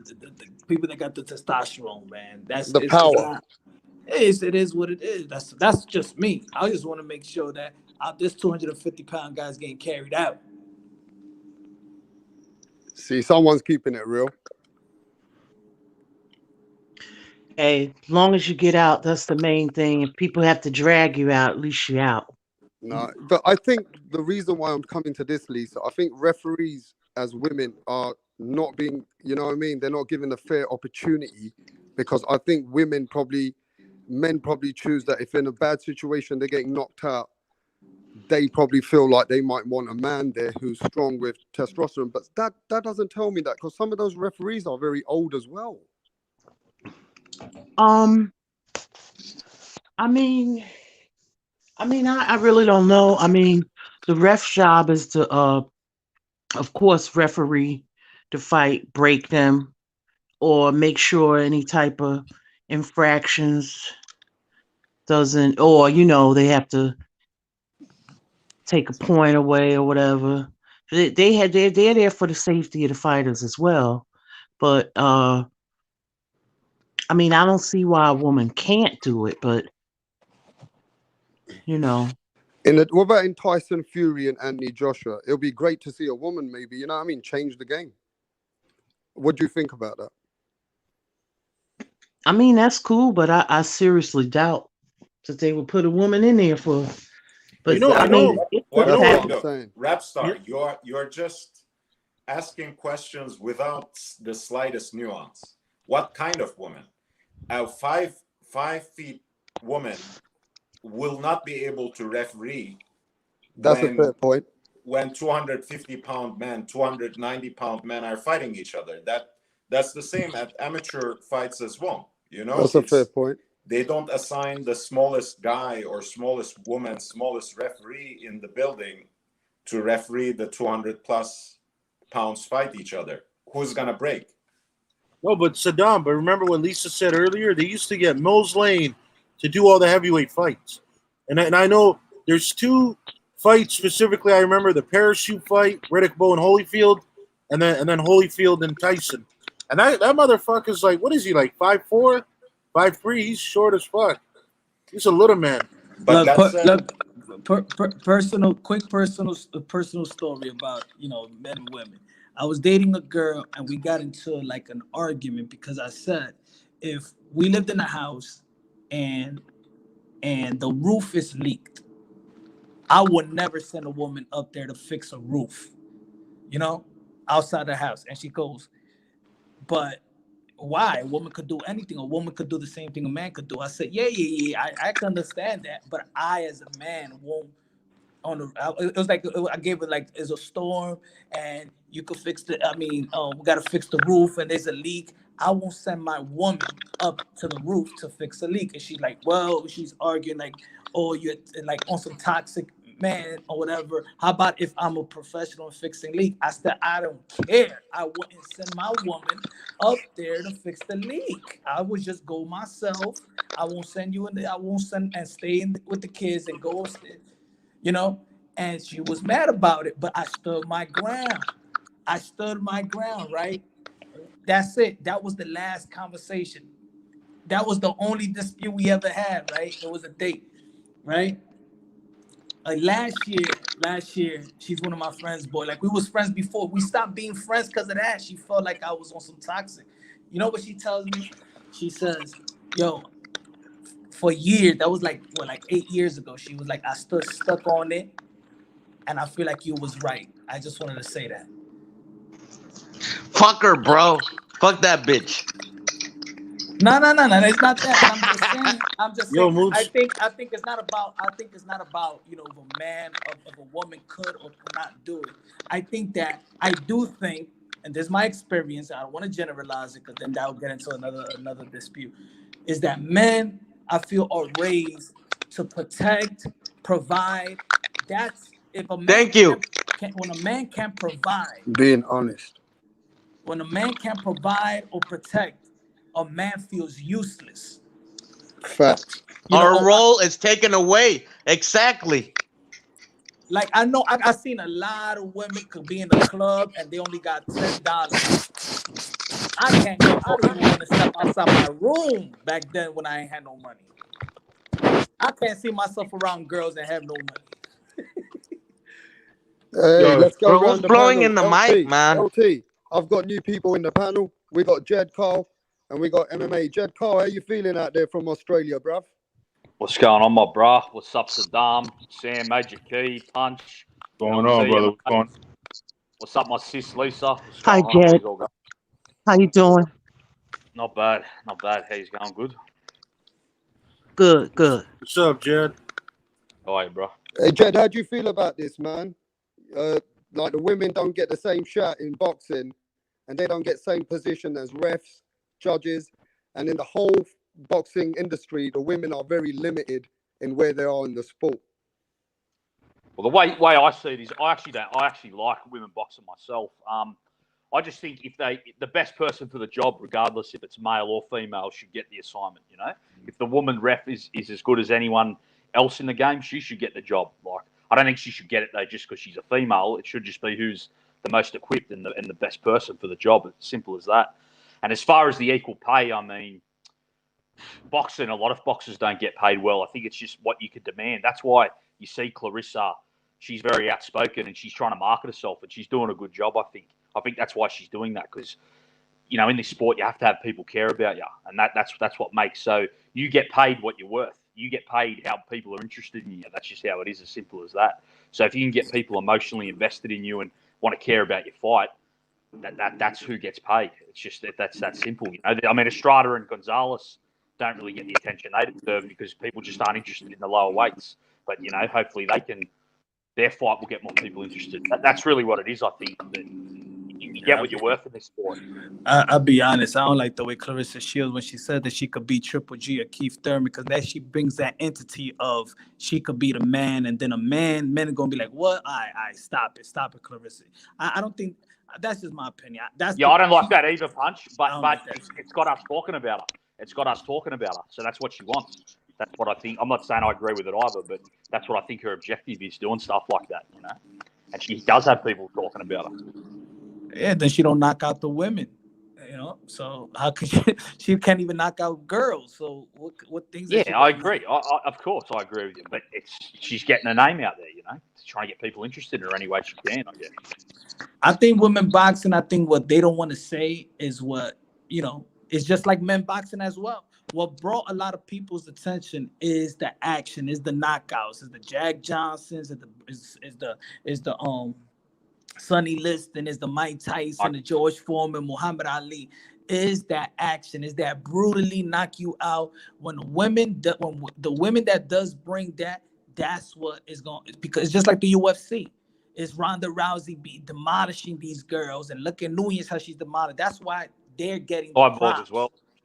people that got the testosterone, man, that's the power. It is what it is. That's just me. I just want to make sure that this 250-pound guy's getting carried out. See, someone's keeping it real. Hey, as long as you get out, that's the main thing. If people have to drag you out, at least you're out. No, but I think the reason why I'm coming to this, Lisa, I think referees as women are not being, you know what I mean? They're not given a fair opportunity because I think men probably choose that if in a bad situation they're getting knocked out, they probably feel like they might want a man there who's strong with testosterone. But that doesn't tell me that because some of those referees are very old as well. I mean, I really don't know. I mean, the ref's job is to, of course, referee the fight, break them, or make sure any type of infractions doesn't, or they have to take a point away or whatever. They're there for the safety of the fighters as well. But I mean, I don't see why a woman can't do it, but you know. What about in Tyson Fury and Anthony Joshua? It'll be great to see a woman, maybe, you know what I mean, change the game. What do you think about that? I mean, that's cool, but I seriously doubt that they would put a woman in there for. But I know. That's what I'm Look, saying. Rapstar, you're just asking questions without the slightest nuance. What kind of woman? A 5 feet woman will not be able to referee. That's a fair point. When 250-pound men, 290-pound men are fighting each other, that's the same at amateur fights as well. That's a fair point. They don't assign the smallest guy or smallest woman, smallest referee in the building to referee the 200+ pounds fight each other. Who's gonna break? No, but Saddam. But remember what Lisa said earlier? They used to get Mills Lane to do all the heavyweight fights, and I know there's 2 fights specifically. I remember the parachute fight, Riddick Bowe and Holyfield, and then Holyfield and Tyson. And that motherfucker's like, what is he, like 5'4", 5'3"? He's short as fuck. He's a little man. But personal story about men and women. I was dating a girl and we got into like an argument because I said if we lived in a house and the roof is leaked, I would never send a woman up there to fix a roof, outside the house. And she goes, but why? A woman could do anything. A woman could do the same thing a man could do. I said, yeah. I can understand that, but I, as a man, won't. It was like I gave it like it's a storm, and you could fix the. I mean, we gotta fix the roof, and there's a leak. I won't send my woman up to the roof to fix a leak. And she's like, well, she's arguing like, oh, you're like on some toxic man or whatever. How about if I'm a professional in fixing leak? I said, I don't care. I wouldn't send my woman up there to fix the leak. I would just go myself. I won't send you in there. I won't send and stay with the kids and go, and she was mad about it, but I stood my ground. Right? That's it. That was the last conversation. That was the only dispute we ever had, right? It was a date, right? Last year, she's one of my friends, boy. Like, we was friends before. We stopped being friends because of that. She felt like I was on some toxic. You know what she tells me? She says, yo, for years, that was like 8 years ago. She was like, I stood stuck on it, and I feel like you was right. I just wanted to say that. Fuck her, bro. Fuck that bitch. No. It's not that. I'm just saying. I think it's not about. If a man of a woman could or could not do it. I do think, and this is my experience. I don't want to generalize it because then that will get into another dispute. Is that men, I feel, are raised to protect, provide. That's if a man. Thank you. When a man can't provide. Being honest. When a man can't provide or protect, a man feels useless. Fact. Our role is taken away. Exactly. Like, I know I've seen a lot of women could be in a club and they only got $10. I can't go. I don't even want to step outside my room back then when I ain't had no money. I can't see myself around girls that have no money. Hey, let's go around who's the blowing panel. in the mic, man? LT, I've got new people in the panel. We got Jed Carl and we got MMA. Jed Carl, how you feeling out there from Australia, bruv? What's going on, my bruh? What's up, Saddam, Sam, Major Key, Punch? What's going on, brother? What's going on? What's up, my sis Lisa? What's Hi, going on? Jed. How's it all going? How you doing? Not bad. How's it going? Good? Good. What's up, Jed? How are you, bro? Hey, Jed, how do you feel about this, man? Like, the women don't get the same shot in boxing and they don't get same position as refs, judges, and then the whole boxing industry, the women are very limited in where they are in the sport. Well, the way I see it is, I actually like women boxing myself. I just think if the best person for the job, regardless if it's male or female, should get the assignment. You know, if the woman ref is as good as anyone else in the game, she should get the job. Like, I don't think she should get it though just because she's a female. It should just be who's the most equipped and the best person for the job. It's simple as that. And as far as the equal pay, I mean, boxing, a lot of boxers don't get paid well. I think it's just what you could demand. That's why you see Clarissa. She's very outspoken and she's trying to market herself, and she's doing a good job, I think. I think that's why she's doing that, because, you know, in this sport, you have to have people care about you, and that's what makes. So you get paid what you're worth. You get paid how people are interested in you. That's just how it is, as simple as that. So if you can get people emotionally invested in you and want to care about your fight, that's who gets paid. It's just that's that simple. You know, I mean, Estrada and Gonzalez don't really get the attention they deserve because people just aren't interested in the lower weights. But, you know, hopefully their fight will get more people interested. That's really what it is, I think. That you get what you're worth in this sport. I'll be honest. I don't like the way Clarissa Shields when she said that she could beat Triple G or Keith Thurman, because that she brings that entity of she could beat a man, and then men are gonna be like, "What? I stop it, Clarissa." I don't think that's just my opinion. I don't like that either, Punch. But it's got us talking about her. It's got us talking about her. So that's what she wants. That's what I think. I'm not saying I agree with it either, but that's what I think her objective is, doing stuff like that, you know. And she does have people talking about her. Yeah, then she don't knock out the women, you know. So how could she can't even knock out girls? So what things? Yeah, I agree. Of course, I agree with you. But she's getting her name out there, you know, trying to get people interested in her any way she can, I guess. I think women boxing, I think what they don't want to say is what, you know, it's just like men boxing as well. What brought a lot of people's attention is the action, is the knockouts, is the Jack Johnsons, is the Sonny Liston, is the Mike Tyson, the George Foreman, Muhammad Ali. Is that action? Is that brutally knock you out? When the women that does bring that, that's what is going, because it's just like the UFC. It's Ronda Rousey demolishing these girls, and look at Nunes how she's demolished. That's why they're getting the props.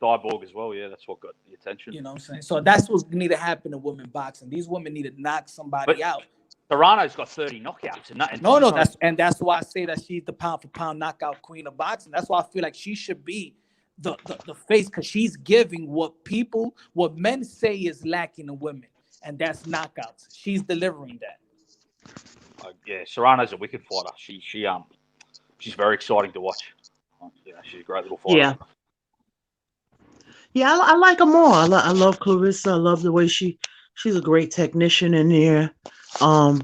Cyborg as well, yeah, that's what got the attention. You know what I'm saying? So that's what's need to happen in women boxing. These women need to knock somebody out. Serrano's got 30 knockouts. That's why I say that she's the pound for pound knockout queen of boxing. That's why I feel like she should be the face, because she's giving what men say is lacking in women, and that's knockouts. She's delivering that. Yeah, Serrano's a wicked fighter. She's very exciting to watch. Yeah, she's a great little fighter. Yeah, I like them all. I love Clarissa. I love the way she's a great technician in there.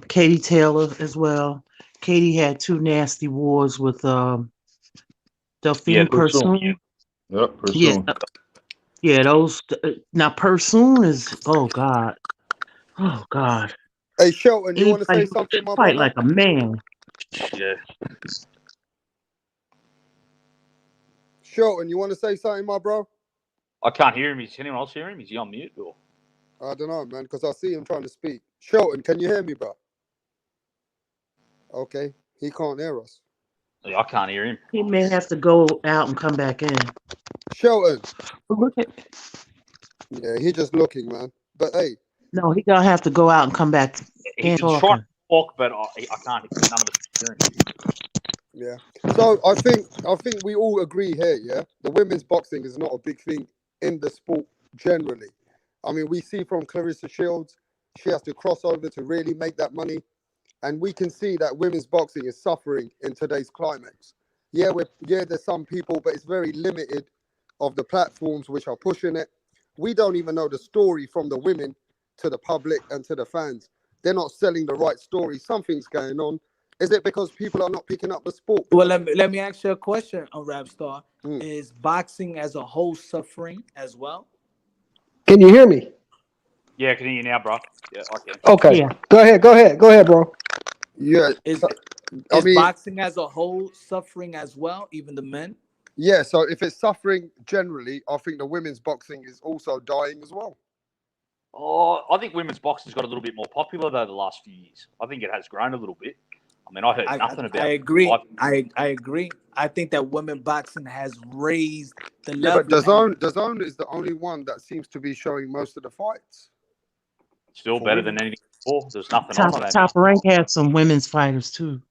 Katie Taylor as well. Katie had 2 nasty wars with Delphine Persoon. Yep, Persoon. Yeah, those. Now Persoon is, oh God. Hey, Shelton, you want to say something, my fight brother? like a man. Yeah. Shelton, you want to say something, my bro? I can't hear him. Is anyone else hear him? Is he on mute? Or? I don't know, man, because I see him trying to speak. Shelton, can you hear me, bro? Okay, he can't hear us. Yeah, I can't hear him. He may have to go out and come back in. Shelton. Look at. Yeah, he's just looking, man. But hey. No, he gonna have to go out and come back. He's trying to talk, but I can't. None of us hear him. Yeah. So I think we all agree here, yeah? The women's boxing is not a big thing in the sport generally. I mean, we see from Clarissa Shields, she has to cross over to really make that money. And we can see that women's boxing is suffering in today's climax. Yeah, there's some people, but it's very limited of the platforms which are pushing it. We don't even know the story from the women to the public and to the fans. They're not selling the right story. Something's going on. Is it because people are not picking up the sport? Well, let me ask you a question on Rapstar. Is boxing as a whole suffering as well? Can you hear me? Yeah, I can hear you now, bro. Yeah, I can. Okay. Yeah. Go ahead, bro. Yeah. Is boxing as a whole suffering as well, even the men? Yeah, so if it's suffering generally, I think the women's boxing is also dying as well. Oh, I think women's boxing's got a little bit more popular though the last few years. I think it has grown a little bit. I mean, I heard nothing about I it. agree. I agree. I think that women boxing has raised the Yeah, but level. DAZN is the only one that seems to be showing most of the fights. Still For better women. than anything before. There's nothing Top on it. Top Rank had some women's fighters too.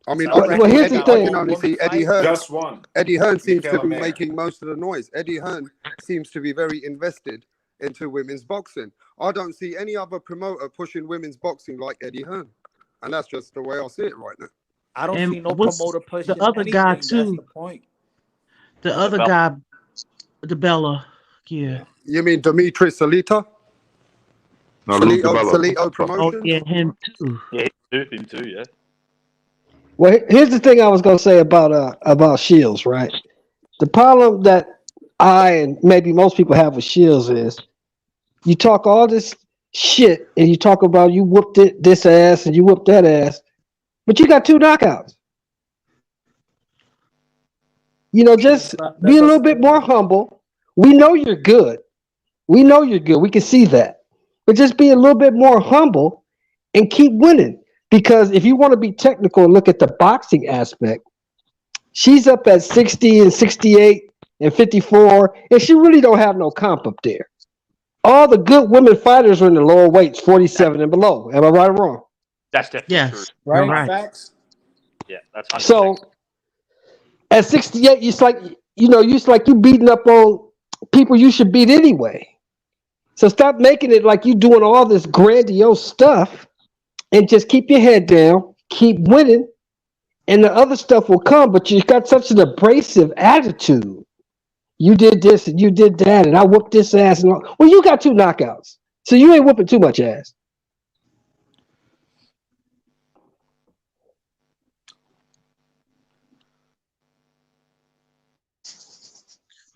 I mean, Top Rank here's ain't the got I thing. can no only woman see Eddie fight. Hearn. Just one. Eddie Hearn seems to Michaela be Mayer. making most of the noise. Eddie Hearn seems to be very invested into women's boxing. I don't see any other promoter pushing women's boxing like Eddie Hearn. And that's just the way I see it right now. I don't And see no what's promoter the pushing other guy anything. That's too? the point. The other guy, the Bella. Yeah. You mean Dimitri Salita? No, Lou Salito Oh Promotions? yeah, him too. Yeah, him too. Yeah. Well, here's the thing I was gonna say about Shields, right? The problem that I and maybe most people have with Shields is you talk all this shit and you talk about you whooped this ass and you whooped that ass, but you got 2 knockouts. You know, just be a little bit more humble. We know you're good. We know you're good. We can see that. But just be a little bit more humble and keep winning. Because if you want to be technical and look at the boxing aspect, she's up at 60 and 68 and 54, and she really don't have no comp up there. All the good women fighters are in the lower weights, 47 and below. Am I right or wrong? That's definitely true. Yes, Right? you're right. Facts. Yeah, that's 100%. So at 68, it's like you beating up on people you should beat anyway. So stop making it like you doing all this grandiose stuff and just keep your head down, keep winning, and the other stuff will come. But you got such an abrasive attitude. You did this and you did that, and I whooped this ass. And all. Well, you got 2 knockouts, so you ain't whooping too much ass.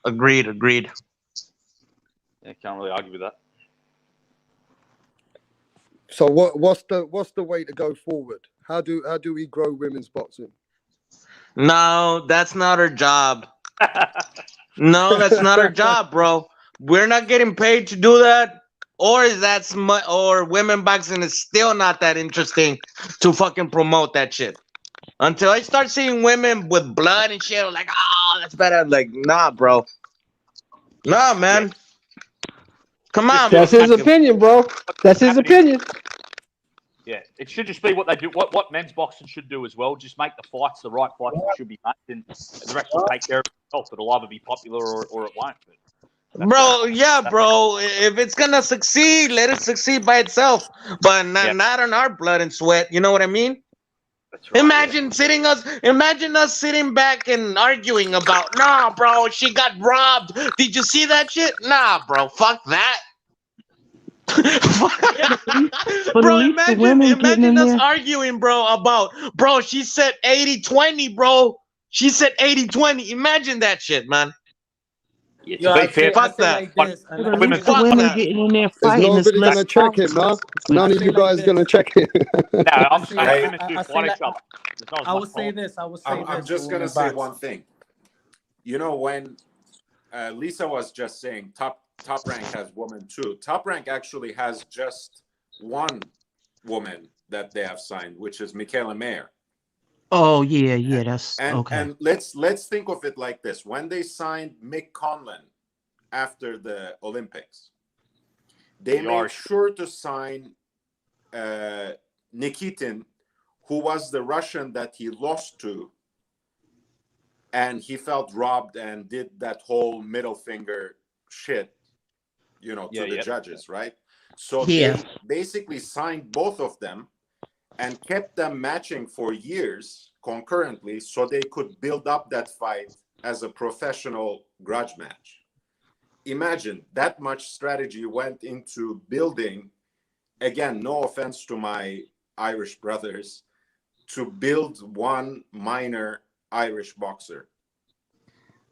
Agreed. Yeah, can't really argue with that. So what's the way to go forward? How do we grow women's boxing? No, that's not our job. No, that's not our job, bro. We're not getting paid to do that. Or is that or women boxing is still not that interesting to fucking promote that shit. Until I start seeing women with blood and shit, like, oh, that's better. Like, nah, bro. Nah, man. Come on, That's his opinion, bro. That's his opinion. Yeah, it should just be what they do. What men's boxing should do as well. Just make the fights the right fights that should be made, and the rest will take care of itself. It'll either be popular or it won't. Bro, yeah, bro. If it's gonna succeed, let it succeed by itself, but not on our blood and sweat. You know what I mean? That's right, imagine us sitting back and arguing about, nah, bro, she got robbed. Did you see that shit? Nah, bro, fuck that. Bro, imagine us arguing, bro, about, bro, she said 80-20, bro. She said 80-20. Imagine that shit, man. Yeah, to be fair, fuck that. Women getting in there Is fighting. nobody gonna check him, huh? None of you guys gonna check him. No, I'm saying women do fight each other. I would say this. I'm just gonna say one thing. You know, when Lisa was just saying Top Rank has women too. Top Rank actually has just one woman that they have signed, which is Michaela Mayer. Oh yeah, that's okay. And let's think of it like this: when they signed Mick Conlan after the Olympics, they made sure to sign Nikitin, who was the Russian that he lost to, and he felt robbed and did that whole middle finger shit, to the judges, right? So they basically signed both of them and kept them matching for years concurrently so they could build up that fight as a professional grudge match. Imagine that much strategy went into building, again, no offense to my Irish brothers, to build one minor Irish boxer.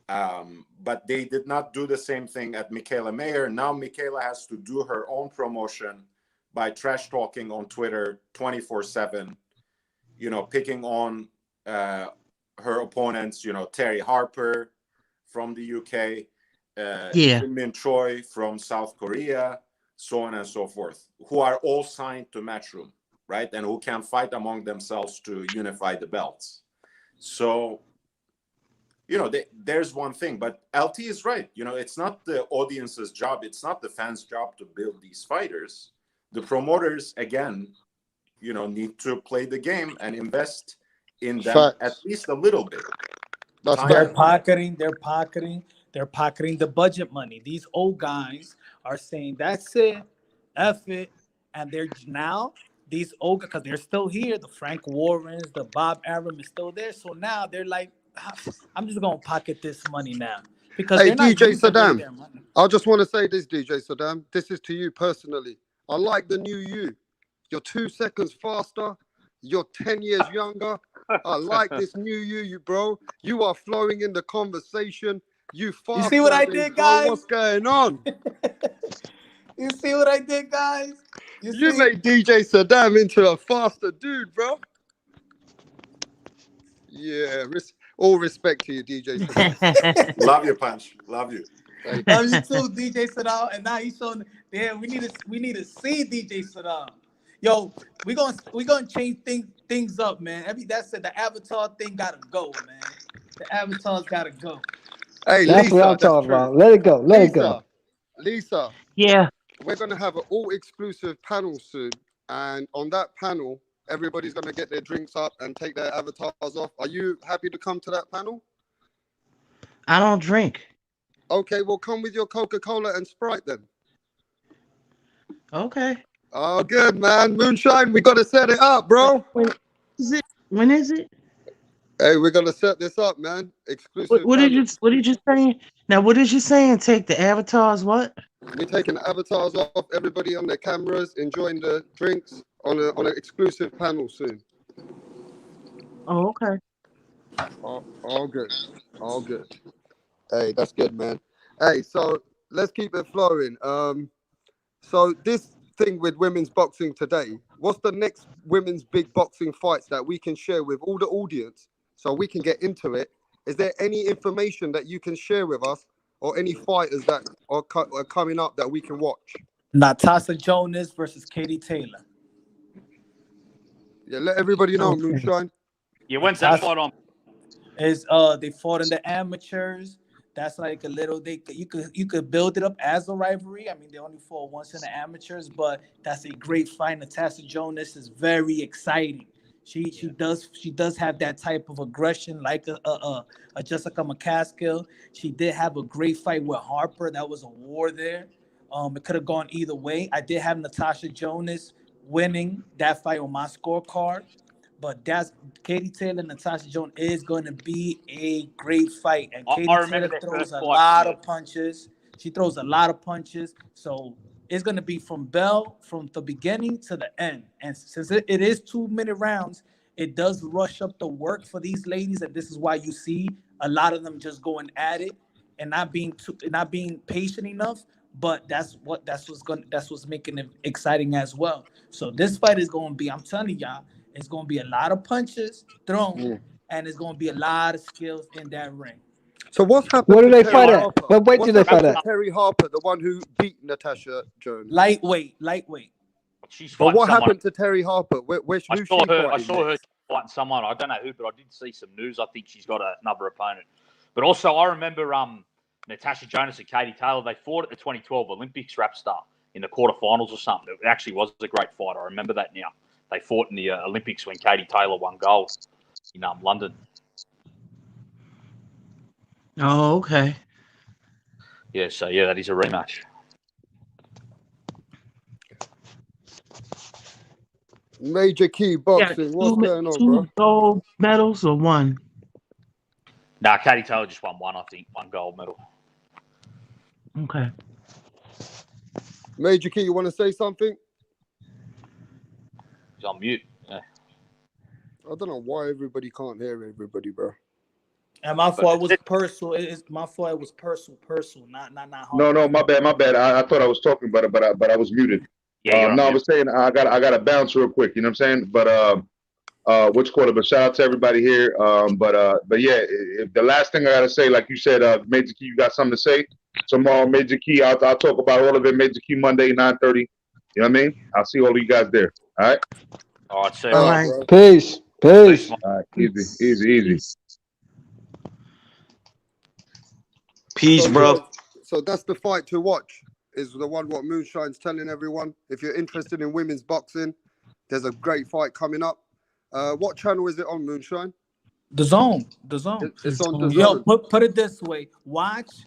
But they did not do the same thing at Michaela Mayer. Now Michaela has to do her own promotion by trash talking on Twitter 24/7, picking on her opponents, Terry Harper from the UK, Min Choi from South Korea, so on and so forth, who are all signed to Matchroom. right? And who can fight among themselves to unify the belts. So, you know, there's one thing, but LT is right. You know, it's not the audience's job. It's not the fans' job to build these fighters. The promoters, again, you know, need to play the game and invest in them at least a little bit. They're pocketing the budget money. These old guys are saying, that's it, F it. And they're now, these old, because they're still here, the Frank Warrens, the Bob Arum is still there. So now they're like, I'm just going to pocket this money now. Because hey, they're not DJ Saddam, their money. I just want to say this, DJ Saddam. This is to you personally. I like the new you. You're 2 seconds faster. You're 10 years younger. I like this new you, bro. You are flowing in the conversation. You see what I did, guys? What's going on? You see what I did, guys? You made DJ Saddam into a faster dude, bro. Yeah, all respect to you, DJ Saddam. Love you, Punch. Love you. Love you too, DJ Saddam. And now he's showing. Damn, we need to see DJ Saddam. Yo, we gonna change things up, man. That said, the Avatar thing gotta go, man. The Avatars gotta go. Hey, that's Lisa, what I'm talking about. Let it go. Let it go. Lisa. Yeah. We're gonna have an all-exclusive panel soon, and on that panel, everybody's gonna get their drinks up and take their avatars off. Are you happy to come to that panel? I don't drink. Okay, well, come with your Coca-Cola and Sprite then. Okay. Oh, good, man. Moonshine, we got to set it up, bro. When is it? Hey, we're going to set this up, man. Exclusive. What did you saying? Now, what is you saying? Take the avatars, what? We're taking the avatars off, everybody on their cameras, enjoying the drinks on an exclusive panel soon. Oh, okay. All good. All good. Hey, that's good, man. Hey, so let's keep it flowing. So this thing with women's boxing today, what's the next women's big boxing fights that we can share with all the audience so we can get into it? Is there any information that you can share with us or any fighters that are coming up that we can watch? Natasha Jonas versus Katie Taylor. Yeah, let everybody know, Moonshine. Yeah, when's that fight on? They fought in the amateurs. That's like a little you could build it up as a rivalry. I mean, they only fought once in the amateurs, but that's a great fight. Natasha Jonas is very exciting. She does have that type of aggression like a Jessica McCaskill. She did have a great fight with Harper. That was a war there. It could have gone either way. I did have Natasha Jonas winning that fight on my scorecard. But that's Katie Taylor, Natasha Jonas is going to be a great fight. And Katie Taylor throws a lot of punches. She throws a lot of punches. So it's going to be from the beginning to the end. And since it is 2-minute rounds, it does rush up the work for these ladies. And this is why you see a lot of them just going at it and not being patient enough. But that's what's making it exciting as well. So this fight is going to be, I'm telling y'all, it's going to be a lot of punches thrown, and it's going to be a lot of skills in that ring. So what's happened? Where do they fight at? What weight do they fight at? Terry Harper, the one who beat Natasha Jones. Lightweight. But what happened to Terry Harper? I saw her fighting someone. I don't know who, but I did see some news. I think she's got another opponent. But also, I remember Natasha Jonas and Katie Taylor. They fought at the 2012 Olympics, Rap Star, in the quarterfinals or something. It actually was a great fight. I remember that now. They fought in the Olympics when Katie Taylor won gold in London. Oh, okay. Yeah, so that is a rematch. Major Key Boxing. What's going on, bro? 2 gold medals or 1? Nah, Katie Taylor just won 1, I think. 1 gold medal. Okay. Major Key, you want to say something? He's on mute. Yeah. I don't know why everybody can't hear everybody, bro. And my fault was personal. My fault. It was personal, not hard. No, my bad. I thought I was talking, but I was muted. Yeah, I was saying I got to bounce real quick. You know what I'm saying? But which quarter? But shout out to everybody here. But yeah, the last thing I got to say, like you said, Major Key, you got something to say? Tomorrow, Major Key, I'll talk about all of it. Major Key Monday, 9:30. You know what I mean? I'll see all of you guys there. All right. All right, see you All later. right. bro. Peace. Peace, Peace. mate. All right, easy. Peace, So bro. yeah, so that's the fight to watch. Is the one what Moonshine's telling everyone. If you're interested in women's boxing, there's a great fight coming up. What channel is it on, Moonshine? The Zone. The Zone. It's on the Yo, Zone. put it this way. Watch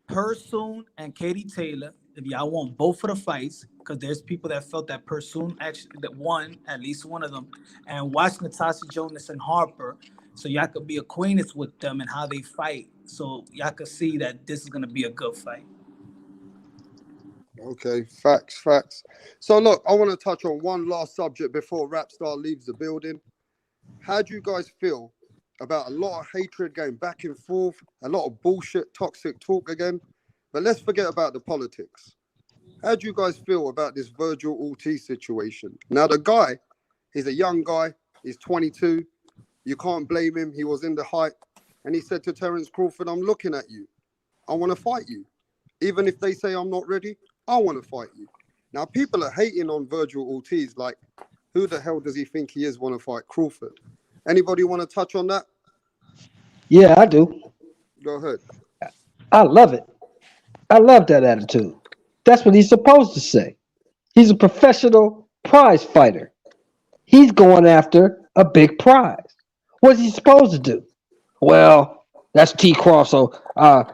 Persoon and Katie Taylor. If y'all want both of the fights, because there's people that felt that Persoon actually that won at least one of them, and watch Natasha Jonas and Harper, so y'all could be acquainted with them and how they fight, so y'all could see that this is gonna be a good fight. Okay, facts. So look, I want to touch on one last subject before Rapstar leaves the building. How do you guys feel about a lot of hatred going back and forth, a lot of bullshit, toxic talk again? But let's forget about the politics. How do you guys feel about this Virgil Ortiz situation? Now, the guy, he's a young guy. He's 22. You can't blame him. He was in the height. And he said to Terence Crawford, I'm looking at you. I want to fight you. Even if they say I'm not ready, I want to fight you. Now, people are hating on Virgil Ortiz. Like, who the hell does he think he is want to fight Crawford? Anybody want to touch on that? Yeah, I do. Go ahead. I love it. I love that attitude. That's what he's supposed to say. He's a professional prize fighter. He's going after a big prize. What's he supposed to do? Well, that's T-Cross, so I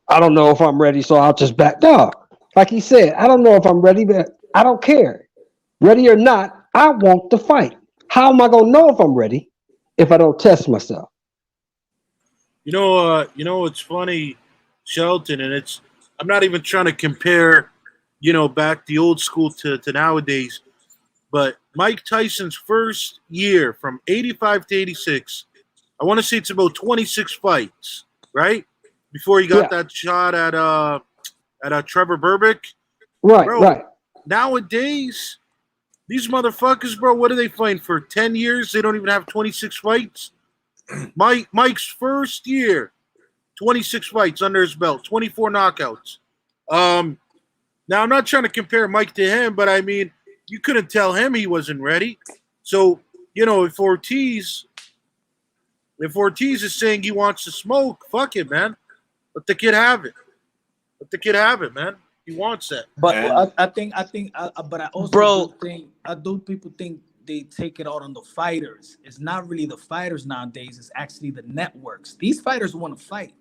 don't know if I'm ready, so I'll just back down. Like he said, I don't know if I'm ready, but I don't care. Ready or not, I want the fight. How am I going to know if I'm ready if I don't test myself? You know, it's funny, Shelton, and I'm not even trying to compare, back the old school to nowadays, but Mike Tyson's first year from 85 to 86, I want to say it's about 26 fights, right? Before he got that shot at Trevor Burbick. Right, bro, right. Nowadays, these motherfuckers, bro, what are they fighting for? 10 years? They don't even have 26 fights? Mike's first year, 26 fights under his belt, 24 knockouts. Now, I'm not trying to compare Mike to him, but I mean, you couldn't tell him he wasn't ready. So, if Ortiz is saying he wants to smoke, fuck it, man. Let the kid have it. Let the kid have it, man. He wants that. But I think, but I also do people think they take it out on the fighters. It's not really the fighters nowadays. It's actually the networks. These fighters want to fight.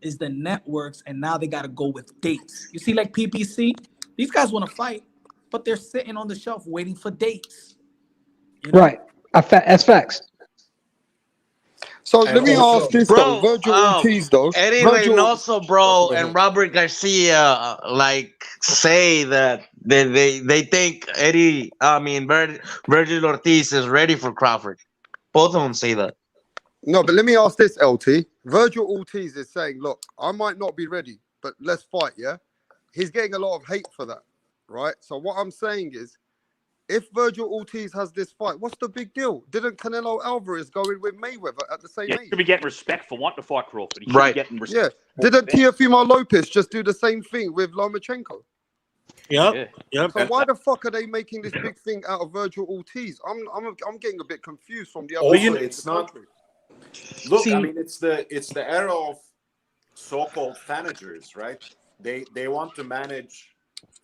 It's the networks, and now they got to go with dates. You see, like PPC, these guys want to fight, but they're sitting on the shelf waiting for dates. Right. That's facts. So let me ask this though, Virgil Ortiz though. Eddie Reynoso, bro, and Robert Garcia say that they think Virgil Ortiz is ready for Crawford. Both of them say that. No, but let me ask this, LT. Virgil Ortiz is saying, look, I might not be ready, but let's fight, yeah? He's getting a lot of hate for that, right? So what I'm saying is, if Virgil Ortiz has this fight, what's the big deal? Didn't Canelo Alvarez go in with Mayweather at the same age? He should be getting respect for wanting to fight Crawford. He should be getting respect. Yeah. Didn't Teofimo Lopez just do the same thing with Lomachenko? Yep. So why the fuck are they making this big thing out of Virgil Ortiz? I'm getting a bit confused from the other side. It's not. Look, I mean, it's the era of so-called managers, right? They want to manage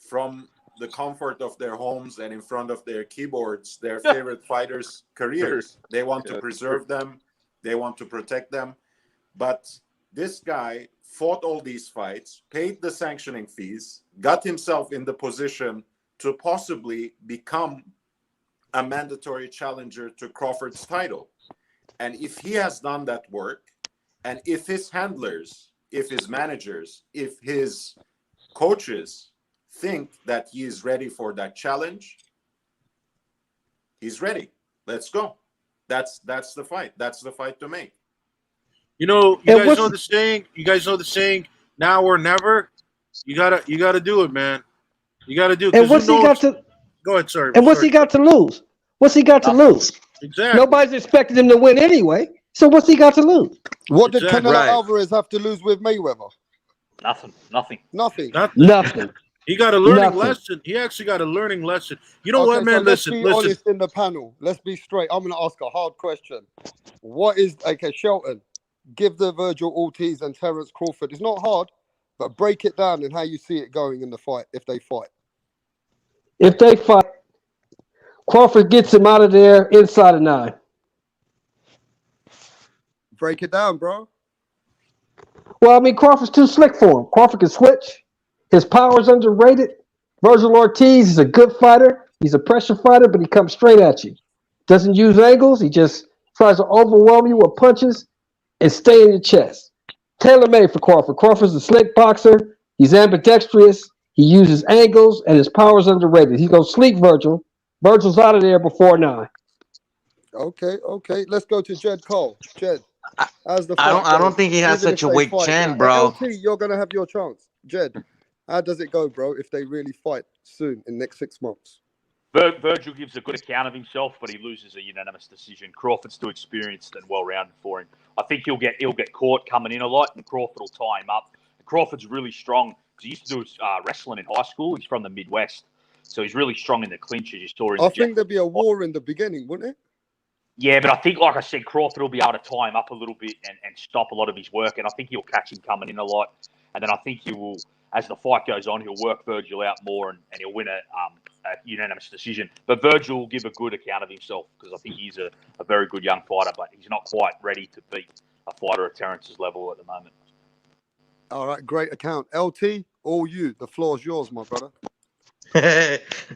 from the comfort of their homes and in front of their keyboards their favorite fighters' careers. They want to preserve them. They want to protect them. But this guy fought all these fights, paid the sanctioning fees, got himself in the position to possibly become a mandatory challenger to Crawford's title. And if he has done that work, and if his handlers, if his managers, if his coaches think that he is ready for that challenge, he's ready. Let's go. That's the fight. That's the fight to make. You guys know the saying, now or never. You gotta do it, man. You gotta do it. And what's he got to go ahead, sorry. And what's he got to lose? What's he got to lose? Exactly. Nobody's expecting him to win anyway. So what's he got to lose? What did Canelo Alvarez have to lose with Mayweather? Nothing. Nothing. He got a learning Nothing. lesson. He actually got a learning lesson. You know Okay, what, so man? let's Listen. be honest in the panel. Let's be straight. I'm gonna ask a hard question. What is Shelton? Give the Virgil Ortiz and Terence Crawford. It's not hard, but break it down and how you see it going in the fight if they fight. If they fight, Crawford gets him out of there inside of 9. Break it down, bro. Well, I mean, Crawford's too slick for him. Crawford can switch. His power's underrated. Virgil Ortiz is a good fighter. He's a pressure fighter, but he comes straight at you. Doesn't use angles. He just tries to overwhelm you with punches and stay in your chest. Tailor-made for Crawford. Crawford's a slick boxer. He's ambidextrous. He uses angles, and his power's underrated. He's going to sleep Virgil. Virgil's out of there before 9. Okay. Let's go to Jed Cole. Jed, how's the fight I don't going? think he has Even if such a they weak fight chin, now. bro. LT, you're gonna have your chance. Jed, how does it go, bro? If they really fight soon in next 6 months? Virgil gives a good account of himself, but he loses a unanimous decision. Crawford's too experienced and well-rounded for him. I think he'll get caught coming in a lot, and Crawford will tie him up. Crawford's really strong. He used to do wrestling in high school. He's from the Midwest, so he's really strong in the clinch, as you saw in I the think there'd be a war in the beginning, wouldn't it? Yeah, but I think, like I said, Crawford will be able to tie him up a little bit and stop a lot of his work, and I think he'll catch him coming in a lot. And then I think he will, as the fight goes on, he'll work Virgil out more and he'll win a unanimous decision. But Virgil will give a good account of himself because I think he's a very good young fighter, but he's not quite ready to beat a fighter at Terrence's level at the moment. All right, great account. LT, all you. The floor's yours, my brother.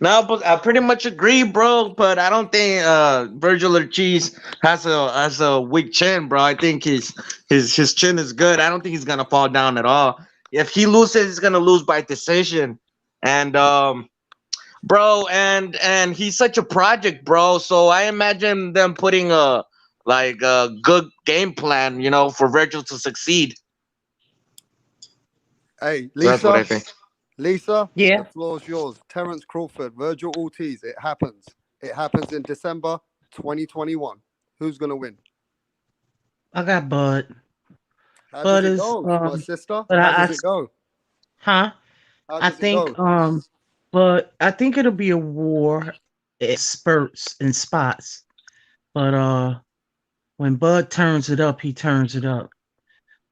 No, but I pretty much agree, bro. But I don't think Virgil Ortiz has a weak chin, bro. I think his chin is good. I don't think he's gonna fall down at all. If he loses, he's gonna lose by decision. And bro, and he's such a project, bro. So I imagine them putting a good game plan, for Virgil to succeed. Hey, So that's what I Lisa. think. Lisa, Yeah. the floor's yours. Terence Crawford, Virgil Ortiz. It happens. It happens in December 2021. Who's gonna win? I got Bud. How Bud does it is go, my sister? but How does it go? huh? How I does it think go? but I think it'll be a war at spurts and spots. But when Bud turns it up, he turns it up.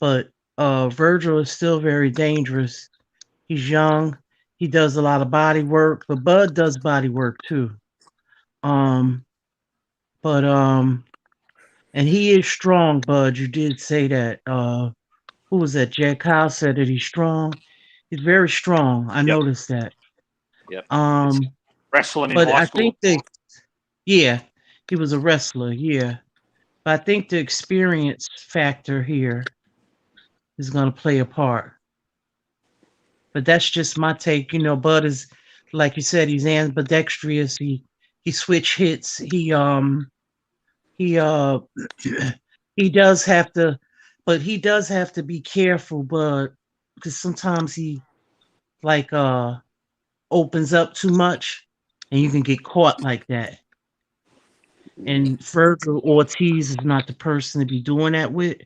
But Virgil is still very dangerous. He's young. He does a lot of body work, but Bud does body work too. Um, but and he is strong, Bud. You did say that. Who was that? Jack Kyle said that he's strong. He's very strong. I noticed that. Yep. But Wrestling in high I school. think he was a wrestler. Yeah, but I think the experience factor here is going to play a part. But that's just my take. Bud is, like you said, he's ambidextrous. He switch hits. He he does have to, but he does have to be careful. But because sometimes he like opens up too much, and you can get caught like that. And Virgil Ortiz is not the person to be doing that with.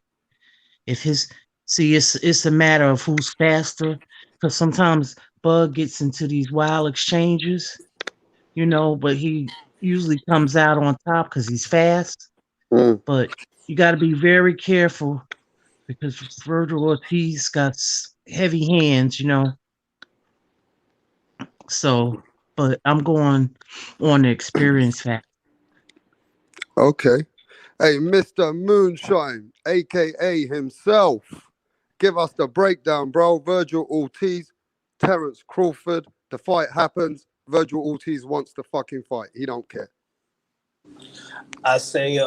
If his see, it's a matter of who's faster. Because sometimes Bud gets into these wild exchanges, but he usually comes out on top because he's fast. But you got to be very careful because Virgil Ortiz got heavy hands, So, but I'm going on the experience factor. Okay. Hey, Mr. Moonshine, aka himself. Give us the breakdown, bro. Virgil Ortiz, Terence Crawford. The fight happens. Virgil Ortiz wants to fucking fight. He don't care. I say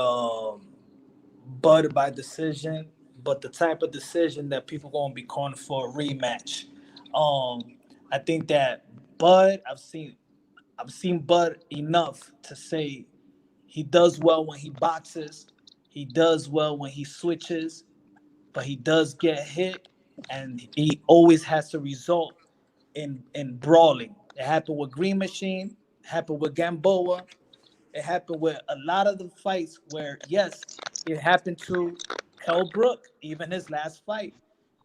Bud by decision, but the type of decision that people gonna be calling for a rematch. I think that Bud, I've seen Bud enough to say he does well when he boxes, he does well when he switches, but he does get hit, and he always has to result in brawling. It happened with Green Machine, it happened with Gamboa, it happened with a lot of the fights where, yes, it happened to Kell Brook, even his last fight,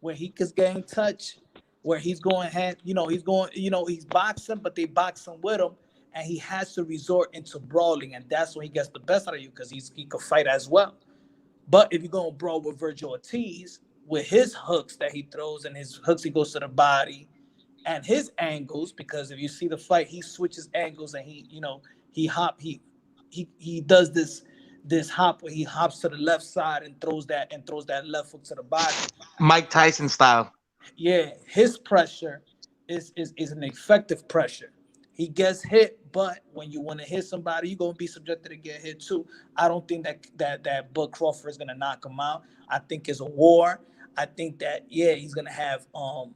where he could get in touch where he's going hand, he's boxing, but they boxing with him, and he has to resort into brawling, and that's when he gets the best out of you because he could fight as well. But if you're going to brawl with Virgil Ortiz, with his hooks that he throws and his hooks he goes to the body and his angles, because if you see the fight, he switches angles and he does this hop where he hops to the left side and throws that left hook to the body. Mike Tyson style. Yeah, his pressure is an effective pressure. He gets hit, but when you want to hit somebody, you're gonna be subjected to get hit too. I don't think that Bud Crawford is gonna knock him out. I think it's a war. I think that he's gonna have Bud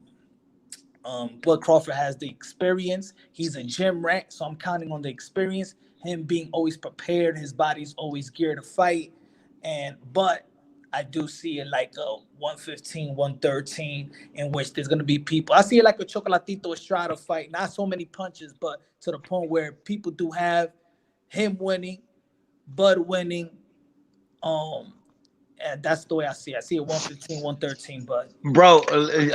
Crawford has the experience. He's a gym rat, so I'm counting on the experience. Him being always prepared, his body's always geared to fight. But I do see it like a 115, 113, in which there's going to be people. I see it like a Chocolatito Estrada fight. Not so many punches, but to the point where people do have him winning, Bud winning. And that's the way I see it. I see it 115, 113, Bud. Bro,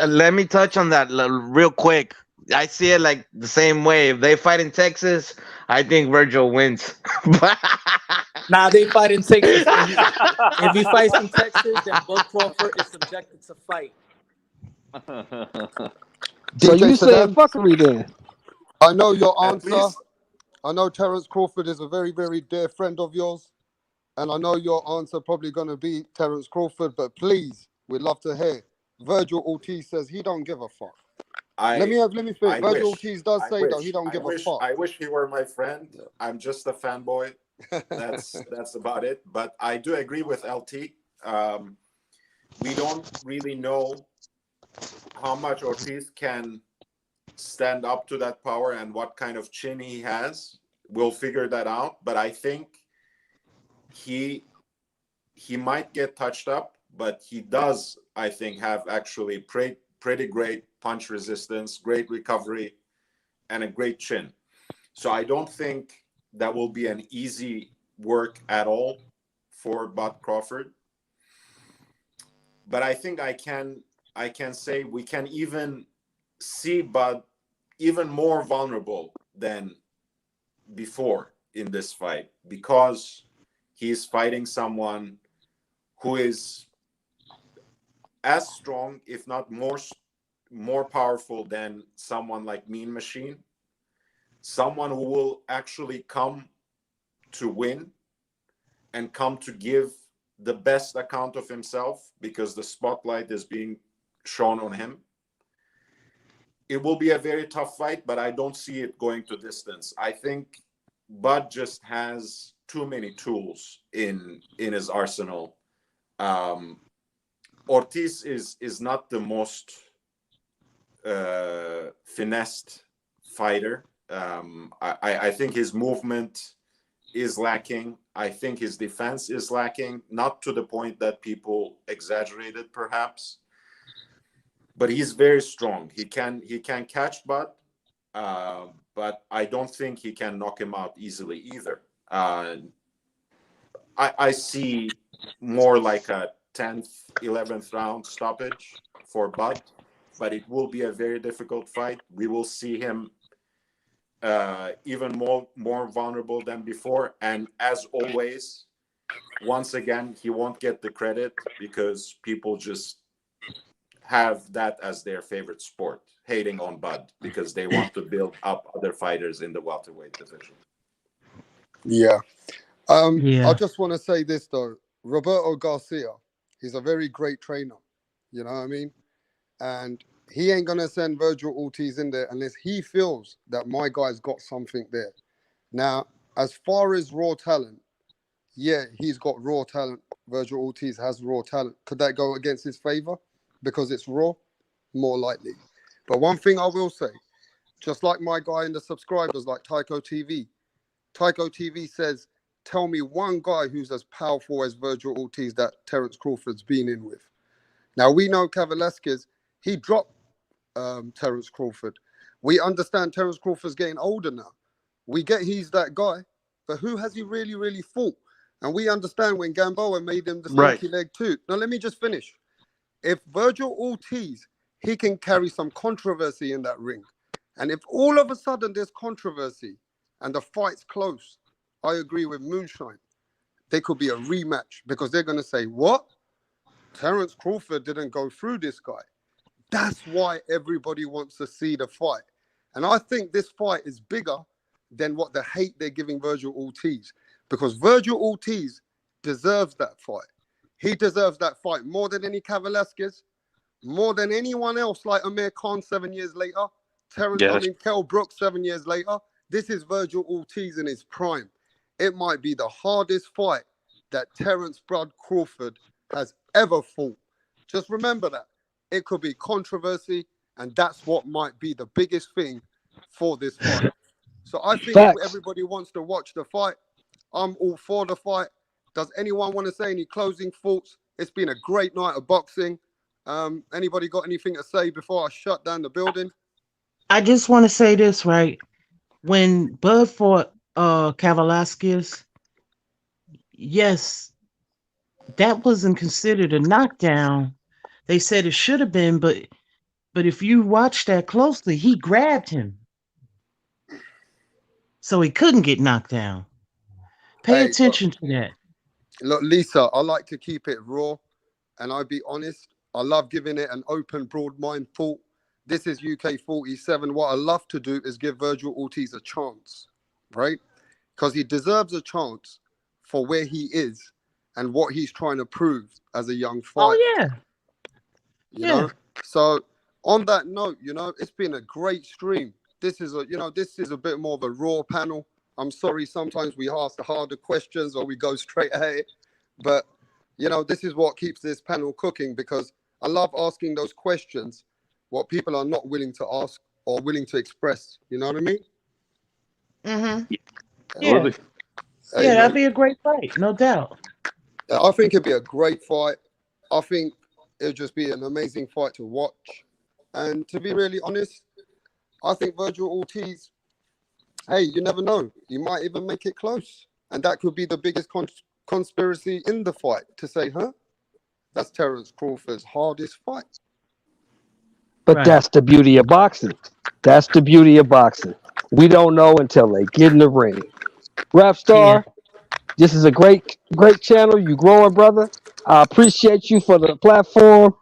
let me touch on that real quick. I see it like the same way. If they fight in Texas, I think Virgil wins. Nah, they fight in Texas. If he fights in Texas, then Bud Crawford is subjected to fight. So DJ you saying Saddam, fuckery then? I know your At answer. least I know Terence Crawford is a very, very dear friend of yours. And I know your answer probably going to be Terence Crawford, but please, we'd love to hear. Virgil Ortiz says he don't give a fuck. Let me finish. I Virgil wish. Ortiz does I say though wish. he don't give a fuck. I wish he were my friend. I'm just a fanboy. That's about it. But I do agree with LT. We don't really know how much Ortiz can stand up to that power and what kind of chin he has. We'll figure that out. But I think he might get touched up, but he does, I think, have actually pretty great punch resistance, great recovery, and a great chin. So I don't think that will be an easy work at all for Bud Crawford. But I think I can say we can even see Bud even more vulnerable than before in this fight, because he's fighting someone who is as strong, if not more powerful than someone like Mean Machine, someone who will actually come to win and come to give the best account of himself because the spotlight is being shown on him. It will be a very tough fight, but I don't see it going to distance. I think Bud just has too many tools in his arsenal. Ortiz is not the most finessed fighter. I think his movement is lacking. I think his defense is lacking, not to the point that people exaggerated, perhaps. But he's very strong. He can catch Bud, but I don't think he can knock him out easily either. I see more like a 10th, 11th round stoppage for Bud, but it will be a very difficult fight. We will see him even more vulnerable than before. And as always, once again, he won't get the credit because people just have that as their favorite sport, hating on Bud because they want to build up other fighters in the welterweight division. Yeah. Yeah. I just want to say this though. Roberto Garcia, he's a very great trainer. You know what I mean? And he ain't going to send Virgil Ortiz in there unless he feels that my guy's got something there. Now, as far as raw talent, yeah, he's got raw talent. Virgil Ortiz has raw talent. Could that go against his favor because it's raw? More likely. But one thing I will say, just like my guy in the subscribers, like Tycho TV says, tell me one guy who's as powerful as Virgil Ortiz that Terence Crawford's been in with. Now, we know Velasquez, he dropped Terence Crawford. We understand Terence Crawford's getting older now. We get he's that guy, but who has he really, really fought? And we understand when Gamboa made him the stinky leg too. Now, let me just finish. If Virgil Ortiz he can carry some controversy in that ring. And if all of a sudden there's controversy and the fight's close, I agree with Moonshine. There could be a rematch because they're going to say, what? Terence Crawford didn't go through this guy. That's why everybody wants to see the fight. And I think this fight is bigger than what the hate they're giving Virgil Ortiz, because Virgil Ortiz deserves that fight. He deserves that fight more than any Velasquez, more than anyone else like Amir Khan 7 years later, Kell Brook 7 years later. This is Virgil Ortiz in his prime. It might be the hardest fight that Terence Bud Crawford has ever fought. Just remember that. It could be controversy, and that's what might be the biggest thing for this fight. So I think if everybody wants to watch the fight, I'm all for the fight. Does anyone want to say any closing thoughts? It's been a great night of boxing. Anybody got anything to say before I shut down the building? I just want to say this, right? When Bud fought Velasquez, yes, that wasn't considered a knockdown. They said it should have been, but if you watch that closely, he grabbed him. So he couldn't get knocked down. Pay attention to that. Look, Lisa, I like to keep it raw, and I'll be honest, I love giving it an open, broad mind thought. This is UK 47. What I love to do is give Virgil Ortiz a chance, right? Because he deserves a chance for where he is and what he's trying to prove as a young fighter. Oh, yeah. You know? So on that note, it's been a great stream. This is a bit more of a raw panel. I'm sorry, sometimes we ask the harder questions or we go straight at it. But, this is what keeps this panel cooking, because I love asking those questions, what people are not willing to ask or willing to express. You know what I mean? Mm-hmm. Absolutely. Yeah, that'd be a great fight, no doubt. I think it'd be a great fight. I think it'd just be an amazing fight to watch. And to be really honest, I think Virgil Ortiz, hey, you never know. You might even make it close. And that could be the biggest conspiracy in the fight, to say, that's Terence Crawford's hardest fight. But that's the beauty of boxing. That's the beauty of boxing. We don't know until they get in the ring. Rap Star, this is a great channel. You growing, brother. I appreciate you for the platform.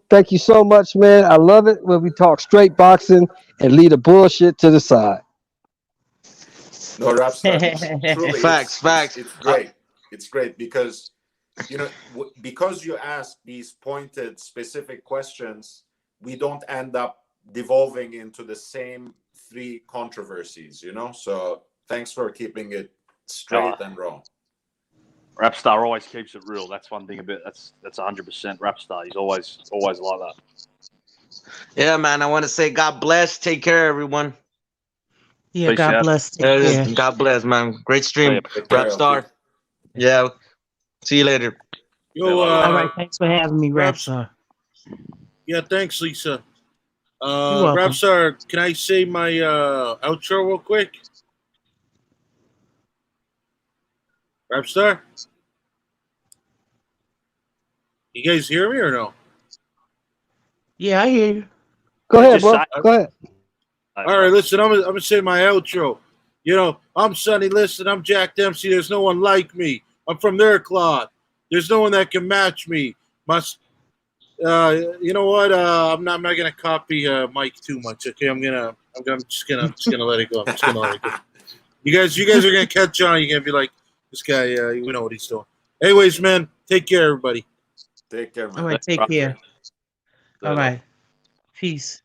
Thank you so much, man. I love it when we talk straight boxing and leave the bullshit to the side. No, Rapstar, truly, facts. It's great. It's great because, because you ask these pointed, specific questions, we don't end up devolving into the same three controversies, So thanks for keeping it straight and raw. Rapstar always keeps it real. That's one thing about that's 100% Rapstar. He's always like that. Yeah, man. I want to say God bless. Take care, everyone. Yeah, God bless. God bless, man. Great stream, Rapstar. Yeah. See you later. Yo, all right. Thanks for having me, Rapstar. Yeah, thanks, Lisa. You're welcome. Rapstar, can I say my outro real quick? Rapstar? You guys hear me or no? Yeah, I hear you. Go ahead, bro. Go ahead. All right, listen, I'm gonna say my outro. I'm Sonny Liston. I'm Jack Dempsey. There's no one like me. I'm from their cloth. There's no one that can match me. You know what? I'm not gonna copy Mike too much. Okay, I'm just gonna let it go. I'm just gonna let it go. You guys are gonna catch on. You're gonna be like, this guy, you know what he's doing. Anyways, man, take care, everybody. Take care, man. All right, take care. All right. Peace.